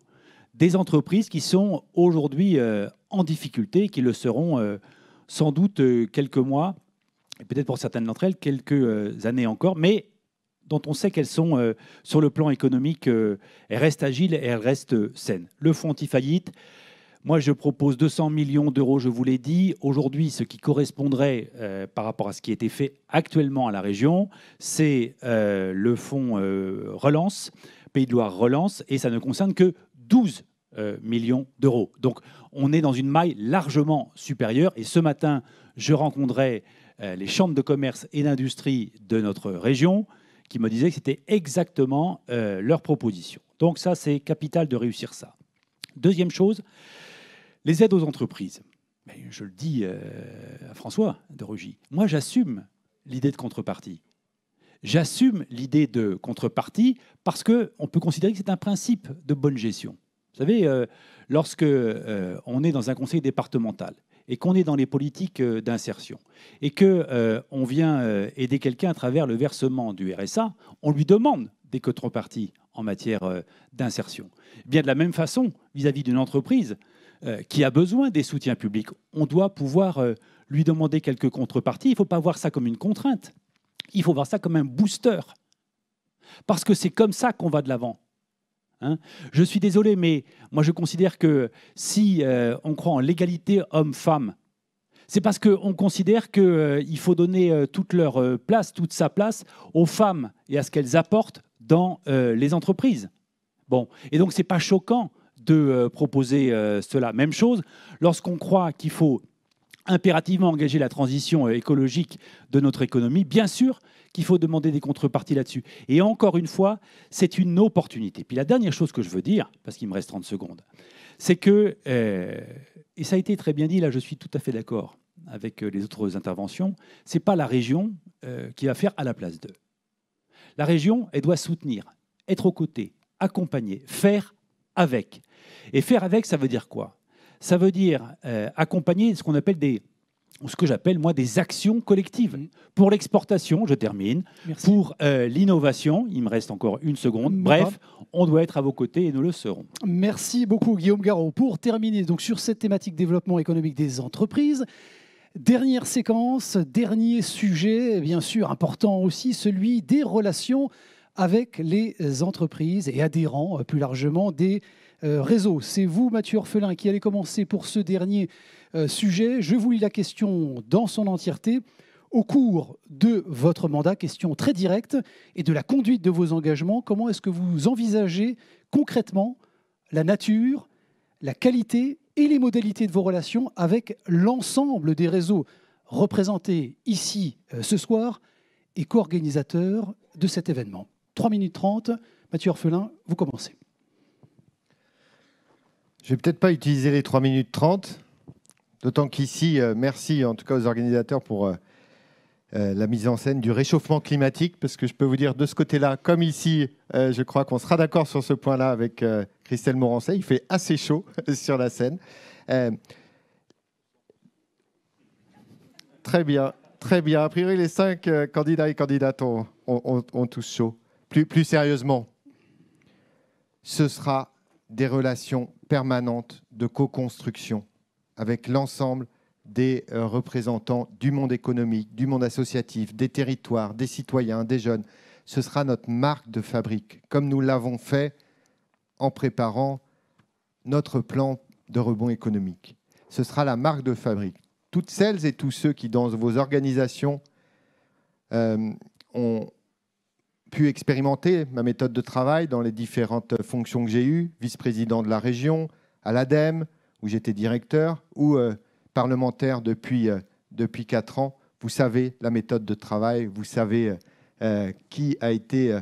des entreprises qui sont aujourd'hui en difficulté, qui le seront sans doute quelques mois, et peut-être pour certaines d'entre elles quelques années encore, mais dont on sait qu'elles sont sur le plan économique, elles restent agiles et elles restent saines. Le fonds anti-faillite, moi, je propose 200 millions d'euros, je vous l'ai dit. Aujourd'hui, ce qui correspondrait par rapport à ce qui a été fait actuellement à la région, c'est le fonds Relance, Pays de Loire Relance, et ça ne concerne que 12 millions d'euros. Donc, on est dans une maille largement supérieure. Et ce matin, je rencontrais les chambres de commerce et d'industrie de notre région qui me disaient que c'était exactement leur proposition. Donc ça, c'est capital de réussir ça. Deuxième chose, les aides aux entreprises. Mais je le dis à François de Rugy, moi j'assume l'idée de contrepartie. J'assume l'idée de contrepartie parce qu'on peut considérer que c'est un principe de bonne gestion. Vous savez, lorsque on est dans un conseil départemental et qu'on est dans les politiques d'insertion et qu'on vient aider quelqu'un à travers le versement du RSA, on lui demande des contreparties en matière d'insertion. Bien de la même façon, vis-à-vis d'une entreprise qui a besoin des soutiens publics, on doit pouvoir lui demander quelques contreparties. Il ne faut pas voir ça comme une contrainte. Il faut voir ça comme un booster. Parce que c'est comme ça qu'on va de l'avant. Hein, je suis désolé, mais moi je considère que si on croit en l'égalité homme-femme, c'est parce qu'on considère qu'il faut donner toute leur place, toute sa place aux femmes et à ce qu'elles apportent dans les entreprises. Bon, et donc c'est pas choquant de proposer cela. Même chose, lorsqu'on croit qu'il faut impérativement engager la transition écologique de notre économie, bien sûr qu'il faut demander des contreparties là-dessus. Et encore une fois, c'est une opportunité. Puis la dernière chose que je veux dire, parce qu'il me reste 30 secondes, c'est que, et ça a été très bien dit, là je suis tout à fait d'accord avec les autres interventions, ce n'est pas la région qui va faire à la place d'eux. La région, elle doit soutenir, être aux côtés, accompagner, faire avec. Et faire avec, ça veut dire quoi? Ça veut dire accompagner ce qu'on appelle ce que j'appelle moi des actions collectives. Pour l'exportation, je termine. Merci. Pour l'innovation, il me reste encore une seconde. Bref, on doit être à vos côtés et nous le serons. Merci beaucoup Guillaume Garot. Pour terminer donc sur cette thématique développement économique des entreprises, dernière séquence, dernier sujet, bien sûr important aussi, celui des relations avec les entreprises et adhérents plus largement des réseaux. C'est vous, Mathieu Orphelin, qui allez commencer pour ce dernier sujet. Je vous lis la question dans son entièreté. Au cours de votre mandat, question très directe, et de la conduite de vos engagements, comment est-ce que vous envisagez concrètement la nature, la qualité et les modalités de vos relations avec l'ensemble des réseaux représentés ici ce soir et co-organisateurs de cet événement? 3 minutes 30. Mathieu Orphelin, vous commencez. Je ne vais peut-être pas utiliser les 3 minutes 30, d'autant qu'ici, merci en tout cas aux organisateurs pour la mise en scène du réchauffement climatique, parce que je peux vous dire de ce côté-là, comme ici, je crois qu'on sera d'accord sur ce point-là avec Christelle Morancet, il fait assez chaud sur la scène. Très bien, très bien. A priori, les 5 candidats et candidates ont tous chaud. Plus sérieusement, ce sera des relations permanentes de co-construction avec l'ensemble des représentants du monde économique, du monde associatif, des territoires, des citoyens, des jeunes. Ce sera notre marque de fabrique, comme nous l'avons fait en préparant notre plan de rebond économique. Ce sera la marque de fabrique. Toutes celles et tous ceux qui, dans vos organisations, ont pu expérimenter ma méthode de travail dans les différentes fonctions que j'ai eues, vice-président de la région, à l'ADEME, où j'étais directeur, ou parlementaire depuis 4 ans. Vous savez la méthode de travail, vous savez qui a été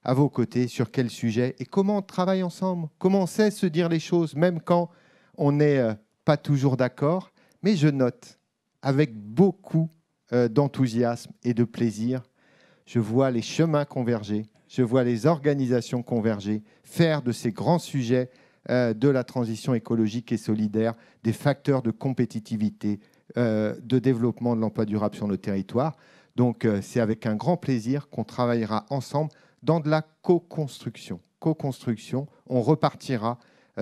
à vos côtés, sur quel sujet, et comment on travaille ensemble, comment on sait se dire les choses, même quand on n'est pas toujours d'accord. Mais je note, avec beaucoup d'enthousiasme et de plaisir, je vois les chemins converger, je vois les organisations converger, faire de ces grands sujets de la transition écologique et solidaire des facteurs de compétitivité, de développement de l'emploi durable sur nos territoires. Donc, c'est avec un grand plaisir qu'on travaillera ensemble dans de la co-construction. Co-construction, on repartira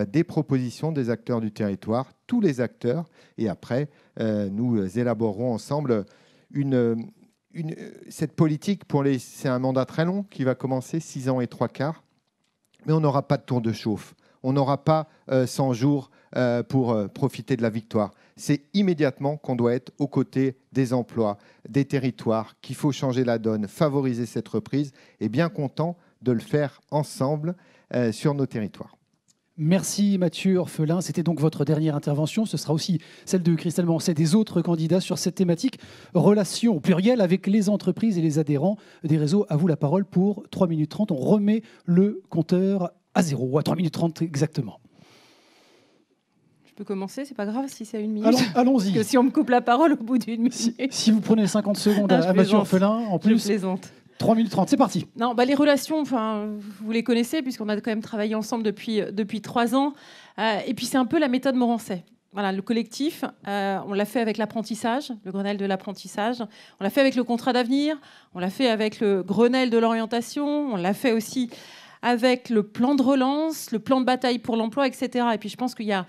des propositions des acteurs du territoire, tous les acteurs, et après, nous élaborerons ensemble cette politique. C'est un mandat très long qui va commencer, 6 ans et 3/4, mais on n'aura pas de tour de chauffe. On n'aura pas 100 jours pour profiter de la victoire. C'est immédiatement qu'on doit être aux côtés des emplois, des territoires, qu'il faut changer la donne, favoriser cette reprise, et bien content de le faire ensemble sur nos territoires. Merci Mathieu Orphelin. C'était donc votre dernière intervention. Ce sera aussi celle de Christelle Morancet et des autres candidats sur cette thématique. Relations au pluriel avec les entreprises et les adhérents des réseaux. À vous la parole pour 3 minutes 30. On remet le compteur à 0, à 3 minutes 30 exactement. peux commencer, c'est pas grave si c'est 1 minute. Allons-y. Parce que si on me coupe la parole au bout d'1 minute. Si vous prenez 50 secondes Non, à Mathieu Orphelin, en plus, je plaisante. 3 minutes 30, c'est parti. Non, les relations, vous les connaissez, puisqu'on a quand même travaillé ensemble depuis 3 ans. Et puis, c'est un peu la méthode Morancet. Voilà, le collectif, on l'a fait avec l'apprentissage, le Grenelle de l'apprentissage. On l'a fait avec le contrat d'avenir. On l'a fait avec le Grenelle de l'orientation. On l'a fait aussi avec le plan de relance, le plan de bataille pour l'emploi, etc. Et puis, je pense qu'il y a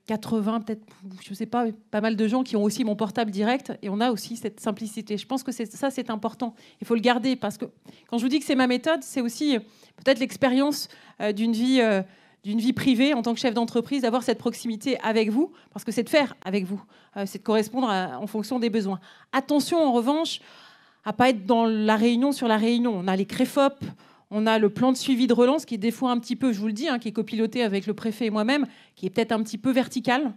80, peut-être, je ne sais pas mal de gens qui ont aussi mon portable direct. Et on a aussi cette simplicité. Je pense que ça, c'est important. Il faut le garder. Parce que quand je vous dis que c'est ma méthode, c'est aussi peut-être l'expérience d'une vie privée en tant que chef d'entreprise, d'avoir cette proximité avec vous, parce que c'est de faire avec vous, c'est de correspondre en fonction des besoins. Attention, en revanche, à ne pas être dans la réunion sur la réunion. On a les CREFOP, on a le plan de suivi de relance qui est des fois un petit peu, je vous le dis, qui est copiloté avec le préfet et moi-même, qui est peut-être un petit peu vertical.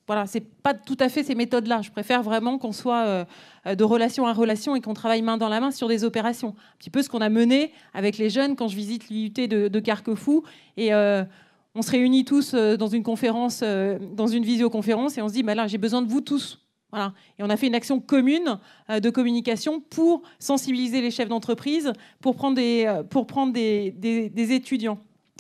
Voilà, c'est pas tout à fait ces méthodes-là. Je préfère vraiment qu'on soit de relation à relation et qu'on travaille main dans la main sur des opérations. Un petit peu ce qu'on a mené avec les jeunes quand je visite l'IUT de Carquefou. Et on se réunit tous dans une conférence, dans une visioconférence, et on se dit, là, j'ai besoin de vous tous. Voilà. Et on a fait une action commune de communication pour sensibiliser les chefs d'entreprise, pour prendre des étudiants.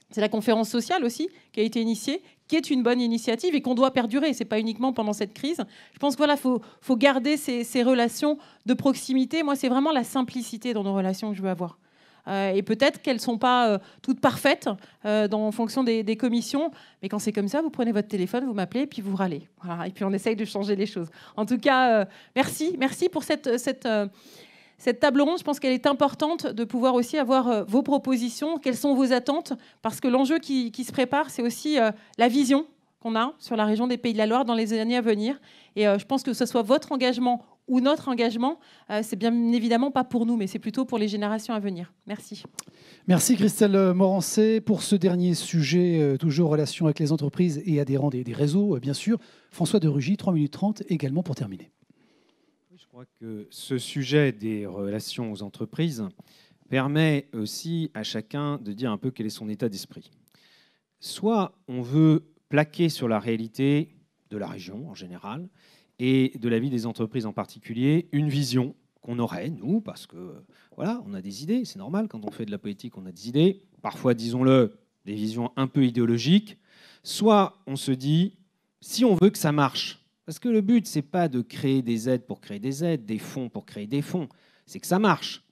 C'est la conférence sociale aussi qui a été initiée, qui est une bonne initiative et qu'on doit perdurer. Ce n'est pas uniquement pendant cette crise. Je pense qu'il faut garder ces relations de proximité. Moi, c'est vraiment la simplicité dans nos relations que je veux avoir. Et peut-être qu'elles ne sont pas toutes parfaites en fonction des commissions. Mais quand c'est comme ça, vous prenez votre téléphone, vous m'appelez, puis vous râlez. Voilà. Et puis on essaye de changer les choses. En tout cas, merci pour cette table ronde. Je pense qu'elle est importante de pouvoir aussi avoir vos propositions. Quelles sont vos attentes? Parce que l'enjeu qui se prépare, c'est aussi la vision qu'on a sur la région des Pays de la Loire dans les années à venir. Et je pense que ce soit votre engagement ou notre engagement, c'est bien évidemment pas pour nous, mais c'est plutôt pour les générations à venir. Merci. Merci Christelle Morancet pour ce dernier sujet, toujours en relation avec les entreprises et adhérents des réseaux, bien sûr. François de Rugy, 3 minutes 30 également pour terminer. Je crois que ce sujet des relations aux entreprises permet aussi à chacun de dire un peu quel est son état d'esprit. Soit on veut plaquer sur la réalité de la région en général, et de la vie des entreprises en particulier, une vision qu'on aurait, nous, parce que voilà, on a des idées, c'est normal, quand on fait de la politique, on a des idées, parfois, disons-le, des visions un peu idéologiques, soit on se dit, si on veut que ça marche, parce que le but, c'est pas de créer des aides pour créer des aides, des fonds pour créer des fonds, c'est que ça marche,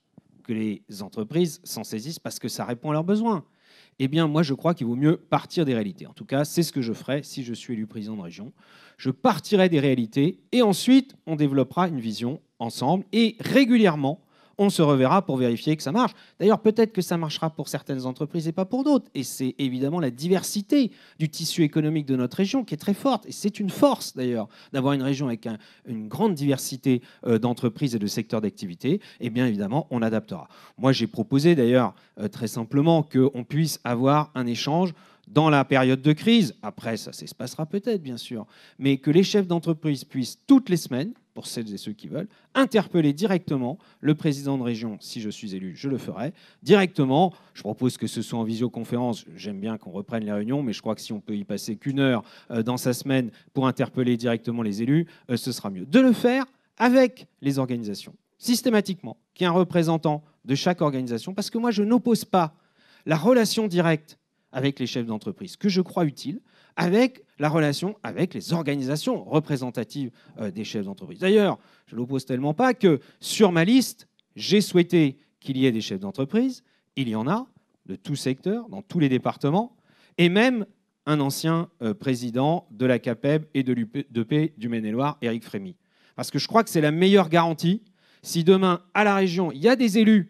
que les entreprises s'en saisissent parce que ça répond à leurs besoins. Eh bien, moi, je crois qu'il vaut mieux partir des réalités. En tout cas, c'est ce que je ferai si je suis élu président de région. Je partirai des réalités et ensuite, on développera une vision ensemble et régulièrement, on se reverra pour vérifier que ça marche. D'ailleurs, peut-être que ça marchera pour certaines entreprises et pas pour d'autres. Et c'est évidemment la diversité du tissu économique de notre région qui est très forte. Et c'est une force, d'ailleurs, d'avoir une région avec une grande diversité d'entreprises et de secteurs d'activité. Et bien évidemment, on adaptera. Moi, j'ai proposé, d'ailleurs, très simplement, qu'on puisse avoir un échange dans la période de crise. Après, ça s'espacera peut-être, bien sûr. Mais que les chefs d'entreprise puissent, toutes les semaines, pour celles et ceux qui veulent, interpeller directement le président de région. Si je suis élu, je le ferai. Directement, je propose que ce soit en visioconférence. J'aime bien qu'on reprenne les réunions, mais je crois que si on peut y passer qu'1 heure dans sa semaine pour interpeller directement les élus, ce sera mieux. De le faire avec les organisations, systématiquement, qu'il y ait un représentant de chaque organisation, parce que moi, je n'oppose pas la relation directe avec les chefs d'entreprise, que je crois utile, avec la relation avec les organisations représentatives des chefs d'entreprise. D'ailleurs, je ne l'oppose tellement pas que sur ma liste, j'ai souhaité qu'il y ait des chefs d'entreprise. Il y en a, de tout secteur, dans tous les départements, et même un ancien président de la CAPEB et de l'UDP du Maine-et-Loire, Éric Frémy. Parce que je crois que c'est la meilleure garantie. Si demain, à la région, il y a des élus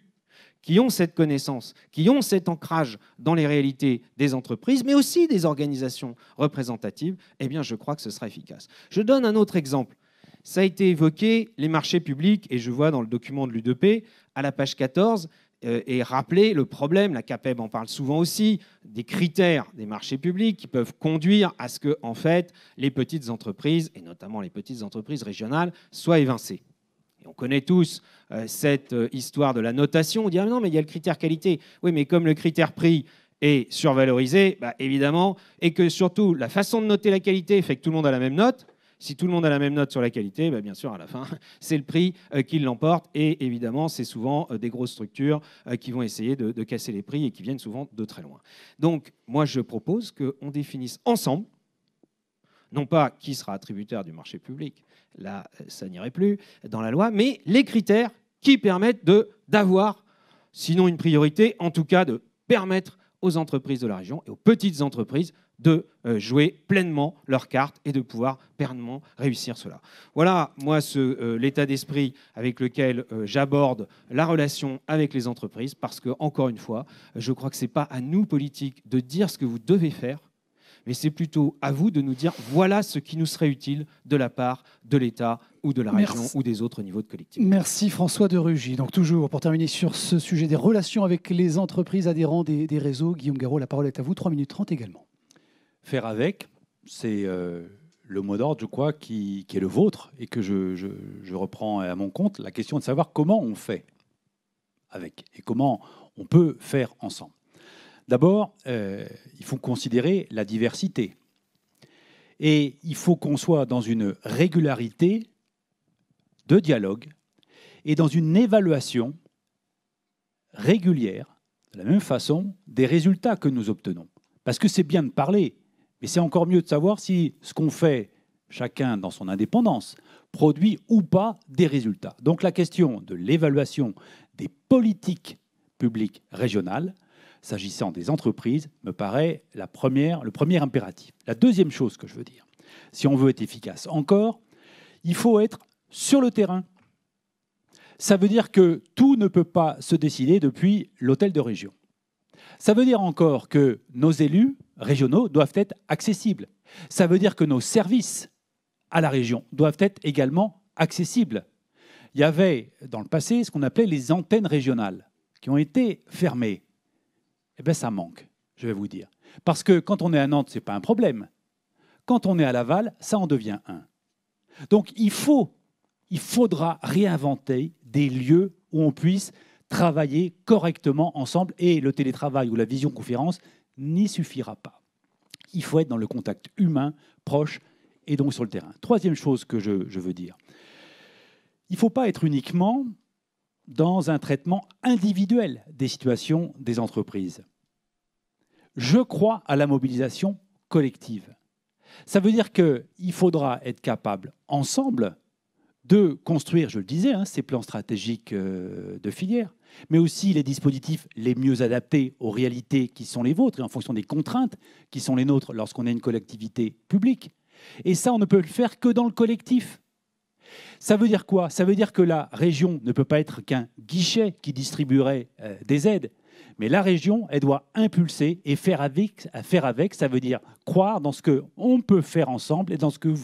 qui ont cette connaissance, qui ont cet ancrage dans les réalités des entreprises, mais aussi des organisations représentatives, eh bien, je crois que ce sera efficace. Je donne un autre exemple. Ça a été évoqué, les marchés publics, et je vois dans le document de l'UDP, à la page 14, et rappeler le problème, la CAPEB en parle souvent aussi, des critères des marchés publics qui peuvent conduire à ce que, en fait, les petites entreprises, et notamment les petites entreprises régionales, soient évincées. Et on connaît tous cette histoire de la notation. On dit « Ah non, mais il y a le critère qualité ». Oui, mais comme le critère prix est survalorisé, évidemment, et que surtout la façon de noter la qualité fait que tout le monde a la même note. Si tout le monde a la même note sur la qualité, bien sûr, à la fin, c'est le prix qui l'emporte. Et évidemment, c'est souvent des grosses structures qui vont essayer de casser les prix et qui viennent souvent de très loin. Donc, moi, je propose qu'on définisse ensemble, non pas qui sera attributaire du marché public, là, ça n'irait plus dans la loi, mais les critères qui permettent d'avoir, sinon une priorité, en tout cas de permettre aux entreprises de la région et aux petites entreprises de jouer pleinement leur carte et de pouvoir pleinement réussir cela. Voilà, moi, l'état d'esprit avec lequel j'aborde la relation avec les entreprises, parce que, encore une fois, je crois que ce n'est pas à nous, politiques, de dire ce que vous devez faire, mais c'est plutôt à vous de nous dire voilà ce qui nous serait utile de la part de l'État ou de la région ou des autres niveaux de collectivité. Merci François de Rugy. Donc toujours, pour terminer sur ce sujet des relations avec les entreprises adhérents des réseaux, Guillaume Garot, la parole est à vous, 3 minutes 30 également. Faire avec, c'est le mot d'ordre, je crois, qui est le vôtre et que je reprends à mon compte, la question de savoir comment on fait avec et comment on peut faire ensemble. D'abord, il faut considérer la diversité. Et il faut qu'on soit dans une régularité de dialogue et dans une évaluation régulière, de la même façon, des résultats que nous obtenons. Parce que c'est bien de parler, mais c'est encore mieux de savoir si ce qu'on fait, chacun dans son indépendance, produit ou pas des résultats. Donc la question de l'évaluation des politiques publiques régionales, s'agissant des entreprises, me paraît le premier impératif. La deuxième chose que je veux dire, si on veut être efficace encore, il faut être sur le terrain. Ça veut dire que tout ne peut pas se décider depuis l'hôtel de région. Ça veut dire encore que nos élus régionaux doivent être accessibles. Ça veut dire que nos services à la région doivent être également accessibles. Il y avait dans le passé ce qu'on appelait les antennes régionales qui ont été fermées. Eh bien, ça manque, je vais vous dire. Parce que quand on est à Nantes, ce n'est pas un problème. Quand on est à Laval, ça en devient un. Donc, il faudra réinventer des lieux où on puisse travailler correctement ensemble. Et le télétravail ou la visioconférence n'y suffira pas. Il faut être dans le contact humain, proche, et donc sur le terrain. Troisième chose que je veux dire. Il ne faut pas être uniquement dans un traitement individuel des situations des entreprises. Je crois à la mobilisation collective. Ça veut dire qu'il faudra être capable, ensemble, de construire, je le disais, ces plans stratégiques de filière, mais aussi les dispositifs les mieux adaptés aux réalités qui sont les vôtres et en fonction des contraintes qui sont les nôtres lorsqu'on est une collectivité publique. Et ça, on ne peut le faire que dans le collectif. Ça veut dire quoi? Ça veut dire que la région ne peut pas être qu'un guichet qui distribuerait des aides. Mais la région, elle doit impulser et faire avec. Ça veut dire croire dans ce qu'on peut faire ensemble et dans ce que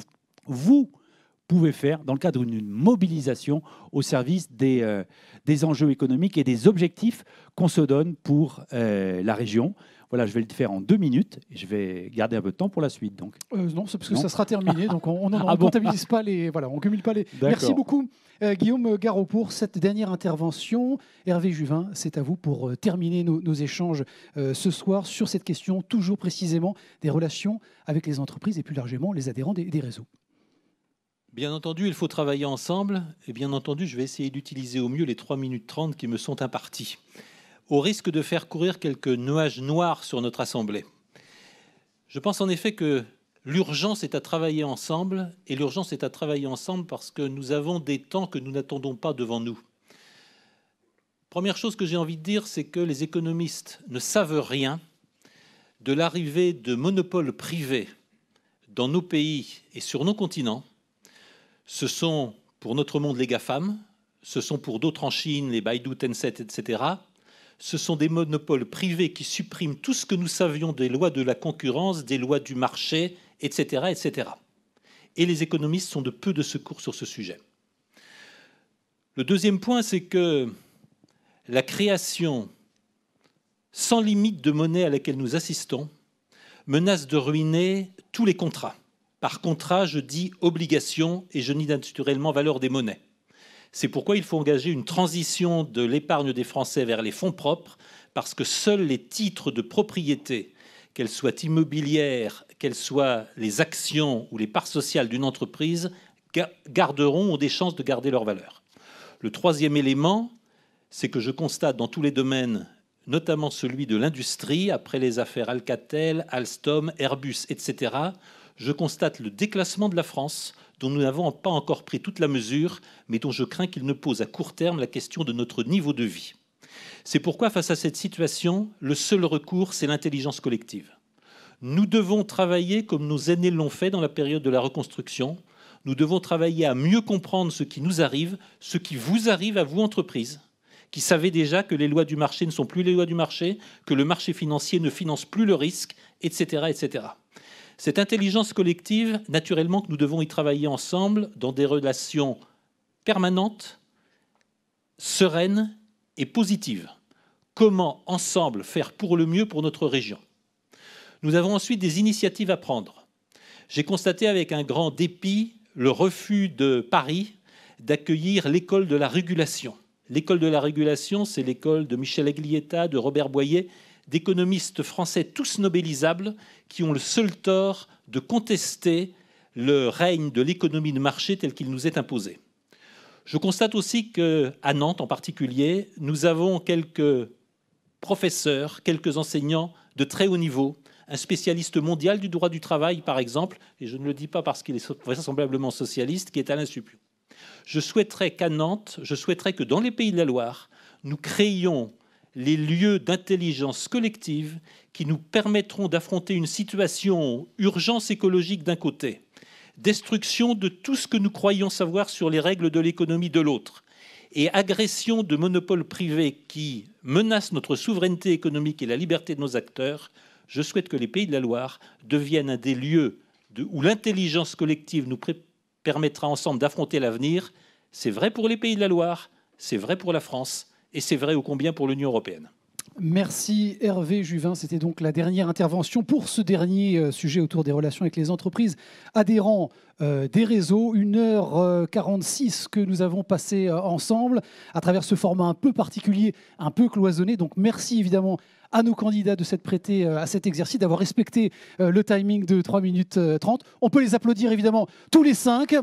vous pouvez faire dans le cadre d'une mobilisation au service des enjeux économiques et des objectifs qu'on se donne pour la région. Voilà, je vais le faire en 2 minutes et je vais garder un peu de temps pour la suite. Donc. Non, c'est parce que ça sera terminé, donc on ne comptabilise pas les... Voilà, on cumule pas les... Merci beaucoup Guillaume Garot pour cette dernière intervention. Hervé Juvin, c'est à vous pour terminer nos échanges ce soir sur cette question toujours précisément des relations avec les entreprises et plus largement les adhérents des réseaux. Bien entendu, il faut travailler ensemble et bien entendu, je vais essayer d'utiliser au mieux les 3 minutes 30 qui me sont imparties, au risque de faire courir quelques nuages noirs sur notre Assemblée. Je pense en effet que l'urgence est à travailler ensemble, et l'urgence est à travailler ensemble parce que nous avons des temps que nous n'attendons pas devant nous. Première chose que j'ai envie de dire, c'est que les économistes ne savent rien de l'arrivée de monopoles privés dans nos pays et sur nos continents. Ce sont pour notre monde les GAFAM, ce sont pour d'autres en Chine, les Baidu, Tencent, etc. Ce sont des monopoles privés qui suppriment tout ce que nous savions des lois de la concurrence, des lois du marché, etc., etc. Et les économistes sont de peu de secours sur ce sujet. Le deuxième point, c'est que la création sans limite de monnaie à laquelle nous assistons menace de ruiner tous les contrats. Par contrat, je dis obligation et je nie naturellement valeur des monnaies. C'est pourquoi il faut engager une transition de l'épargne des Français vers les fonds propres, parce que seuls les titres de propriété, qu'elles soient immobilières, qu'elles soient les actions ou les parts sociales d'une entreprise, ont des chances de garder leur valeur. Le troisième élément, c'est que je constate dans tous les domaines, notamment celui de l'industrie, après les affaires Alcatel, Alstom, Airbus, etc., je constate le déclassement de la France, dont nous n'avons pas encore pris toute la mesure, mais dont je crains qu'il ne pose à court terme la question de notre niveau de vie. C'est pourquoi, face à cette situation, le seul recours, c'est l'intelligence collective. Nous devons travailler comme nos aînés l'ont fait dans la période de la reconstruction. Nous devons travailler à mieux comprendre ce qui nous arrive, ce qui vous arrive à vous, entreprises, qui savez déjà que les lois du marché ne sont plus les lois du marché, que le marché financier ne finance plus le risque, etc., etc. Cette intelligence collective, naturellement que nous devons y travailler ensemble dans des relations permanentes, sereines et positives. Comment, ensemble, faire pour le mieux pour notre région? Nous avons ensuite des initiatives à prendre. J'ai constaté avec un grand dépit le refus de Paris d'accueillir l'école de la régulation. L'école de la régulation, c'est l'école de Michel Aglietta, de Robert Boyer, d'économistes français tous nobelisables qui ont le seul tort de contester le règne de l'économie de marché tel qu'il nous est imposé. Je constate aussi qu'à Nantes en particulier, nous avons quelques professeurs, quelques enseignants de très haut niveau, un spécialiste mondial du droit du travail par exemple, et je ne le dis pas parce qu'il est vraisemblablement socialiste, qui est Alain Supiot. Je souhaiterais qu'à Nantes, que dans les Pays de la Loire, nous créions les lieux d'intelligence collective qui nous permettront d'affronter une situation urgence écologique d'un côté, destruction de tout ce que nous croyons savoir sur les règles de l'économie de l'autre, et agression de monopoles privés qui menacent notre souveraineté économique et la liberté de nos acteurs. Je souhaite que les Pays de la Loire deviennent un des lieux où l'intelligence collective nous permettra ensemble d'affronter l'avenir. C'est vrai pour les Pays de la Loire, c'est vrai pour la France, et c'est vrai ô combien pour l'Union européenne. Merci Hervé Juvin. C'était donc la dernière intervention pour ce dernier sujet autour des relations avec les entreprises adhérents des réseaux. 1h46 que nous avons passé ensemble à travers ce format un peu particulier, un peu cloisonné. Donc merci évidemment à nos candidats de s'être prêtés à cet exercice, d'avoir respecté le timing de 3 minutes 30. On peut les applaudir évidemment tous les 5.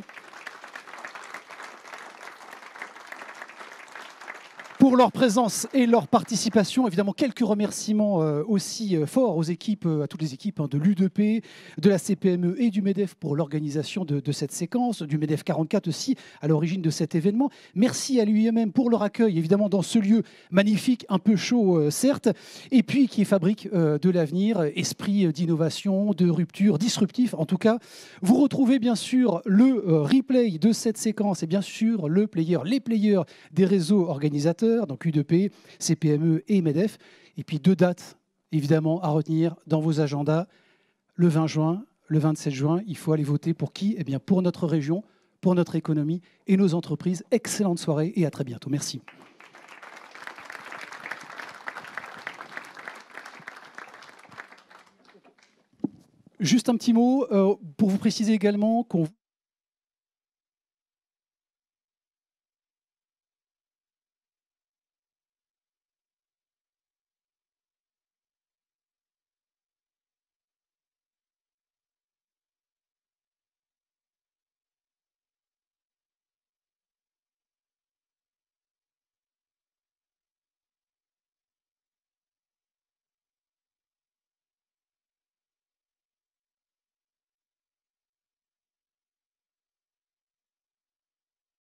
Pour leur présence et leur participation. Évidemment, quelques remerciements aussi forts aux équipes, à toutes les équipes de l'U2P, de la CPME et du MEDEF pour l'organisation de cette séquence, du MEDEF 44 aussi à l'origine de cet événement. Merci à l'UIMM pour leur accueil, évidemment, dans ce lieu magnifique, un peu chaud, certes, et puis qui est fabrique de l'avenir, esprit d'innovation, de rupture, disruptif en tout cas. Vous retrouvez bien sûr le replay de cette séquence et bien sûr les players des réseaux organisateurs, donc U2P, CPME et MEDEF. Et puis 2 dates, évidemment, à retenir dans vos agendas. Le 20 juin, le 27 juin, il faut aller voter pour qui? Eh bien, pour notre région, pour notre économie et nos entreprises. Excellente soirée et à très bientôt. Merci. Juste un petit mot pour vous préciser également qu'on